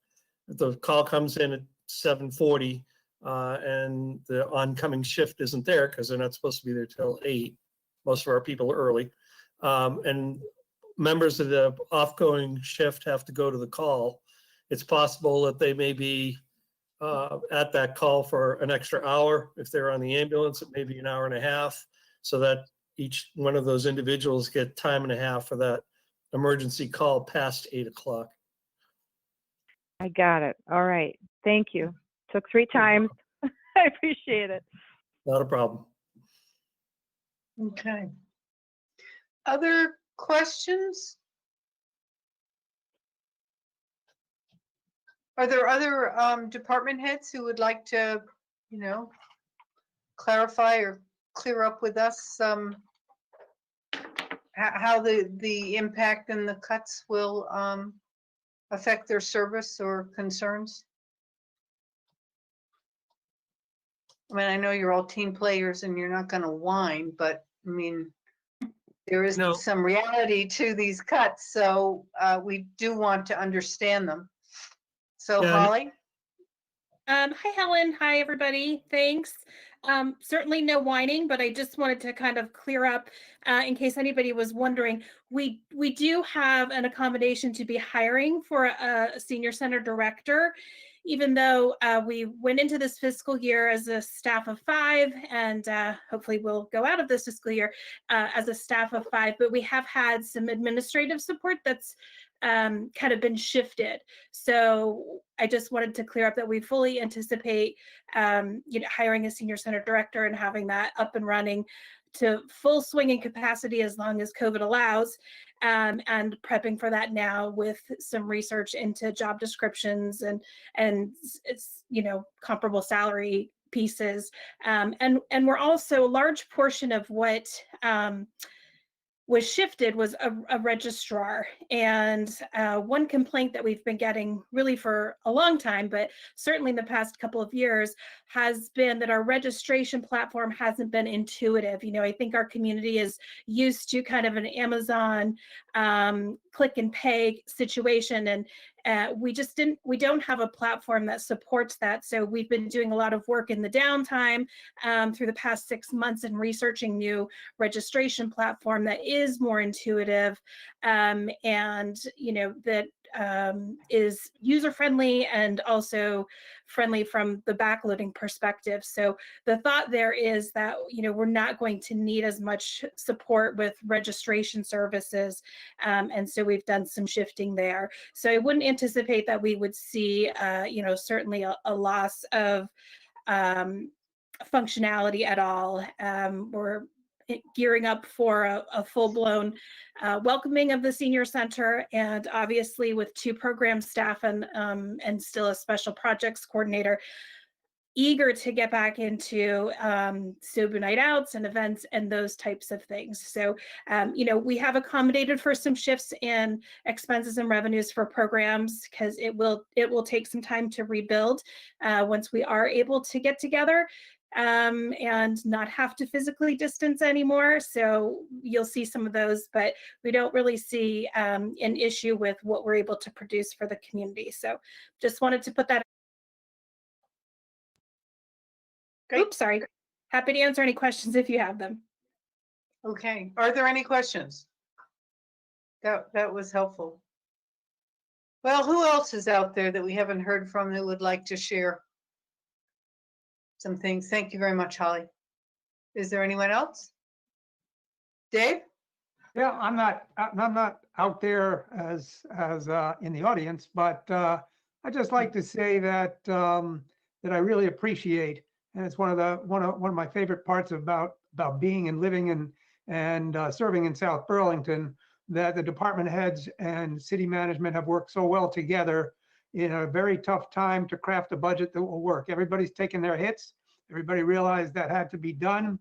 If the call comes in at 7:40 and the oncoming shift isn't there because they're not supposed to be there till 8, most of our people are early, and members of the off-going shift have to go to the call, it's possible that they may be at that call for an extra hour. If they're on the ambulance, it may be an hour and a half, so that each one of those individuals get time and a half for that emergency call past 8 o'clock. I got it. All right. Thank you. Took 3 times. I appreciate it. Not a problem. Okay. Other questions? Are there other department heads who would like to, clarify or clear up with us how the impact and the cuts will affect their service or concerns? I mean, I know you're all team players and you're not going to whine, but I mean, there is some reality to these cuts, so we do want to understand them. So, Yeah, Holly? Hi, Helen. Hi, everybody. Thanks. Certainly no whining, but I just wanted to kind of clear up in case anybody was wondering. We do have an accommodation to be hiring for a senior center director, even though we went into this fiscal year as a staff of 5, and hopefully we'll go out of this fiscal year as a staff of 5, but we have had some administrative support that's kind of been shifted. So I just wanted to clear up that we fully anticipate hiring a senior center director and having that up and running to full swinging capacity as long as COVID allows, and prepping for that now with some research into job descriptions and it's comparable salary pieces. And we're also a large portion of what was shifted was a registrar. And one complaint that we've been getting really for a long time, but certainly in the past couple of years, has been that our registration platform hasn't been intuitive. I think our community is used to kind of an Amazon click and pay situation, and we don't have a platform that supports that. So we've been doing a lot of work in the downtime through the past 6 months and researching new registration platform that is more intuitive and that is user friendly and also friendly from the backloading perspective. So the thought there is that we're not going to need as much support with registration services, and so we've done some shifting there. So I wouldn't anticipate that we would see certainly a loss of functionality at all. We're gearing up for a full-blown welcoming of the senior center, and obviously with 2 program staff and still a special projects coordinator, eager to get back into SOBU night outs and events and those types of things. So, we have accommodated for some shifts in expenses and revenues for programs because it will take some time to rebuild once we are able to get together and not have to physically distance anymore. So you'll see some of those, but we don't really see an issue with what we're able to produce for the community. So just wanted to put that. Great. Oops, sorry. Happy to answer any questions if you have them. Okay. Are there any questions? That was helpful. Well, who else is out there that we haven't heard from that would like to share some things? Thank you very much, Holly. Is there anyone else? Dave? Yeah, I'm not out there as in the audience, but I'd just like to say that that I really appreciate, and it's one of my favorite parts about being and living and serving in South Burlington, that the department heads and city management have worked so well together in a very tough time to craft a budget that will work. Everybody's taken their hits. Everybody realized that had to be done.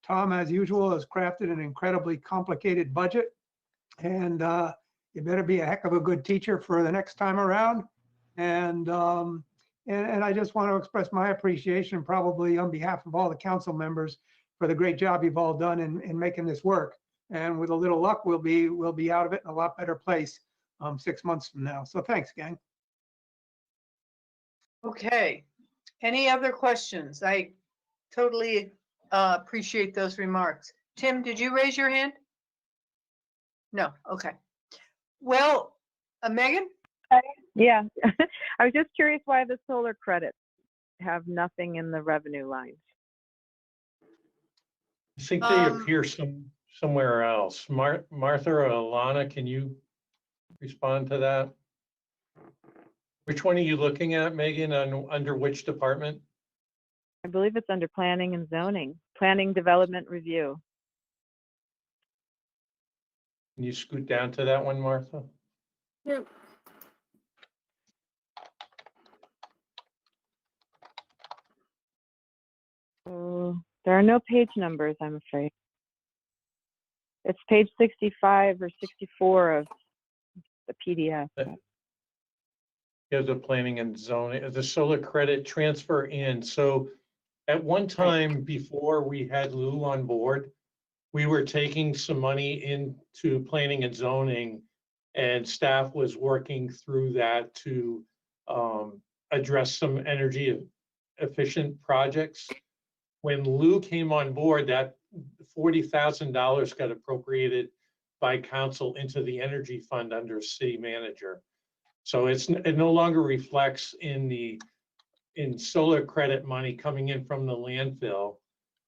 Tom, as usual, has crafted an incredibly complicated budget, and you better be a heck of a good teacher for the next time around. And I just want to express my appreciation, probably on behalf of all the council members, for the great job you've all done in making this work. And with a little luck, we'll be out of it in a lot better place 6 months from now. So thanks, gang. Okay. Any other questions? I totally appreciate those remarks. Tim, did you raise your hand? No. Okay. Well, Megan? Yeah, I was just curious why the solar credits have nothing in the revenue lines. I think they appear somewhere else. Martha or Alana, can you respond to that? Which one are you looking at, Megan, under which department? I believe it's under planning and zoning, planning development review. Can you scoot down to that one, Martha? Yep. Oh, there are no page numbers, I'm afraid. It's page 65 or 64 of the PDF. Here's the planning and zoning, the solar credit transfer in. So at one time before we had Lou on board, we were taking some money into planning and zoning, and staff was working through that to address some energy efficient projects. When Lou came on board, that $40,000 got appropriated by council into the energy fund under city manager. So it no longer reflects in solar credit money coming in from the landfill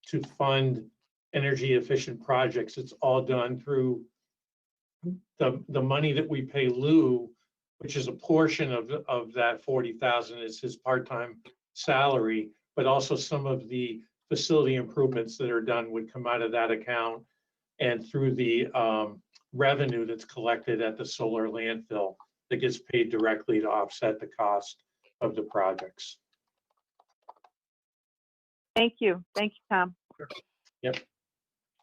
to fund energy efficient projects. It's all done through the money that we pay Lou, which is a portion of that 40,000 is his part-time salary, but also some of the facility improvements that are done would come out of that account and through the revenue that's collected at the solar landfill that gets paid directly to offset the cost of the projects. Thank you. Thank you, Tom. Yep.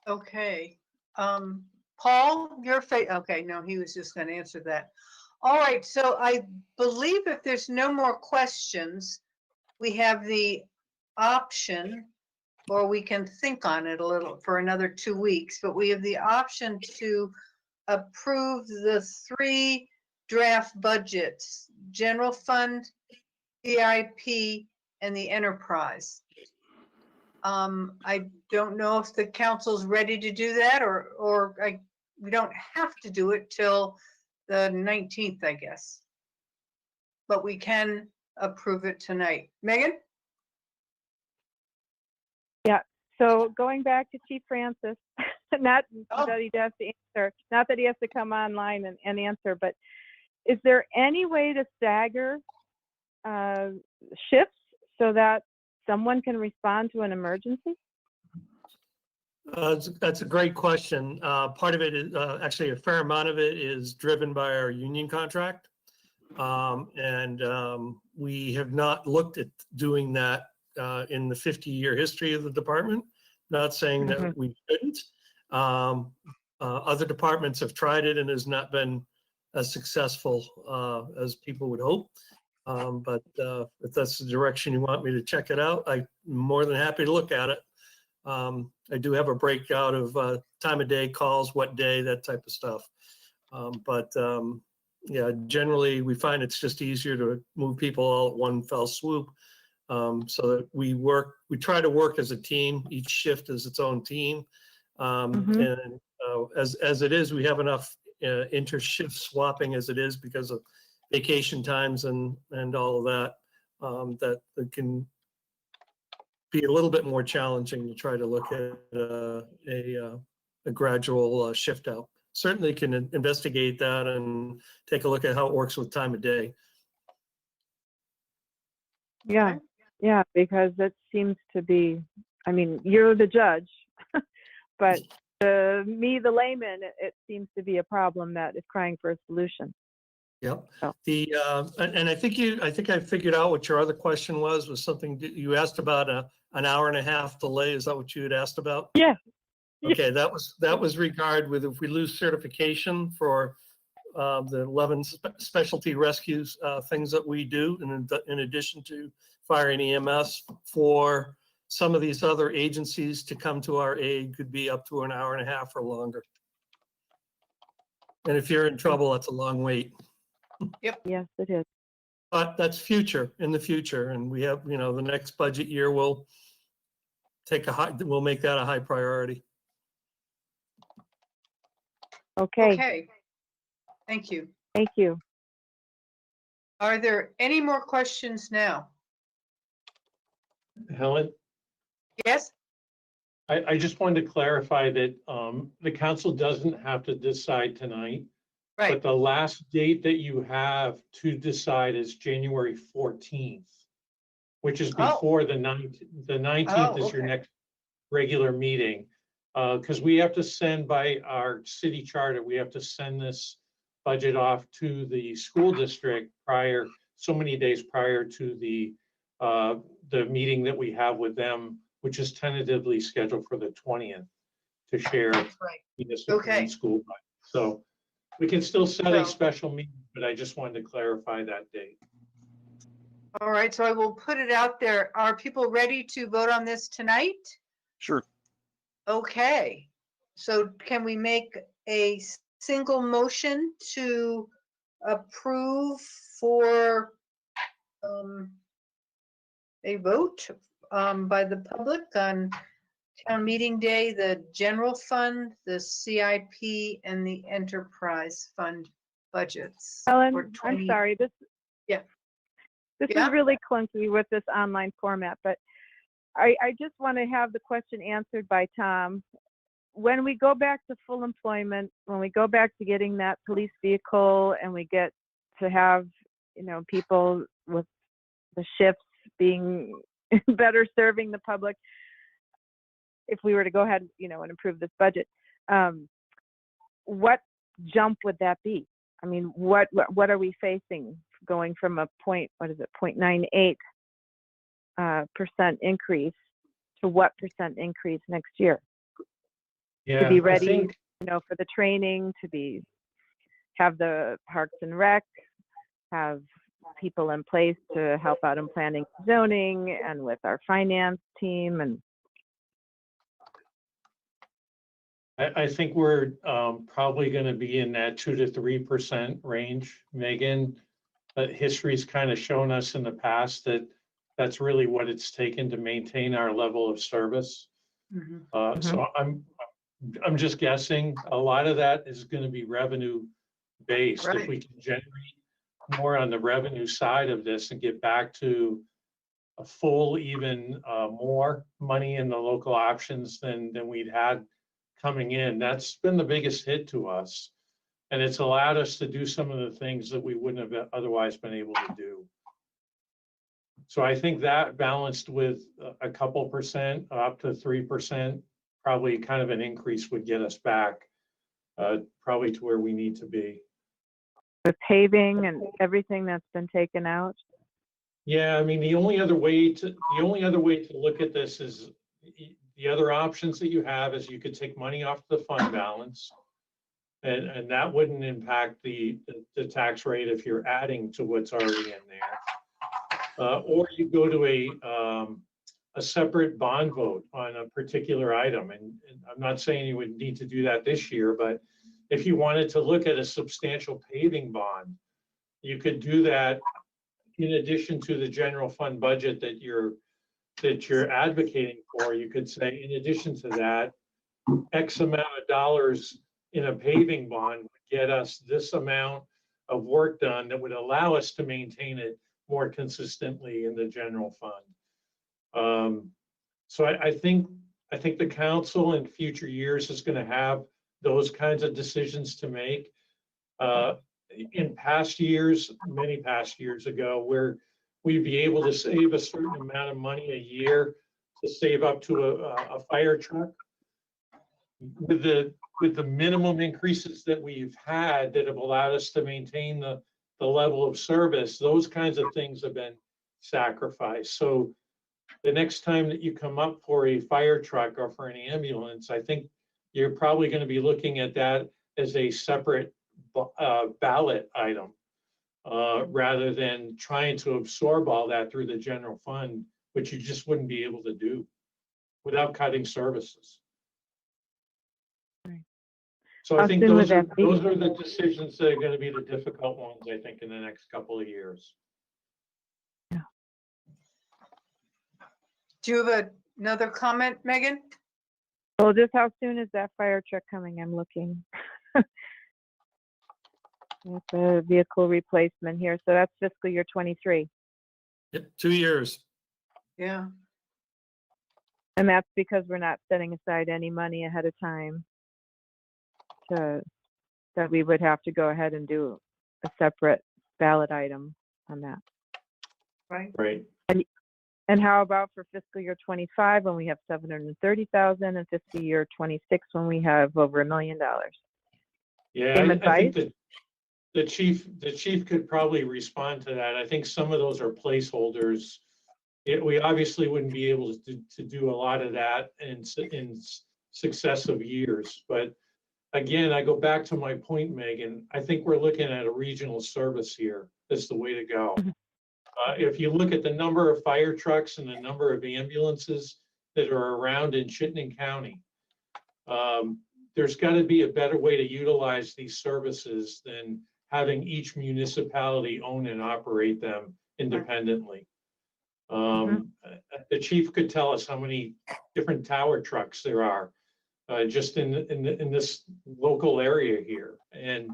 Okay. Paul, okay, no, he was just going to answer that. All right, so I believe if there's no more questions, we have the option, or we can think on it a little for another 2 weeks, but we have the option to approve the 3 draft budgets, general fund, CIP, and the enterprise. I don't know if the council's ready to do that, or we don't have to do it till the 19th, I guess. But we can approve it tonight. Megan? Yeah, so going back to Chief Francis, not that he has to answer, not that he has to come online and answer, but is there any way to stagger shifts so that someone can respond to an emergency? That's a great question. Part of it is actually a fair amount of it is driven by our union contract. We have not looked at doing that in the 50-year history of the department. Not saying that we couldn't. Other departments have tried it and has not been as successful as people would hope. But if that's the direction you want me to check it out, I'm more than happy to look at it. I do have a breakout of time of day calls, what day, that type of stuff. Yeah, generally we find it's just easier to move people all at one fell swoop. So that we try to work as a team. Each shift is its own team. And as it is, we have enough inter-shift swapping as it is because of vacation times and all of that, that it can be a little bit more challenging to try to look at a gradual shift out. Certainly can investigate that and take a look at how it works with time of day. Yeah, yeah, because that seems to be, I mean, you're the judge, but me, the layman, it seems to be a problem that is crying for a solution. Yep. And I think I figured out what your other question was something you asked about an hour and a half delay. Is that what you had asked about? Yeah. Okay, that was regard with if we lose certification for the 11 specialty rescues things that we do, and in addition to fire and EMS, for some of these other agencies to come to our aid could be up to an hour and a half or longer. And if you're in trouble, that's a long wait. Yep. Yes, it is. But that's in the future, and we have, the next budget year we'll make that a high priority. Okay. Okay. Thank you. Thank you. Are there any more questions now? Helen? Yes? I just wanted to clarify that the council doesn't have to decide tonight. Right. But the last date that you have to decide is January 14th, which is before the 19th. The 19th is your next regular meeting. Because we have to send by our city charter, we have to send this budget off to the school district so many days prior to the meeting that we have with them, which is tentatively scheduled for the 20th to share municipal and school budget. So we can still set a special meeting, but I just wanted to clarify that date. All right, so I will put it out there. Are people ready to vote on this tonight? Sure. Okay, so can we make a single motion to approve for a vote by the public on town meeting day, the general fund, the CIP, and the enterprise fund budgets. for Ellen, I'm 20 sorry, this Yeah. this Yeah. is really clunky with this online format, but I just want to have the question answered by Tom. When we go back to full employment, when we go back to getting that police vehicle and we get to have, you know, people with the shifts being better serving the public, if we were to go ahead, you know, and improve this budget, what jump would that be? I mean, what are we facing going from a 0.98% increase to what percent increase next year? Yeah, To be I ready, think- you know, for the training, have the Parks and Rec, have people in place to help out in planning, zoning, and with our finance team. And I think we're probably going to be in that 2 to 3% range, Megan. History's kind of shown us in the past that that's really what it's taken to maintain our level of service. So I'm just guessing a lot of that is going to be revenue based. If we can generate more on the revenue side of this and get back to a full, even more money in the local options than we'd had coming in, that's been the biggest hit to us. And it's allowed us to do some of the things that we wouldn't have otherwise been able to do. So I think that balanced with a couple percent, up to 3%, probably kind of an increase would get us back probably to where we need to be. the paving and everything that's been taken out. Yeah, I mean, the only other way to look at this is the other options that you have is you could take money off the fund balance, and that wouldn't impact the tax rate if you're adding to what's already in there. Or you go to a separate bond vote on a particular item, and I'm not saying you would need to do that this year, but if you wanted to look at a substantial paving bond, you could do that in addition to the general fund budget that you're advocating for. You could say, in addition to that, X amount of dollars in a paving bond would get us this amount of work done that would allow us to maintain it more consistently in the general fund. So I think the council in future years is going to have those kinds of decisions to make. In past years, many past years ago, where we'd be able to save a certain amount of money a year to save up to a fire truck. With the minimum increases that we've had that have allowed us to maintain the level of service, those kinds of things have been sacrificed. So the next time that you come up for a fire truck or for an ambulance, I think you're probably going to be looking at that as a separate ballot item, rather than trying to absorb all that through the general fund, which you just wouldn't be able to do without cutting services. So I think those are the decisions that are going to be the difficult ones, I think, in the next couple of years. Do you have another comment, Megan? Well, just how soon is that fire truck coming? I'm looking. With the vehicle replacement here. So that's fiscal year 23. Yep, 2 years. Yeah. And that's because we're not setting aside any money ahead of time that we would have to go ahead and do a separate ballot item on that. Right. And how about for fiscal year 25 when we have 730,000 and fiscal year 26 when we have over $1 million? Yeah, I think that the chief could probably respond to that. I think some of those are placeholders. We obviously wouldn't be able to do a lot of that in successive years. But again, I go back to my point, Megan. I think we're looking at a regional service here. That's the way to go. If you look at the number of fire trucks and the number of ambulances that are around in Chittenden County, there's got to be a better way to utilize these services than having each municipality own and operate them independently. The chief could tell us how many different tower trucks there are just in this local area here. And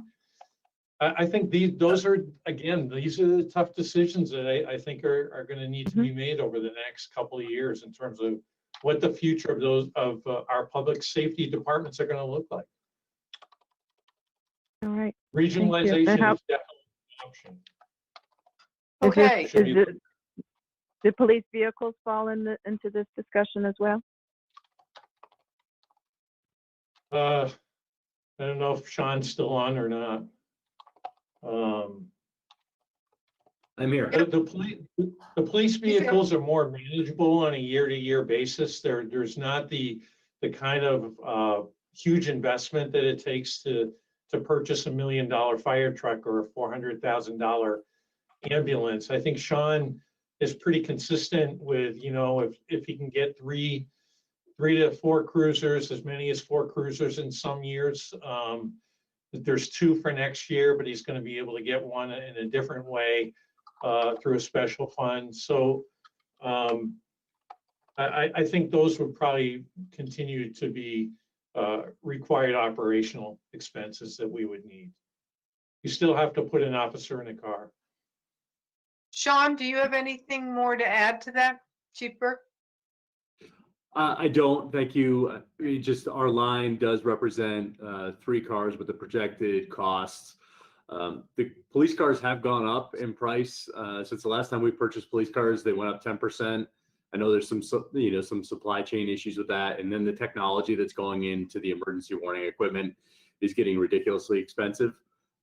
I think those are, again, these are the tough decisions that I think are going to need to be made over the next couple of years in terms of what the future of our public safety departments are going to look like. All right. Regionalization is definitely an option. Okay. Do police vehicles fall into this discussion as well? I don't know if Sean's still on or not. I'm here. The police vehicles are more manageable on a year-to-year basis. There's not the kind of huge investment that it takes to purchase $1 million fire truck or a $400,000 ambulance. I think Sean is pretty consistent with, you know, if he can get three to four cruisers, as many as 4 cruisers in some years. There's 2 for next year, but he's going to be able to get one in a different way through a special fund. So I think those would probably continue to be required operational expenses that we would need. You still have to put an officer in a car. Sean, do you have anything more to add to that, Chief Burke? I don't, thank you. Just our line does represent 3 cars with the projected costs. The police cars have gone up in price since the last time we purchased police cars. They went up 10%. I know there's some supply chain issues with that, and then the technology that's going into the emergency warning equipment is getting ridiculously expensive.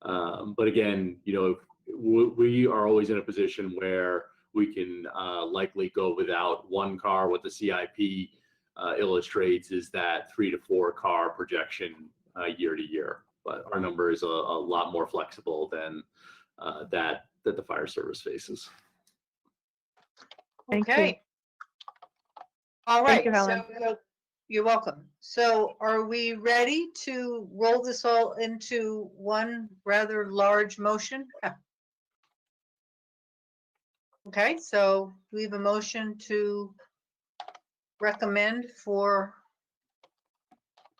But again, we are always in a position where we can likely go without 1 car. What the CIP illustrates is that 3 to 4 car projection year to year. But our number is a lot more flexible than that the fire service faces. Okay. All right. Thank you, Helen. So you're welcome. So are we ready to roll this all into one rather large motion? Okay, so we have a motion to recommend for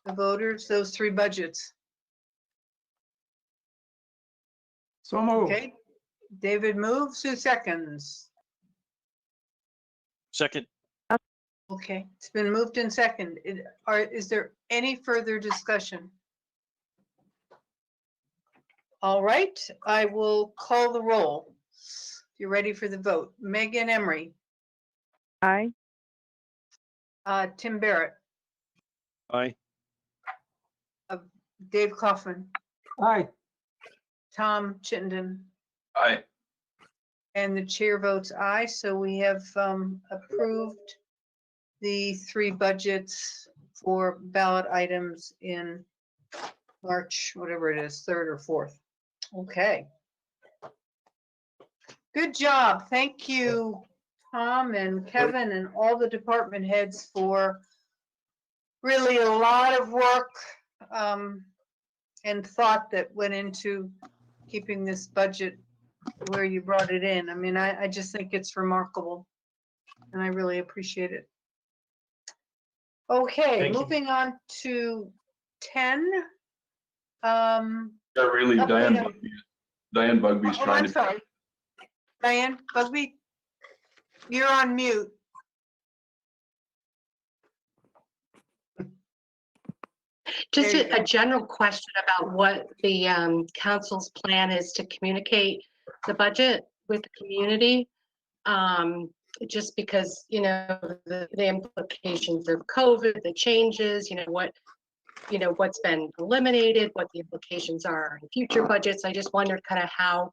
the voters those 3 budgets. So moved. Okay, David moves, Sue seconds. Second. Okay, it's been moved and second. Is there any further discussion? All right, I will call the roll. You're ready for the vote. Megan Emery. Aye. Tim Barrett. Aye. Dave Kaufman. Aye. Tom Chittenden. Aye. And the chair votes aye. So we have approved the 3 budgets for ballot items in March, whatever it is, 3rd or 4th. Okay. Good job. Thank you, Tom and Kevin and all the department heads for really a lot of work and thought that went into keeping this budget where you brought it in. I mean, I just think it's remarkable and I really appreciate it. Okay, Thank you. moving on to 10. Really, Diane Bugby's trying I'm to. sorry. Diane Bugby, you're on mute. Just a general question about what the council's plan is to communicate the budget with the community. Just because, the implications of COVID, the changes, what's been eliminated, what the implications are in future budgets. I just wondered kind of how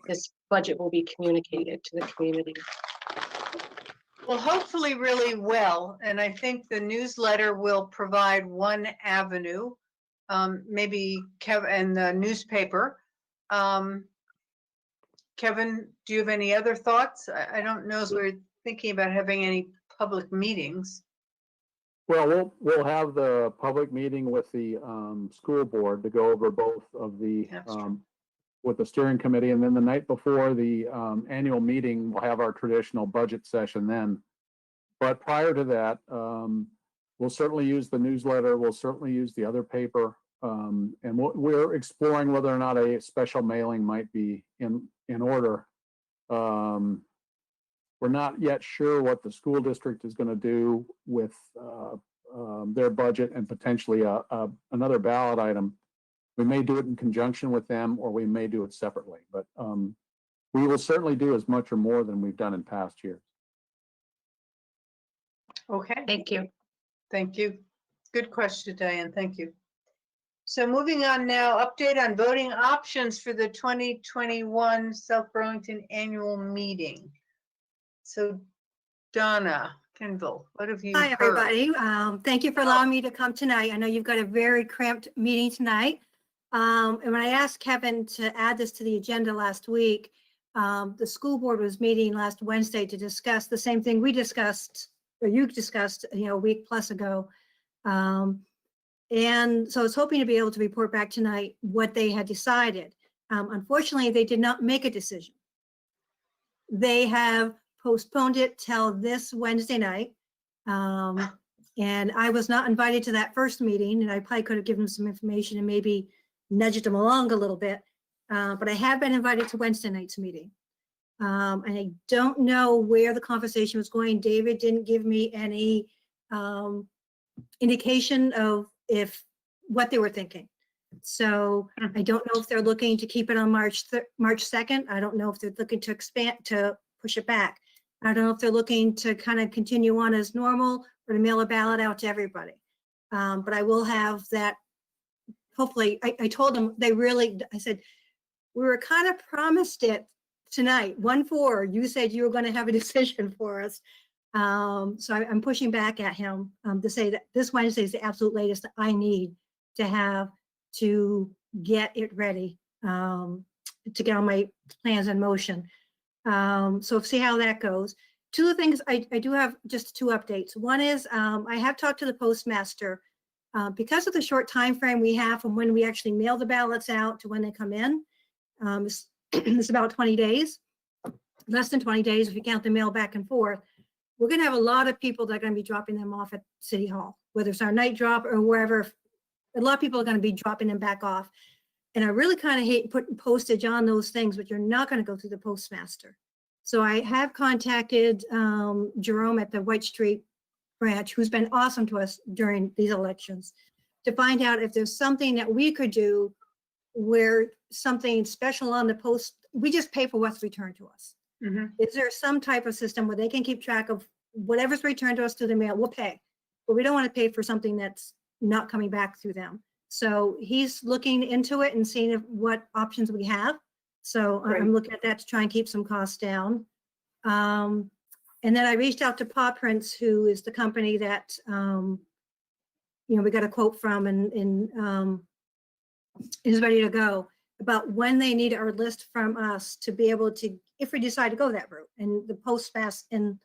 this budget will be communicated to the community. Well, hopefully really well. And I think the newsletter will provide one avenue, maybe Kevin and the newspaper. Kevin, do you have any other thoughts? I don't know if we're thinking about having any public meetings. Well, we'll have the public meeting with the school board to go over both of the with the steering committee. And then the night before the annual meeting, we'll have our traditional budget session then. But prior to that, we'll certainly use the newsletter. We'll certainly use the other paper. And we're exploring whether or not a special mailing might be in order. We're not yet sure what the school district is going to do with their budget and potentially another ballot item. We may do it in conjunction with them, or we may do it separately. But we will certainly do as much or more than we've done in past years. Okay. Thank you. Thank you. Good question, Diane. Thank you. So moving on now, update on voting options for the 2021 South Burlington annual meeting. So Donna Kendall, what have you Hi, heard? everybody. Thank you for allowing me to come tonight. I know you've got a very cramped meeting tonight. And when I asked Kevin to add this to the agenda last week, the school board was meeting last Wednesday to discuss the same thing we discussed, or you discussed, a week plus ago. And so I was hoping to be able to report back tonight what they had decided. Unfortunately, they did not make a decision. They have postponed it till this Wednesday night. And I was not invited to that first meeting, and I probably could have given them some information and maybe nudged them along a little bit. But I have been invited to Wednesday night's meeting. And I don't know where the conversation was going. David didn't give me any indication of what they were thinking. So I don't know if they're looking to keep it on March 2nd. I don't know if they're looking to push it back. I don't know if they're looking to kind of continue on as normal or to mail a ballot out to everybody. But I will have that. Hopefully, I told them I said, we were kind of promised it tonight, 1-4. You said you were going to have a decision for us. So I'm pushing back at him to say that this Wednesday is the absolute latest that I need to have to get it ready, to get all my plans in motion. So see how that goes. Two of the things I do have just 2 updates. One is I have talked to the postmaster because of the short time frame we have from when we actually mail the ballots out to when they come in. It's about 20 days, less than 20 days if you count the mail back and forth. We're going to have a lot of people that are going to be dropping them off at City Hall, whether it's our night drop or wherever. A lot of people are going to be dropping them back off. And I really kind of hate putting postage on those things, but you're not going to go through the postmaster. So I have contacted Jerome at the White Street branch, who's been awesome to us during these elections, to find out if there's something that we could do where something special on the post, we just pay for what's returned to us. Mm-hmm. Is there some type of system where they can keep track of whatever's returned to us through the mail? We'll pay, but we don't want to pay for something that's not coming back through them. So he's looking into it and seeing what options we have. So I'm looking at that to try and keep some costs down. And then I reached out to Paw Prints, who is the company that we got a quote from and is ready to go, about when they need our list from us to be able to, if we decide to go that route, and the postmaster and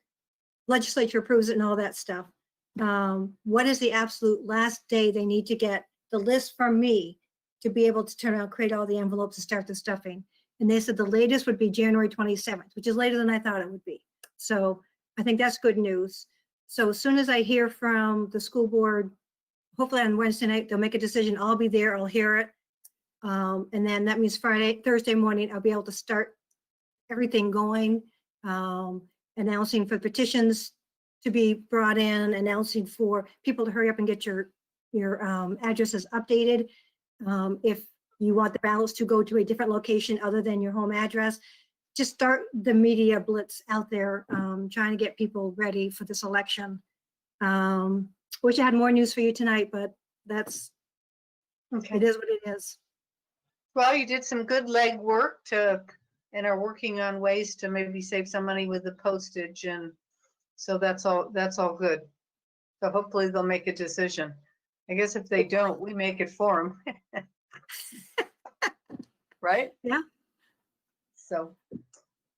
legislature approves it and all that stuff. What is the absolute last day they need to get the list from me to be able to turn around, create all the envelopes and start the stuffing? And they said the latest would be January 27th, which is later than I thought it would be. So I think that's good news. So as soon as I hear from the school board, hopefully on Wednesday night, they'll make a decision. I'll be there, I'll hear it. And then that means Thursday morning, I'll be able to start everything going, announcing for petitions to be brought in, announcing for people to hurry up and get your addresses updated. If you want the ballots to go to a different location other than your home address, just start the media blitz out there, trying to get people ready for this election. Wish I had more news for you tonight, but that's, it is what it is. Well, you did some good leg work and are working on ways to maybe save some money with the postage, and so that's all good. So hopefully they'll make a decision. I guess if they don't, we make it for them. Right? Yeah. So,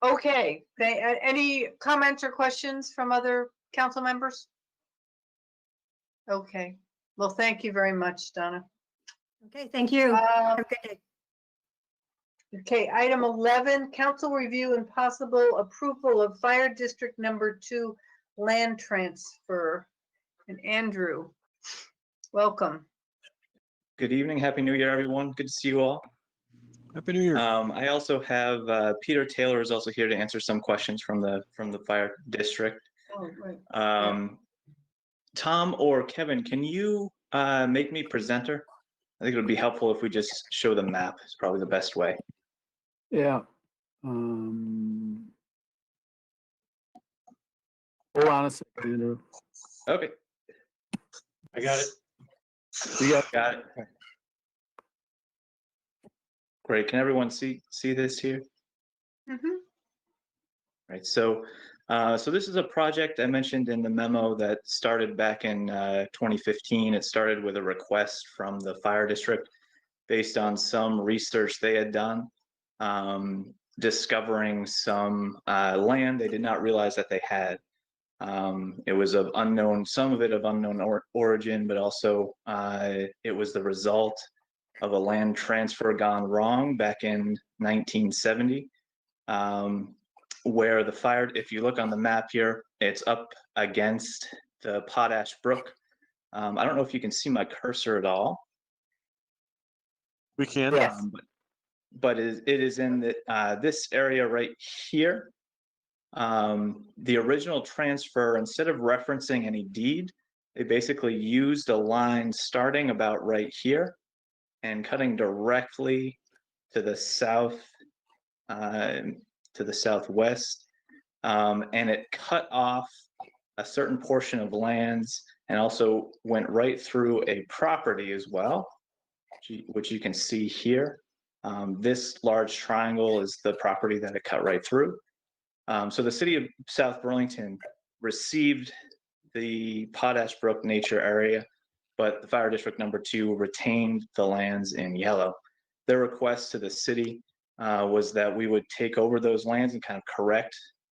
okay. Any comments or questions from other council members? Okay. Well, thank you very much, Donna. Okay, thank you. Have a good day. Okay, item 11, council review and possible approval of Fire District Number 2 land transfer. And Andrew, welcome. Good evening. Happy New Year, everyone. Good to see you all. Happy New Year. I also have Peter Taylor is also here to answer some questions from the fire district. Oh, right. Tom or Kevin, can you make me presenter? I think it would be helpful if we just show the map. It's probably the best way. Yeah. Hold on a second, Andrew. Okay. I got it. You got it. Great. Can everyone see this here? Mm-hmm. Right. So this is a project I mentioned in the memo that started back in 2015. It started with a request from the fire district based on some research they had done, discovering some land they did not realize that they had. It was of unknown, some of it of unknown origin, but also it was the result of a land transfer gone wrong back in 1970, where the fire, if you look on the map here, it's up against the Potash Brook. I don't know if you can see my cursor at all. We can. Yes. But it is in this area right here. The original transfer, instead of referencing any deed, they basically used a line starting about right here and cutting directly to the south, to the southwest, and it cut off a certain portion of lands and also went right through a property as well, which you can see here. This large triangle is the property that it cut right through. So the City of South Burlington received the Potash Brook nature area, but the Fire District Number 2 retained the lands in yellow. Their request to the city was that we would take over those lands and kind of correct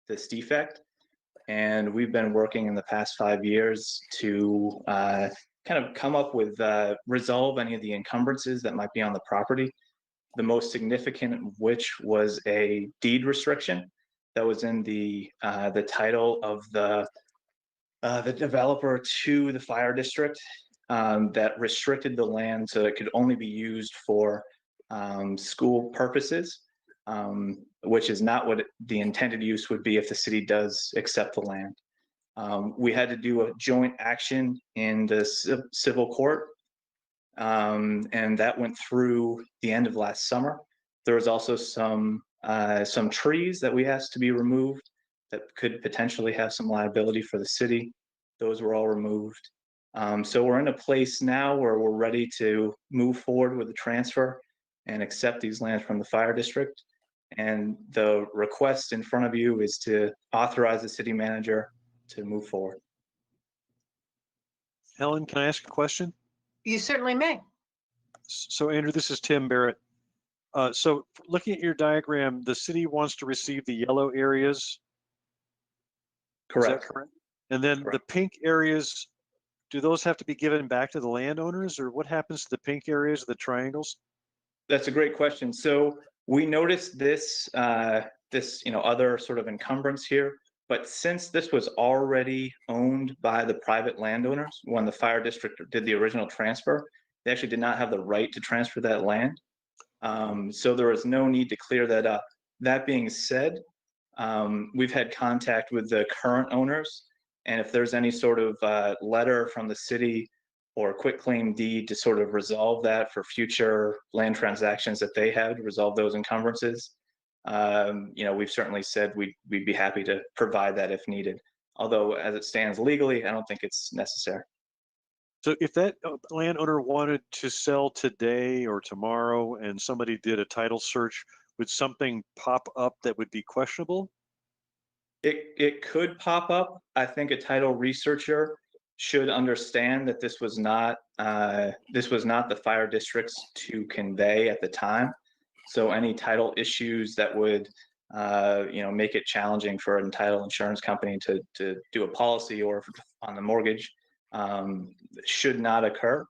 this defect. And we've been working in the past 5 years to kind of come up with, resolve any of the encumbrances that might be on the property. The most significant of which was a deed restriction that was in the title of the developer to the fire district, that restricted the land so it could only be used for school purposes, which is not what the intended use would be if the city does accept the land. We had to do a joint action in the civil court, and that went through the end of last summer. There was also some trees that we asked to be removed that could potentially have some liability for the city. Those were all removed. So we're in a place now where we're ready to move forward with the transfer and accept these lands from the fire district. And the request in front of you is to authorize the city manager to move forward. Helen, can I ask a question? You certainly may. So Andrew, this is Tim Barrett. So looking at your diagram, the city wants to receive the yellow areas. Correct. Is that correct? And then the pink areas, do those have to be given back to the landowners, or what happens to the pink areas, the triangles? That's a great question. So we noticed this, other sort of encumbrance here, but since this was already owned by the private landowners when the fire district did the original transfer, they actually did not have the right to transfer that land. So there was no need to clear that up. That being said, we've had contact with the current owners, and if there's any sort of letter from the city or quitclaim deed to sort of resolve that for future land transactions that they had, resolve those encumbrances, we've certainly said we'd be happy to provide that if needed. Although as it stands legally, I don't think it's necessary. So if that landowner wanted to sell today or tomorrow and somebody did a title search, would something pop up that would be questionable? It could pop up. I think a title researcher should understand that this was not the fire district's to convey at the time. So any title issues that would make it challenging for a title insurance company to do a policy or on the mortgage should not occur.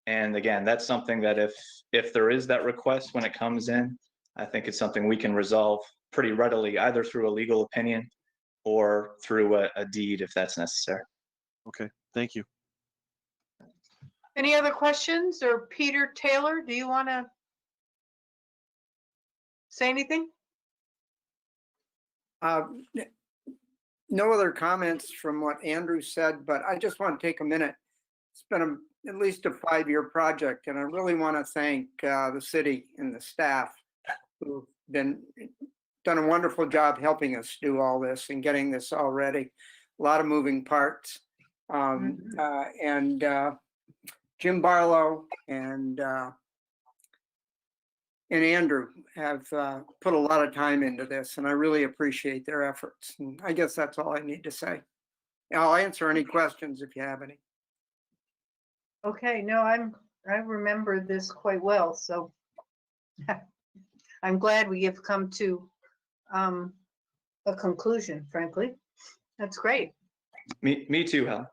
And again, that's something that if there is that request when it comes in, I think it's something we can resolve pretty readily, either through a legal opinion or through a deed if that's necessary. Okay, thank you. Any other questions? Or Peter Taylor, do you want to say anything? No other comments from what Andrew said, but I just want to take a minute. It's been at least a 5-year project, and I really want to thank the city and the staff who've done a wonderful job helping us do all this and getting this all ready. A lot of moving parts. And Jim Barlow and Andrew have put a lot of time into this, and I really appreciate their efforts. And I guess that's all I need to say. I'll answer any questions if you have any. Okay, no, I remember this quite well, so I'm glad we have come to a conclusion, frankly. That's great. Me too, Helen.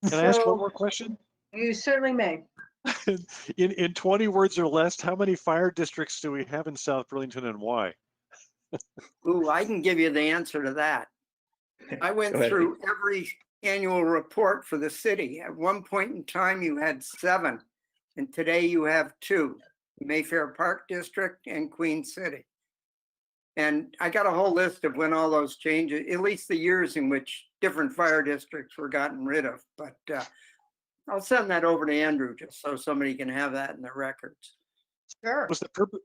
Can I ask one more question? You certainly may. In 20 words or less, how many fire districts do we have in South Burlington and why? Ooh, I can give you the answer to that. I went through every annual report for the city. At one point in time, you had 7, and today you have 2, Mayfair Park District and Queen City. And I got a whole list of when all those changes, at least the years in which different fire districts were gotten rid of. But I'll send that over to Andrew just so somebody can have that in their records. Sure.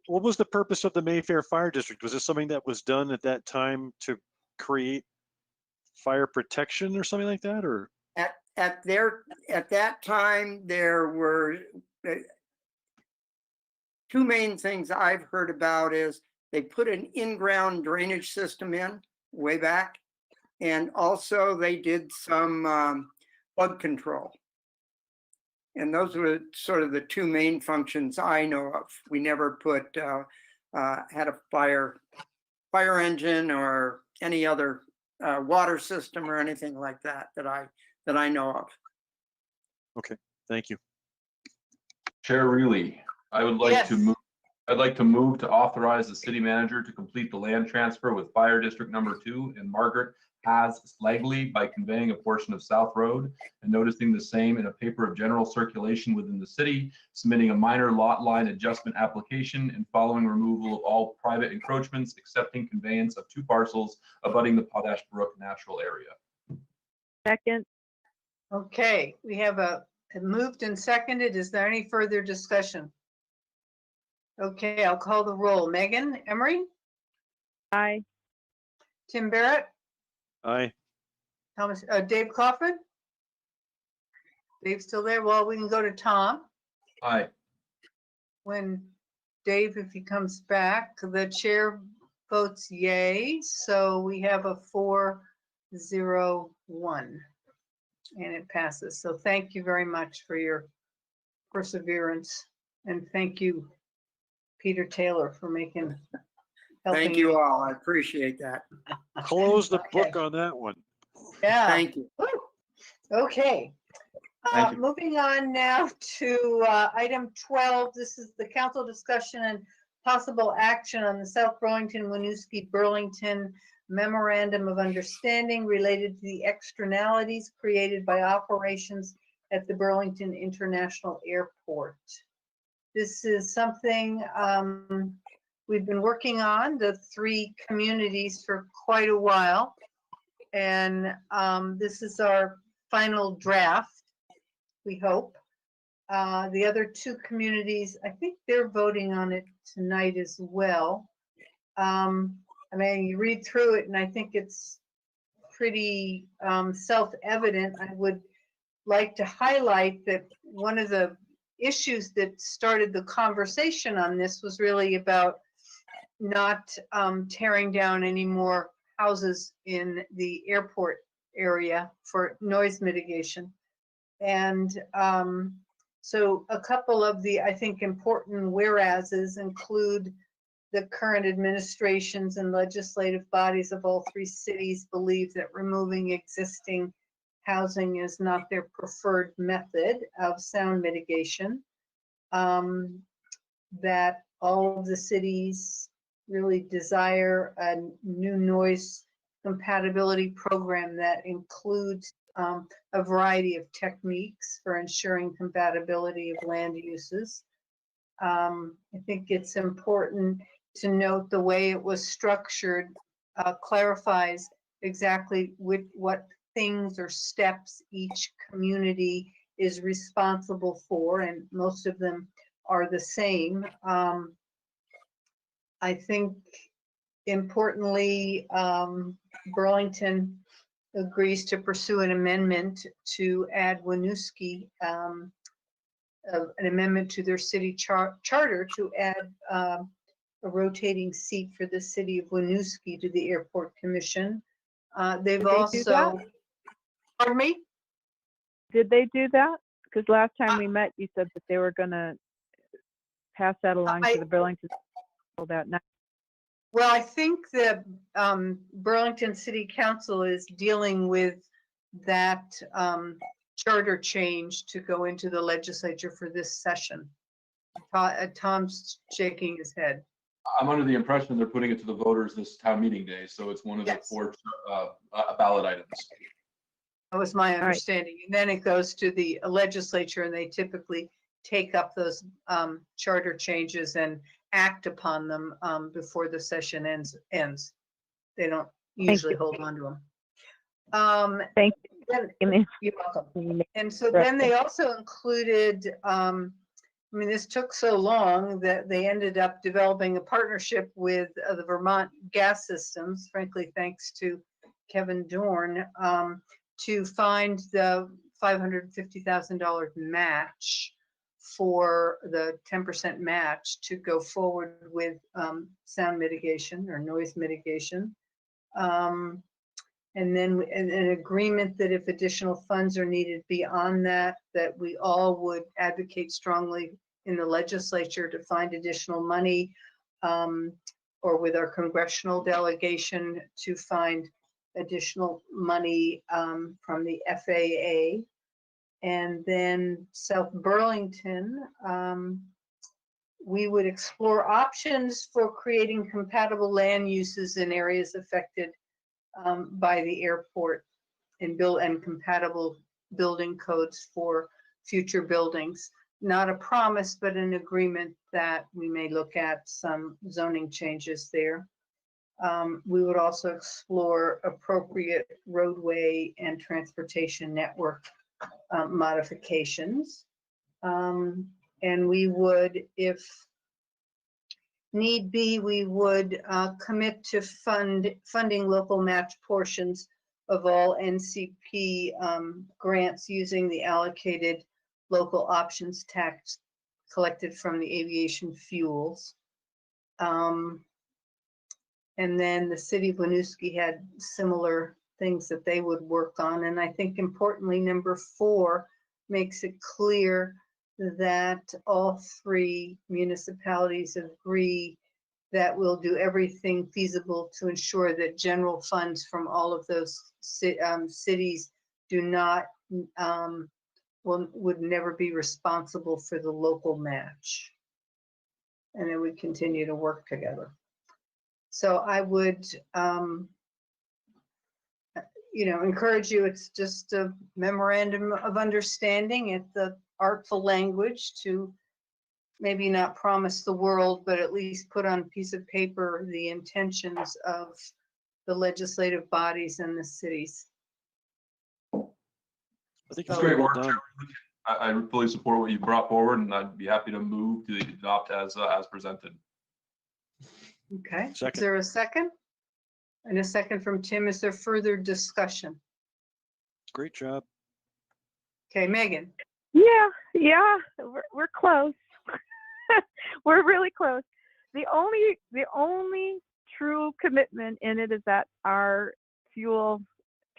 What was the purpose of the Mayfair Fire District? Was this something that was done at that time to create fire protection or something like that, or? At that time, there were 2 main things I've heard about is they put an in-ground drainage system in way back, and also they did some bug control. And those were sort of the 2 main functions I know of. We never put had a fire engine or any other water system or anything like that that I know of. Okay, thank you. Chair Riehle, I would like Yes. to move. I'd like to move to authorize the city manager to complete the land transfer with Fire District Number 2 and Margaret Has Legally by conveying a portion of South Road and noticing the same in a paper of general circulation within the city, submitting a minor lot line adjustment application, and following removal of all private encroachments, accepting conveyance of 2 parcels abutting the Potash Brook natural area. Second. Okay, we have a moved and seconded. Is there any further discussion? Okay, I'll call the roll. Megan Emery? Aye. Tim Barrett? Aye. Thomas, Dave Coffin? Dave's still there? Well, we can go to Tom. Aye. When Dave, if he comes back, the chair votes yay. So we have a 4-0-1 and it passes. So thank you very much for your perseverance. And thank you, Peter Taylor, for helping. Thank you all. I appreciate that. Close the Okay. book on that one. Yeah. Thank you. Woo. Okay. Thank you. Moving on now to item 12. This is the council discussion and possible action on the South Burlington-Winooski Burlington Memorandum of Understanding related to the externalities created by operations at the Burlington International Airport. This is something we've been working on, the 3 communities, for quite a while. And this is our final draft, we hope. The other 2 communities, I think they're voting on it tonight as well. I mean, you read through it and I think it's pretty self-evident. I would like to highlight that one of the issues that started the conversation on this was really about not tearing down any more houses in the airport area for noise mitigation. And so a couple of the, I think, important whereases include the current administrations and legislative bodies of all 3 cities believe that removing existing housing is not their preferred method of sound mitigation. That all of the cities really desire a new noise compatibility program that includes a variety of techniques for ensuring compatibility of land uses. I think it's important to note the way it was structured clarifies exactly what things or steps each community is responsible for, and most of them are the same. I think importantly, Burlington agrees to pursue an amendment to add Winooski, an amendment to their city charter to add a rotating seat for the city of Winooski to the Airport Commission. They've Did they do that? also, pardon me? Did they do that? Because last time we met, you said that they were going to pass that along to the Burlington that night. Well, I think the Burlington City Council is dealing with that charter change to go into the legislature for this session. Tom's shaking his head. I'm under the impression they're putting it to the voters this town meeting day, so it's one of the 4 ballot items. That was my understanding. And then it goes to the legislature, and they typically take up those charter changes and act upon them before the session ends. They don't usually hold on to them. Thank you. You're welcome. And so then they also included, I mean, this took so long that they ended up developing a partnership with the Vermont Gas Systems, frankly, thanks to Kevin Dorn, to find the $550,000 match for the 10% match to go forward with sound mitigation or noise mitigation. And then an agreement that if additional funds are needed beyond that, that we all would advocate strongly in the legislature to find additional money, or with our congressional delegation to find additional money from the FAA. And then South Burlington, we would explore options for creating compatible land uses in areas affected by the airport and compatible building codes for future buildings. Not a promise, but an agreement that we may look at some zoning changes there. We would also explore appropriate roadway and transportation network modifications. And we would, if need be, we would commit to funding local match portions of all NCP grants using the allocated local options tax collected from the aviation fuels. And then the city of Winooski had similar things that they would work on. And I think importantly, number 4 makes it clear that all 3 municipalities agree that we'll do everything feasible to ensure that general funds from all of those cities do not, would never be responsible for the local match. And then we continue to work together. So I would, encourage you, it's just a memorandum of understanding. It's the artful language to maybe not promise the world, but at least put on a piece of paper the intentions of the legislative bodies and the cities. I think It's great work. I fully support what you brought forward, and I'd be happy to move to adopt as presented. Okay. Second. Is there a second? And a second from Tim. Is there further discussion? Great job. Okay, Megan. Yeah, we're close. We're really close. The only true commitment in it is that our fuel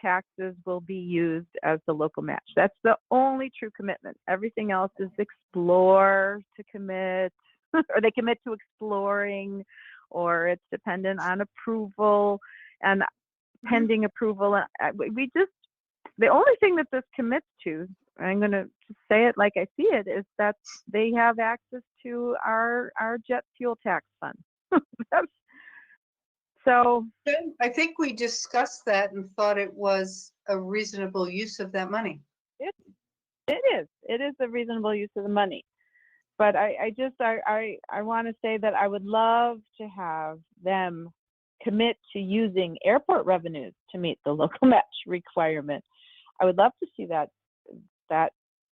taxes will be used as the local match. That's the only true commitment. Everything else is explore to commit, or they commit to exploring, or it's dependent on approval and pending approval. The only thing that this commits to I'm going to say it like I see it, is that they have access to our jet fuel tax fund. So I think we discussed that and thought it was a reasonable use of that money. it is a reasonable use of the money. But I want to say that I would love to have them commit to using airport revenues to meet the local match requirement. I would love to see that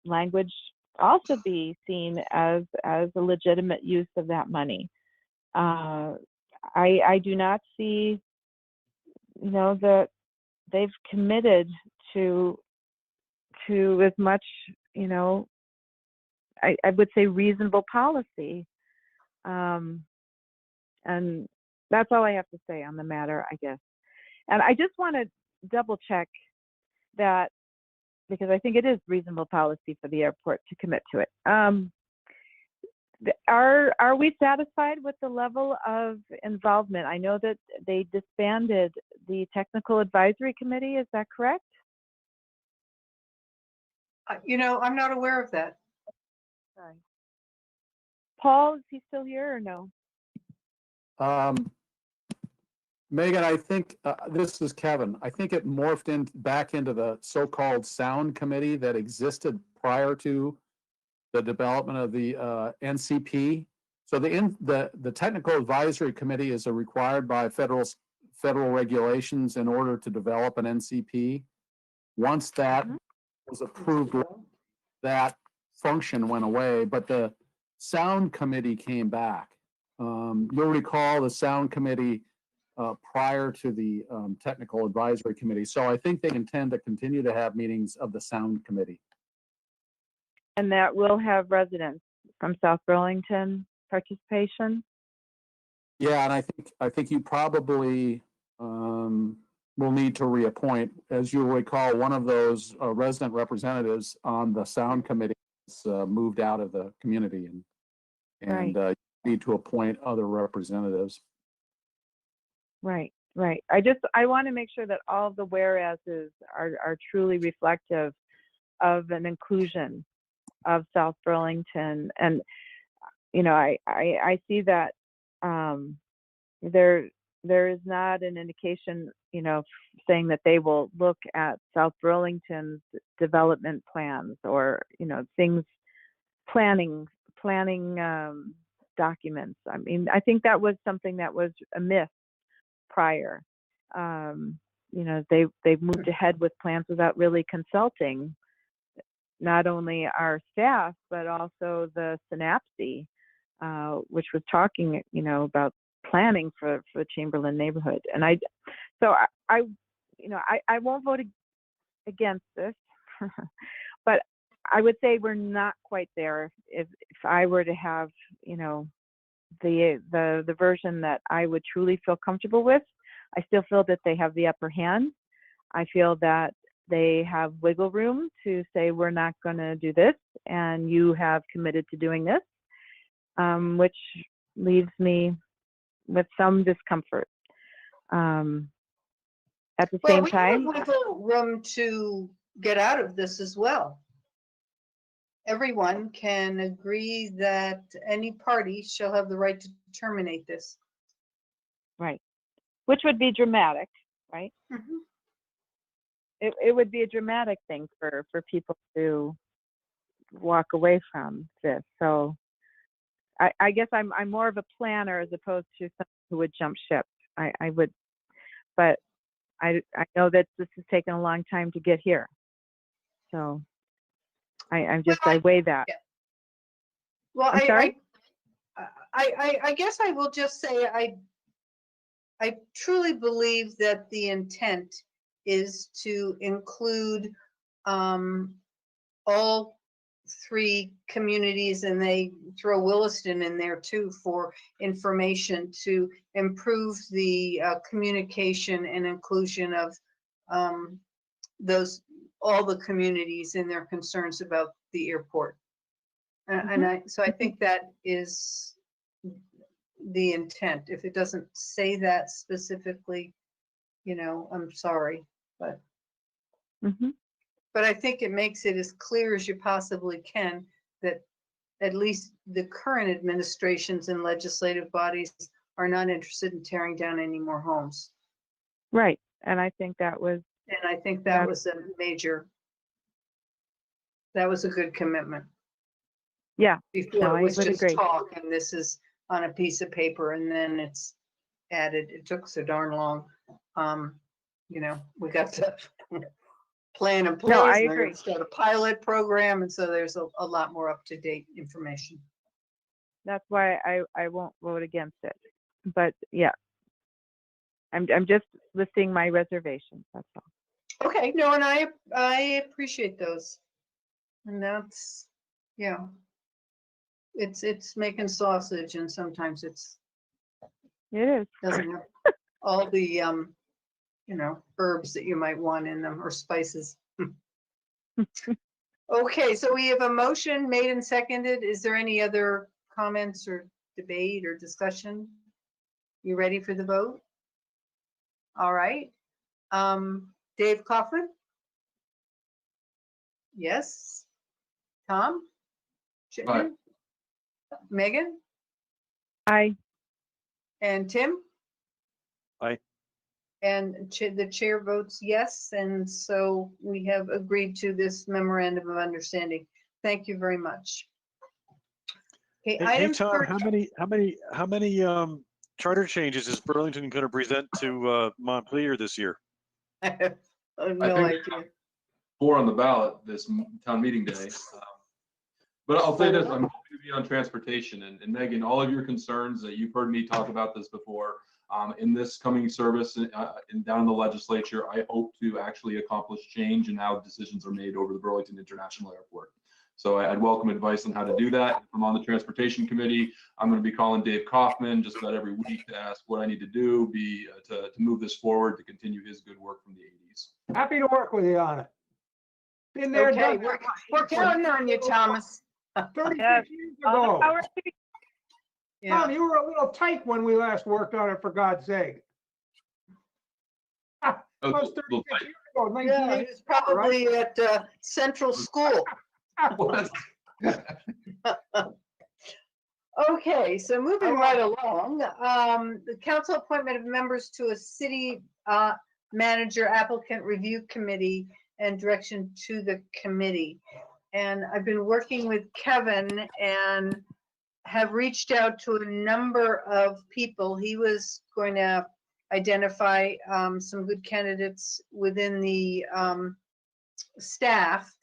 language also be seen as a legitimate use of that money. I do not see, that they've committed to as much, I would say reasonable policy. And that's all I have to say on the matter, I guess. And I just want to double check that, because I think it is reasonable policy for the airport to commit to it. Are we satisfied with the level of involvement? I know that they disbanded the technical advisory committee. Is that correct? I'm not aware of that. Sorry. Paul, is he still here or no? Megan, I think, this is Kevin. I think it morphed back into the so-called sound committee that existed prior to the development of the NCP. So the technical advisory committee is required by federal regulations in order to develop an NCP. Once that was approved, that function went away, but the sound committee came back. You'll recall the sound committee prior to the technical advisory committee. So I think they intend to continue to have meetings of the sound committee. And that will have residents from South Burlington participation? Yeah, and I think you probably will need to reappoint. As you'll recall, one of those resident representatives on the sound committee has moved out of the community, and you need to appoint other representatives. Right. I want to make sure that all of the whereases are truly reflective of an inclusion of South Burlington. And, I see that there is not an indication, saying that they will look at South Burlington's development plans or, things, planning documents. I mean, I think that was something that was amiss prior. They've moved ahead with plans without really consulting not only our staff, but also the Synapse, which was talking, about planning for the Chamberlain neighborhood. And I won't vote against this, but I would say we're not quite there. If I were to have, the version that I would truly feel comfortable with, I still feel that they have the upper hand. I feel that they have wiggle room to say, we're not going to do this, and you have committed to doing this, which leaves me with some discomfort. At the same time, we have wiggle room to get out of this as well. Everyone can agree that any party shall have the right to terminate this. Right. Which would be dramatic, right? Mm-hmm. It would be a dramatic thing for people to walk away from this. So I guess I'm more of a planner as opposed to someone who would jump ship. I would, but I know that this has taken a long time to get here. So I weigh that. Yeah. Well, I'm sorry? I guess I will just say I truly believe that the intent is to include all three communities, and they throw Williston in there too for information to improve the communication and inclusion of all the communities in their concerns about the airport. So I think that is the intent. If it doesn't say that specifically, I'm sorry, but but I think it makes it as clear as you possibly can that at least the current administrations and legislative bodies are not interested in tearing down any more homes. Right. And I think that was, And I think that was a major, that was a good commitment. yeah. Before No, it I was would just agree. talk and this is on a piece of paper and then it's added. It took so darn long. You know, we got to plan in place. No, I and we're agree. gonna start a pilot program. And so there's a lot more up-to-date information. That's why I won't vote against it. But yeah, I'm just listing my reservations. That's all. Okay, no, and I appreciate those. And that's, yeah. It's making sausage and sometimes It is. doesn't have all the you know, herbs that you might want in them or spices. Okay, so we have a motion made and seconded. Is there any other comments or debate or discussion? You ready for the vote? All right. Dave Kaufman? Yes. Tom? Chittenden? Megan? Aye. And Tim? Aye. And the chair votes yes, and so we have agreed to this memorandum of understanding. Thank you very much. Okay, Hey, item Tom, 13. how many charter changes is Burlington going to present to Montpelier this year? I have no I idea. think 4 on the ballot this town meeting day. But I'll say this, I'm happy to be on transportation and Megan, all of your concerns that you've heard me talk about this before, in this coming service and down in the legislature, I hope to actually accomplish change in how decisions are made over the Burlington International Airport. So I'd welcome advice on how to do that. If I'm on the transportation committee, I'm going to be calling Dave Kaufman just about every week to ask what I need to do to move this forward, to continue his good work from the 80s. Happy to work with you on it. Been there, Okay, done we're that. counting on you, Thomas. 36 Yes. years All the ago. power to you. Yeah. Tom, you were a little tight when we last worked on it, for God's sake. That was 36 years ago, Yeah, he was probably at Central School. Okay, so moving right along, the council appointment of members to a city manager applicant review committee and direction to the committee. And I've been working with Kevin and have reached out to a number of people. He was going to identify some good candidates within the staff.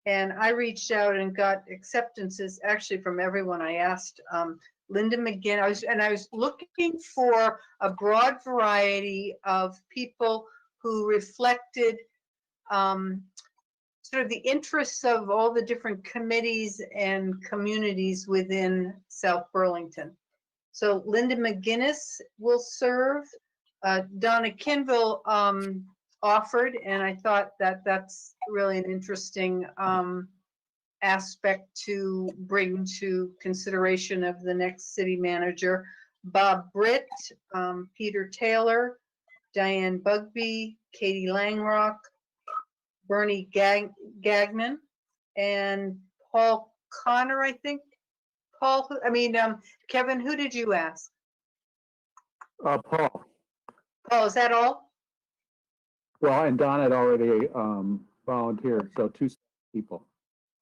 And I reached out and got acceptances actually from everyone. I asked Linda McGinn, I was looking for a broad variety of people who reflected sort of the interests of all the different committees and communities within South Burlington. So Linda McGinnis will serve. Donna Kinville offered, and I thought that that's really an interesting aspect to bring to consideration of the next city manager. Bob Britt, Peter Taylor, Diane Bugby, Katie Langrock, Bernie Gagnon, and Paul Connor, I think. Kevin, who did you ask? Paul. Paul, is that all? Well, and Don had already volunteered, so 2 people.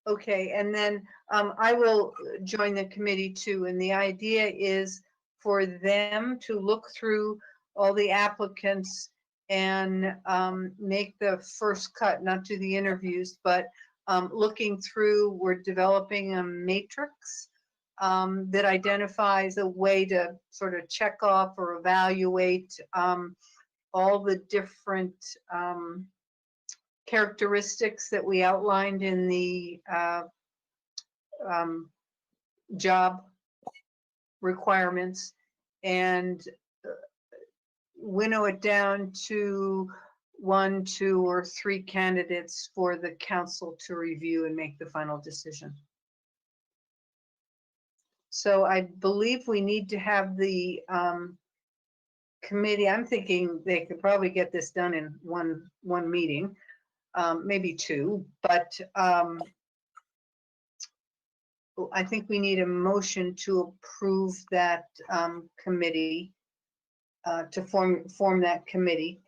Okay, and then I will join the committee too. And the idea is for them to look through all the applicants and make the first cut, not do the interviews, but looking through, we're developing a matrix that identifies a way to sort of check off or evaluate all the different characteristics that we outlined in the job requirements and winnow it down to 1, 2, or 3 candidates for the council to review and make the final decision. So I believe we need to have the committee. I'm thinking they could probably get this done in one meeting. maybe 2, but I think we need a motion to approve that committee, to form that committee.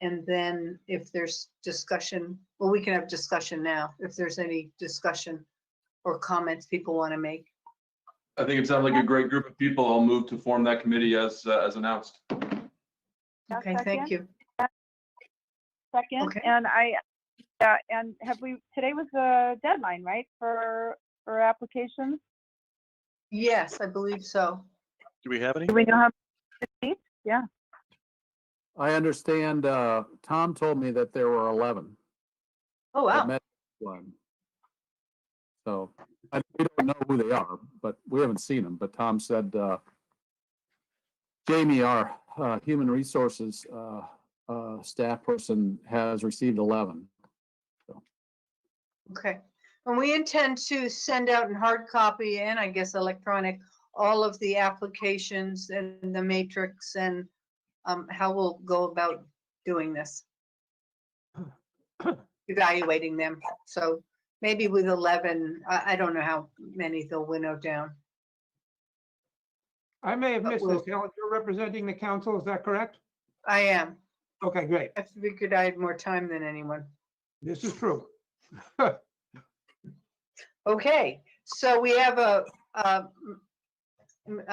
And then if there's discussion, well, we can have discussion now, if there's any discussion or comments people want to make. I think it sounds like a great group of people. I'll move to form that committee as announced. Okay, thank you. Second, Okay. and and today was the deadline, right, for applications? Yes, I believe so. Do we have any? Do we know how many? Yeah. I understand, Tom told me that there were 11. Oh, that wow. met one. So we don't know who they are, but we haven't seen them. But Tom said, Jamie, our human resources staff person, has received 11. So. Okay. And we intend to send out in hard copy and I guess electronic all of the applications and the matrix and how we'll go about doing this. Evaluating them. So maybe with 11, I don't know how many they'll winnow down. I may have missed this. Helen, you're representing the council, is that correct? I am. Okay, great. I figured I had more time than anyone. This is true. Okay, so we have a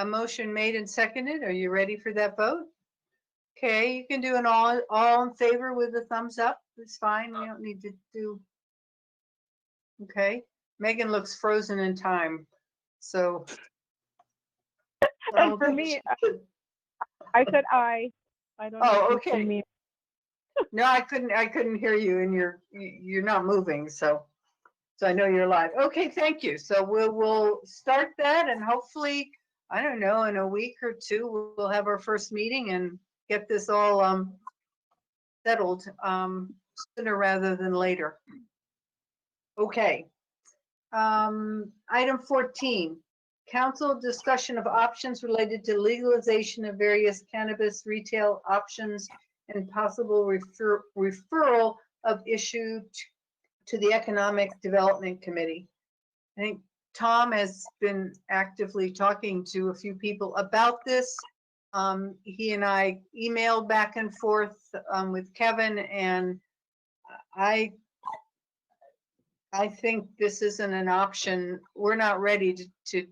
motion made and seconded. Are you ready for that vote? Okay, you can do an all in favor with a thumbs up. It's fine. We don't need to do. Okay, Megan looks frozen in time. So. And for me, I said aye. I don't know. Oh, if you see okay. me. No, I couldn't hear you, and you're not moving, so I know you're live. Okay, thank you. So we'll start that, and hopefully, I don't know, in a week or 2, we'll have our first meeting and get this all settled sooner rather than later. Okay. Item 14. Council discussion of options related to legalization of various cannabis retail options and possible referral of issue to the Economic Development Committee. I think Tom has been actively talking to a few people about this. He and I emailed back and forth with Kevin, and I think this isn't an option. We're not ready to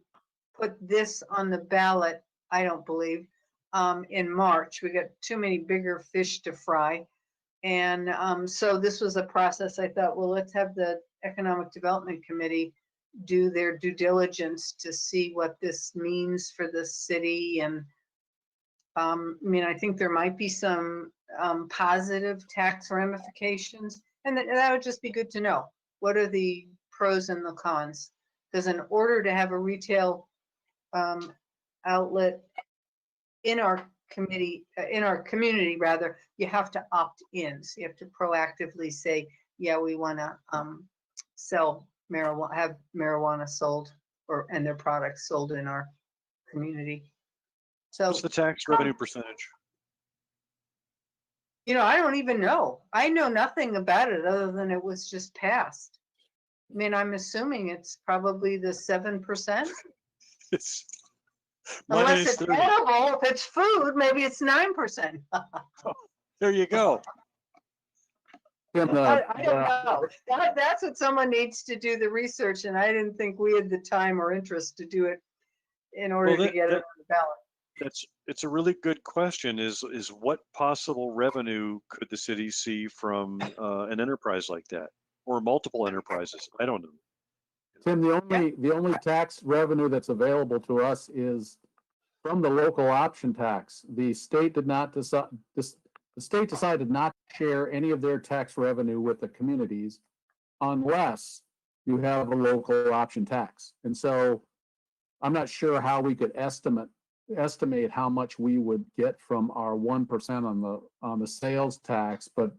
put this on the ballot, I don't believe, in March. We got too many bigger fish to fry. And so this was a process. I thought, well, let's have the Economic Development Committee do their due diligence to see what this means for the city. And I mean, I think there might be some positive tax ramifications, and that would just be good to know. What are the pros and the cons? Because in order to have a retail outlet in our community rather, you have to opt in. So you have to proactively say, yeah, we want to sell marijuana, have marijuana sold and their products sold in our community. So what's the tax revenue percentage? You know, I don't even know. I know nothing about it other than it was just passed. I mean, I'm assuming it's probably the 7%. It's unless it's edible. If it's food, maybe it's 9%. There you go. I don't know. That's what someone needs to do the research, and I didn't think we had the time or interest to do it in order to get it on the ballot. It's a really good question. Is what possible revenue could the city see from an enterprise like that, or multiple enterprises? I don't know. Tim, the only tax revenue that's available to us is from the local option tax. The state did not decide. The state decided not to share any of their tax revenue with the communities unless you have a local option tax. And so I'm not sure how we could estimate how much we would get from our 1% on the sales tax, but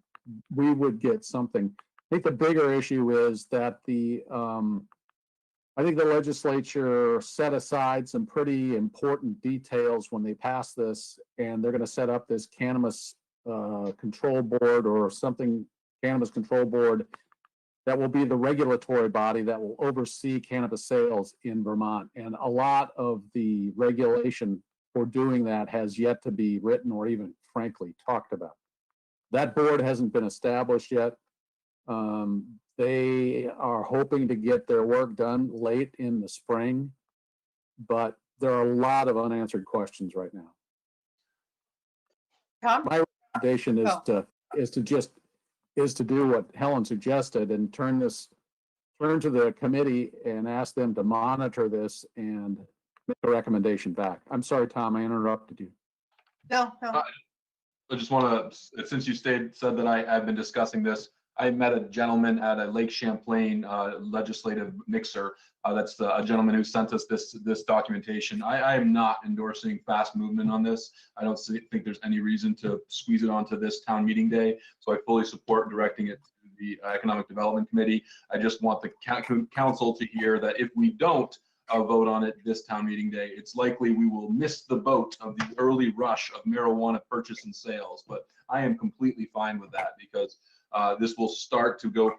we would get something. I think the bigger issue is that I think the legislature set aside some pretty important details when they passed this, and they're going to set up this cannabis control board or something Cannabis Control Board that will be the regulatory body that will oversee cannabis sales in Vermont. And a lot of the regulation for doing that has yet to be written or even frankly talked about. That board hasn't been established yet. They are hoping to get their work done late in the spring, but there are a lot of unanswered questions right now. Tom? My recommendation is to do what Helen suggested and turn to the committee and ask them to monitor this and make a recommendation back. I'm sorry, Tom, I interrupted you. No. I just want to, since you said that I've been discussing this, I met a gentleman at a Lake Champlain legislative mixer. That's a gentleman who sent us this documentation. I am not endorsing fast movement on this. I don't think there's any reason to squeeze it onto this town meeting day. So I fully support directing it to the Economic Development Committee. I just want the council to hear that if we don't vote on it this town meeting day, it's likely we will miss the boat of the early rush of marijuana purchase and sales. But I am completely fine with that because this will start to go,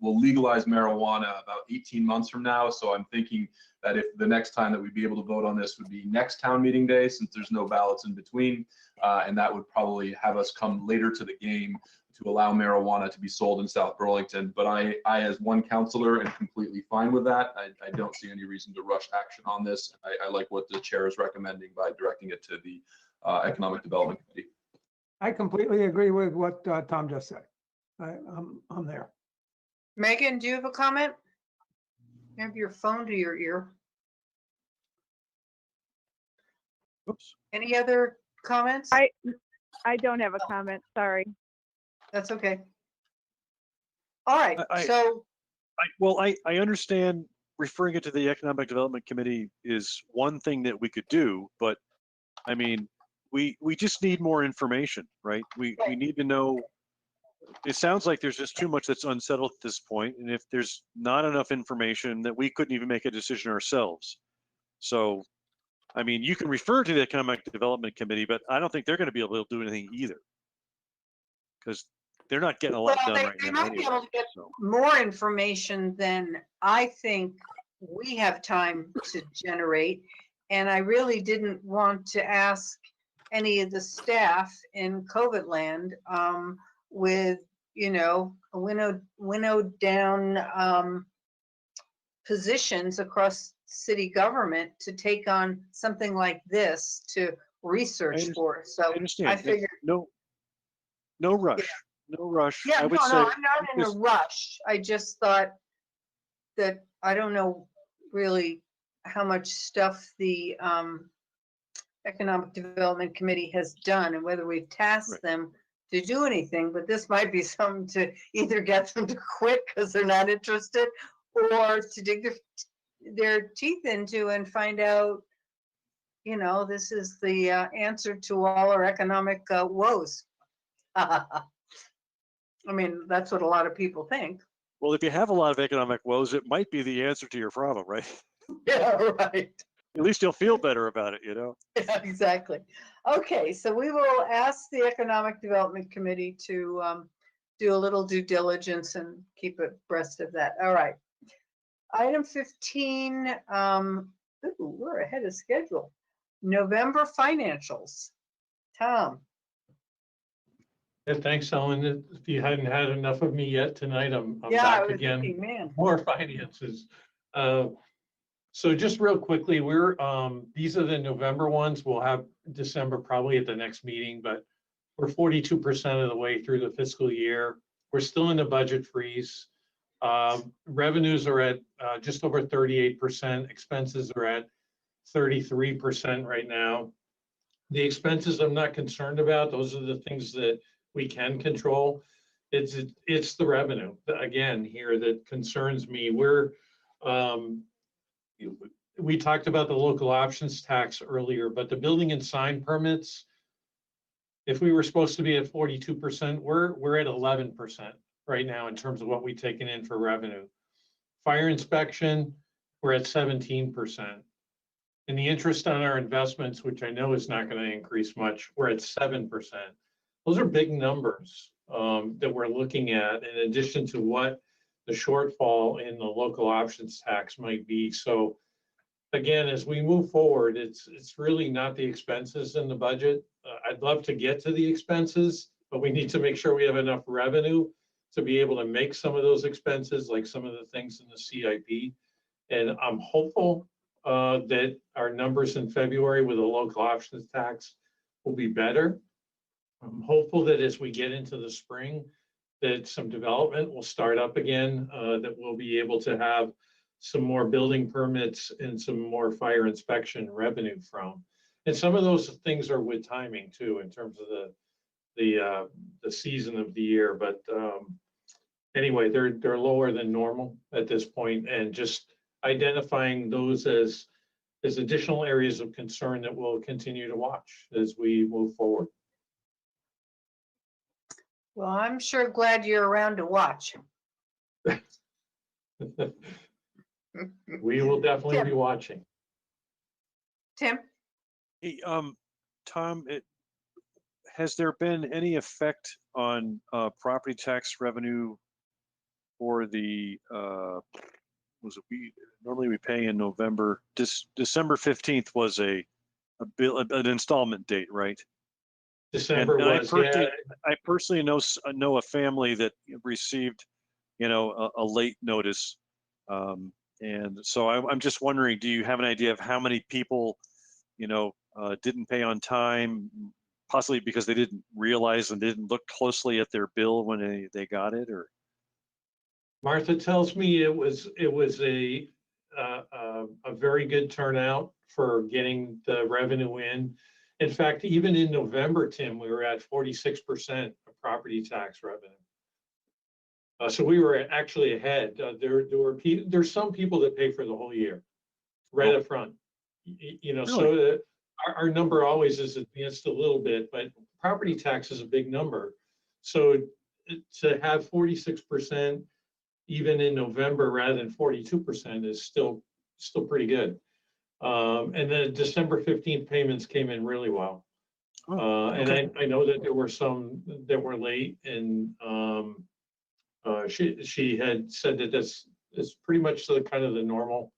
we'll legalize marijuana about 18 months from now. So I'm thinking that if the next time that we'd be able to vote on this would be next town meeting day, since there's no ballots in between, and that would probably have us come later to the game to allow marijuana to be sold in South Burlington. But I as one councilor, am completely fine with that. I don't see any reason to rush action on this. I like what the chair is recommending by directing it to the Economic Development Committee. I completely agree with what Tom just said. I'm there. Megan, do you have a comment? You have your phone to your ear. Oops. Any other comments? I don't have a comment, sorry. That's okay. All right, I understand referring it to the Economic Development Committee is one thing that we could do, but I mean, we just need more information, right? We need to know. It sounds like there's just too much that's unsettled at this point, and if there's not enough information, that we couldn't even make a decision ourselves. So, I mean, you can refer to the Economic Development Committee, but I don't think they're going to be able to do anything either, because they're not getting a lot done right now. They might be able to get more information than I think we have time to generate, and I really didn't want to ask any of the staff in COVID land with, you know, winnowed down positions across city government to take on something like this to research for. So I figured no rush. No rush. Yeah, I would say I'm not in a rush. I just thought that I don't know really how much stuff the Economic Development Committee has done and whether we've tasked them to do anything, but this might be something to either get them to quit because they're not interested or to dig their teeth into and find out, you know, this is the answer to all our economic woes. I mean, that's what a lot of people think. Well, if you have a lot of economic woes, it might be the answer to your problem, right? Yeah, right. At least you'll feel better about it, you know? Yeah, exactly. Okay, so we will ask the Economic Development Committee to do a little due diligence and keep abreast of that. All right. Item 15, we're ahead of schedule. November financials. Tom. Yeah, thanks, Ellen. If you hadn't had enough of me yet tonight, I'm I back was again. thinking, man. More finances. So just real quickly, we're these are the November ones. We'll have December probably at the next meeting, but we're 42% of the way through the fiscal year. We're still in the budget freeze. Revenues are at just over 38%. Expenses are at 33% right now. The expenses I'm not concerned about. Those are the things that we can control. It's the revenue again here that concerns me. We talked about the local options tax earlier, but the building and sign permits, if we were supposed to be at 42%, we're at 11% right now in terms of what we've taken in for revenue. Fire inspection, we're at 17%. And the interest on our investments, which I know is not going to increase much, we're at 7%. Those are big numbers. that we're looking at in addition to what the shortfall in the local options tax might be. So again, as we move forward, it's really not the expenses in the budget. I'd love to get to the expenses, but we need to make sure we have enough revenue to be able to make some of those expenses, like some of the things in the CIP. And I'm hopeful that our numbers in February with the local options tax will be better. I'm hopeful that as we get into the spring, that some development will start up again, that we'll be able to have some more building permits and some more fire inspection revenue from. And some of those things are with timing too, in terms of the season of the year. But anyway, they're lower than normal at this point, and just identifying those as additional areas of concern that we'll continue to watch as we move forward. Well, I'm sure glad you're around to watch. We will definitely be watching. Tim? Hey, Tom, has there been any effect on property tax revenue for the normally we pay in November? December 15th was an installment date, right? December was, I personally know a family that received, a late notice. And so I'm just wondering, do you have an idea of how many people, didn't pay on time, possibly because they didn't realize and didn't look closely at their bill when they got it? Or Martha tells me it was a very good turnout for getting the revenue in. In fact, even in November, Tim, we were at 46% of property tax revenue. So we were actually ahead. There's some people that pay for the whole year, right up front. So our number always is advanced a little bit, but property tax is a big number. So to have 46% even in November rather than 42% is still pretty good. And then December 15th payments came in really well. And I know that there were some that were late, and she had said that this is pretty much the kind of the normal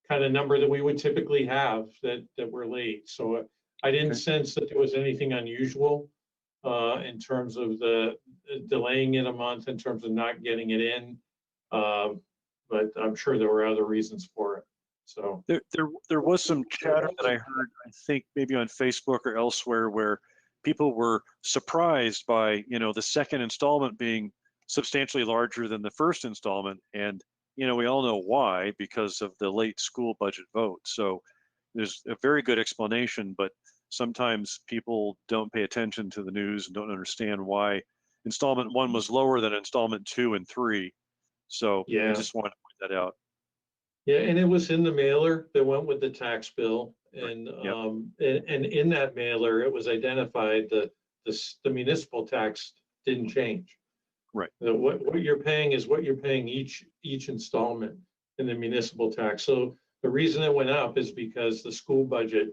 kind of number that we would typically have that were late. So I didn't sense that there was anything unusual in terms of the delaying it a month, in terms of not getting it in. But I'm sure there were other reasons for it. So there was some chatter that I heard, I think maybe on Facebook or elsewhere, where people were surprised by, the second installment being substantially larger than the first installment. And, we all know why, because of the late school budget vote. So there's a very good explanation, but sometimes people don't pay attention to the news and don't understand why installment 1 was lower than installment 2 and 3. So I just wanted to point that out. Yeah, and it was in the mailer that went with the tax bill, and and in that mailer, it was identified that the municipal tax didn't change. Right. What you're paying is what you're paying each installment in the municipal tax. So the reason it went up is because the school budget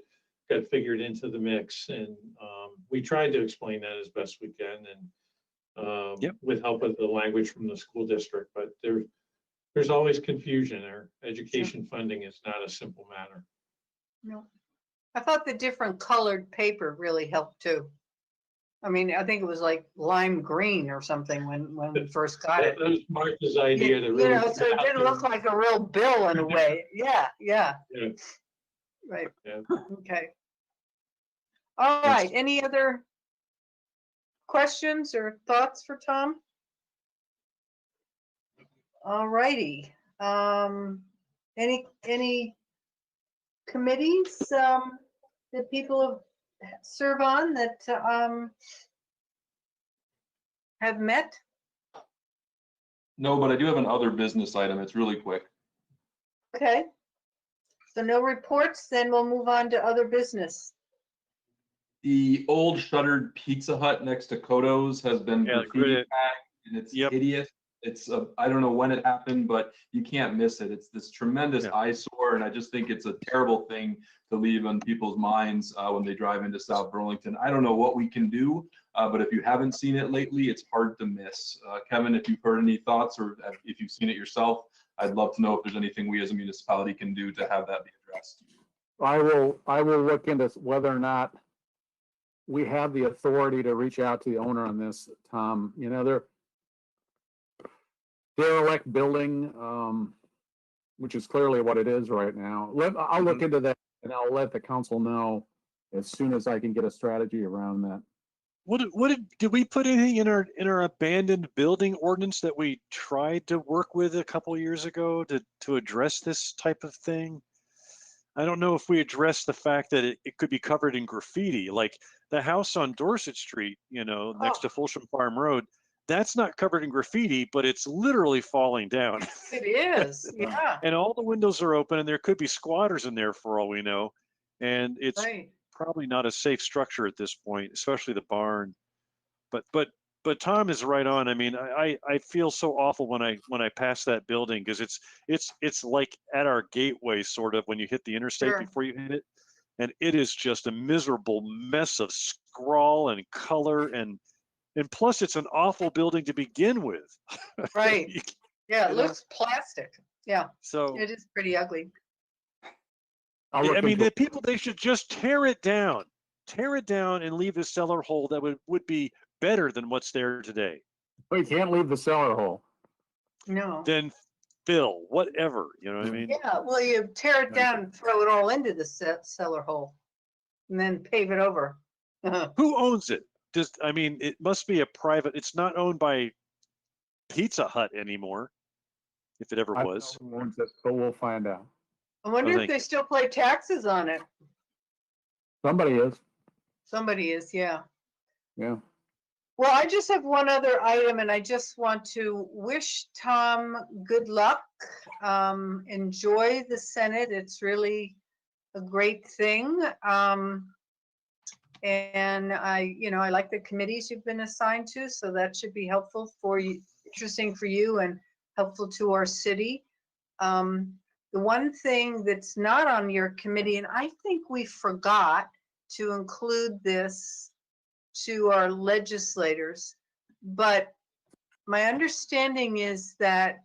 got figured into the mix, and we tried to explain that as best we can, and with help of the language from the school district. But there's always confusion there. Education funding is not a simple matter. No, I thought the different colored paper really helped too. I mean, I think it was like lime green or something when we first got it. That was Martha's idea to really. So it didn't look like a real bill in a way. Yeah. Right. Yeah. Okay. All right. Any other questions or thoughts for Tom? All righty. Any committees that people serve on that have met? No, but I do have an other business item. It's really quick. Okay. So no reports, then we'll move on to other business. The old shuttered Pizza Hut next to Kodo's has been graffiti tagged, and it's hideous. It's I don't know when it happened, but you can't miss it. It's this tremendous eyesore, and I just think it's a terrible thing to leave on people's minds when they drive into South Burlington. I don't know what we can do, but if you haven't seen it lately, it's hard to miss. Kevin, if you've heard any thoughts or if you've seen it yourself, I'd love to know if there's anything we as a municipality can do to have that be addressed. I will look into whether or not we have the authority to reach out to the owner on this, Tom. You know, they're derelict building, which is clearly what it is right now. I'll look into that, and I'll let the council know as soon as I can get a strategy around that. Did we put anything in our abandoned building ordinance that we tried to work with a couple of years ago to address this type of thing? I don't know if we addressed the fact that it could be covered in graffiti, like the house on Dorset Street, you know, next to Fulsham Farm Road. That's not covered in graffiti, but it's literally falling down. It is, yeah. And all the windows are open, and there could be squatters in there for all we know. And it's probably not a safe structure at this point, especially the barn. But Tom is right on. I mean, I feel so awful when I pass that building, because it's like at our gateway, sort of, when you hit the interstate before you hit it, and it is just a miserable mess of scrawl and color and plus it's an awful building to begin with. Right. Yeah, it looks plastic. Yeah. So it is pretty ugly. I mean, the people, they should just tear it down and leave the cellar hole. That would be better than what's there today. But you can't leave the cellar hole. No. Then fill, whatever, you know what I mean? Yeah, well, you tear it down and throw it all into the cellar hole and then pave it over. Who owns it? I mean, it must be a private, it's not owned by Pizza Hut anymore, if it ever was. Who owns it, but we'll find out. I wonder if they still pay taxes on it. Somebody is. Somebody is, yeah. Yeah. Well, I just have one other item, and I just want to wish Tom good luck. Enjoy the Senate. It's really a great thing. And I like the committees you've been assigned to, so that should be helpful for you, interesting for you, and helpful to our city. The one thing that's not on your committee, and I think we forgot to include this to our legislators, but my understanding is that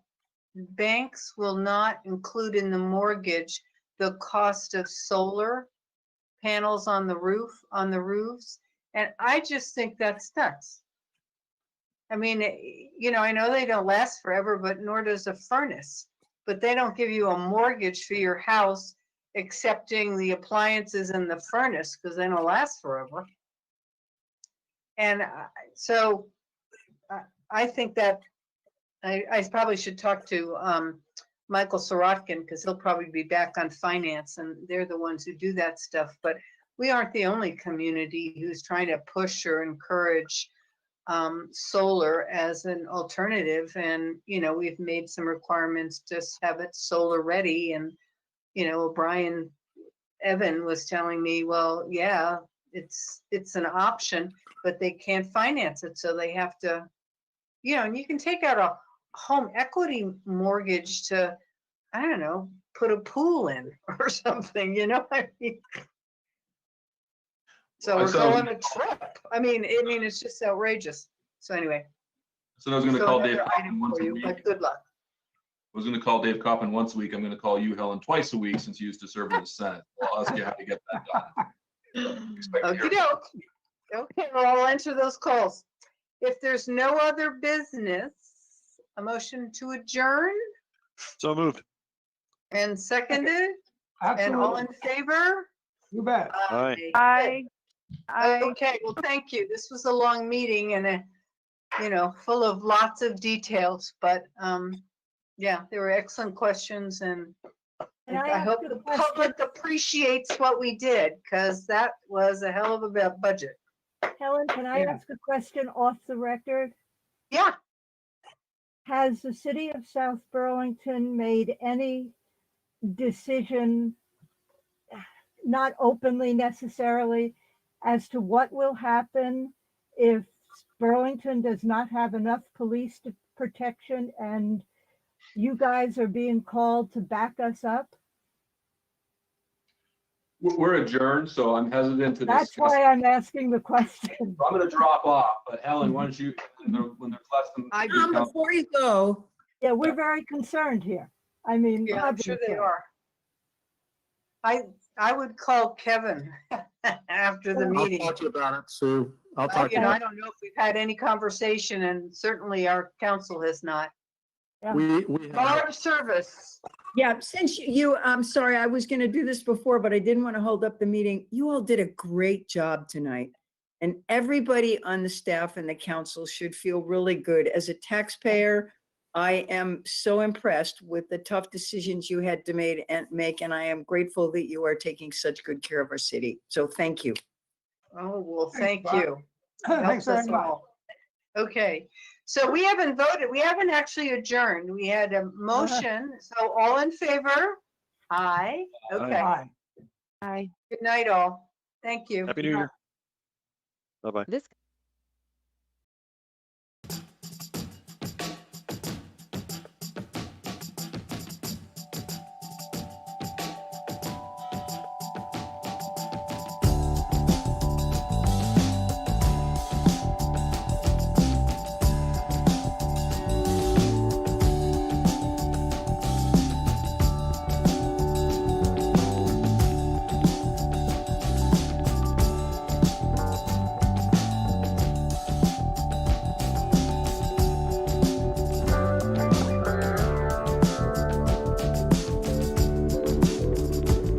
banks will not include in the mortgage the cost of solar panels on the roofs. And I just think that's nuts. I mean, I know they don't last forever, but nor does a furnace. But they don't give you a mortgage for your house, excepting the appliances and the furnace, because they don't last forever. And so I think that I probably should talk to Michael Sorotkin, because he'll probably be back on finance, and they're the ones who do that stuff. But we aren't the only community who's trying to push or encourage solar as an alternative. And, we've made some requirements to have it solar ready. And, Brian Evan was telling me, well, yeah, it's an option, but they can't finance it. So they have to, and you can take out a home equity mortgage to, I don't know, put a pool in or something, I mean. So we're going on a trip. I mean, it's just outrageous. So anyway. So I was going to call Dave another Coppin item once for a you, week. but good luck. I was going to call Dave Coppin once a week. I'm going to call you, Helen, twice a week, since you used to serve in the Senate. I'll ask you how to get that done. Okie doke. Okay, well, I'll answer those calls. If there's no other business, a motion to adjourn So moved. and seconded, and all in favor? You bet. Aye. Okay, well, thank you. This was a long meeting and full of lots of details, but yeah, there were excellent questions, and I hope the public appreciates what we did, because that was a hell of a budget. Helen, can I ask a question off the record? Yeah. Has the City of South Burlington made any decision, not openly necessarily, as to what will happen if Burlington does not have enough police protection and you guys are being called to back us up? We're adjourned, so I'm hesitant to That's discuss. why I'm asking the question. I'm going to drop off, but Helen, why don't you, when there's less than. Tom, before you go. Yeah, we're very concerned here. I mean. Yeah, I'm sure they obviously. are. I would call Kevin after the I'll meeting. talk to you about it, Sue. I'll talk to You you know, I about don't know if we've had any conversation, and certainly our council has not. it. We have. Bar service. Yeah, since I'm sorry, I was going to do this before, but I didn't want to hold up the meeting. You all did a great job tonight. And everybody on the staff and the council should feel really good. As a taxpayer, I am so impressed with the tough decisions you had to make, and I am grateful that you are taking such good care of our city. So thank you. Oh, well, Thanks, thank you. Thanks Helps very us much. all. Okay, so we haven't voted. We haven't actually adjourned. We had a motion. So all in favor? Aye. Okay. Aye. Aye. Good night, all. Thank you. Happy New Year. Bye-bye. This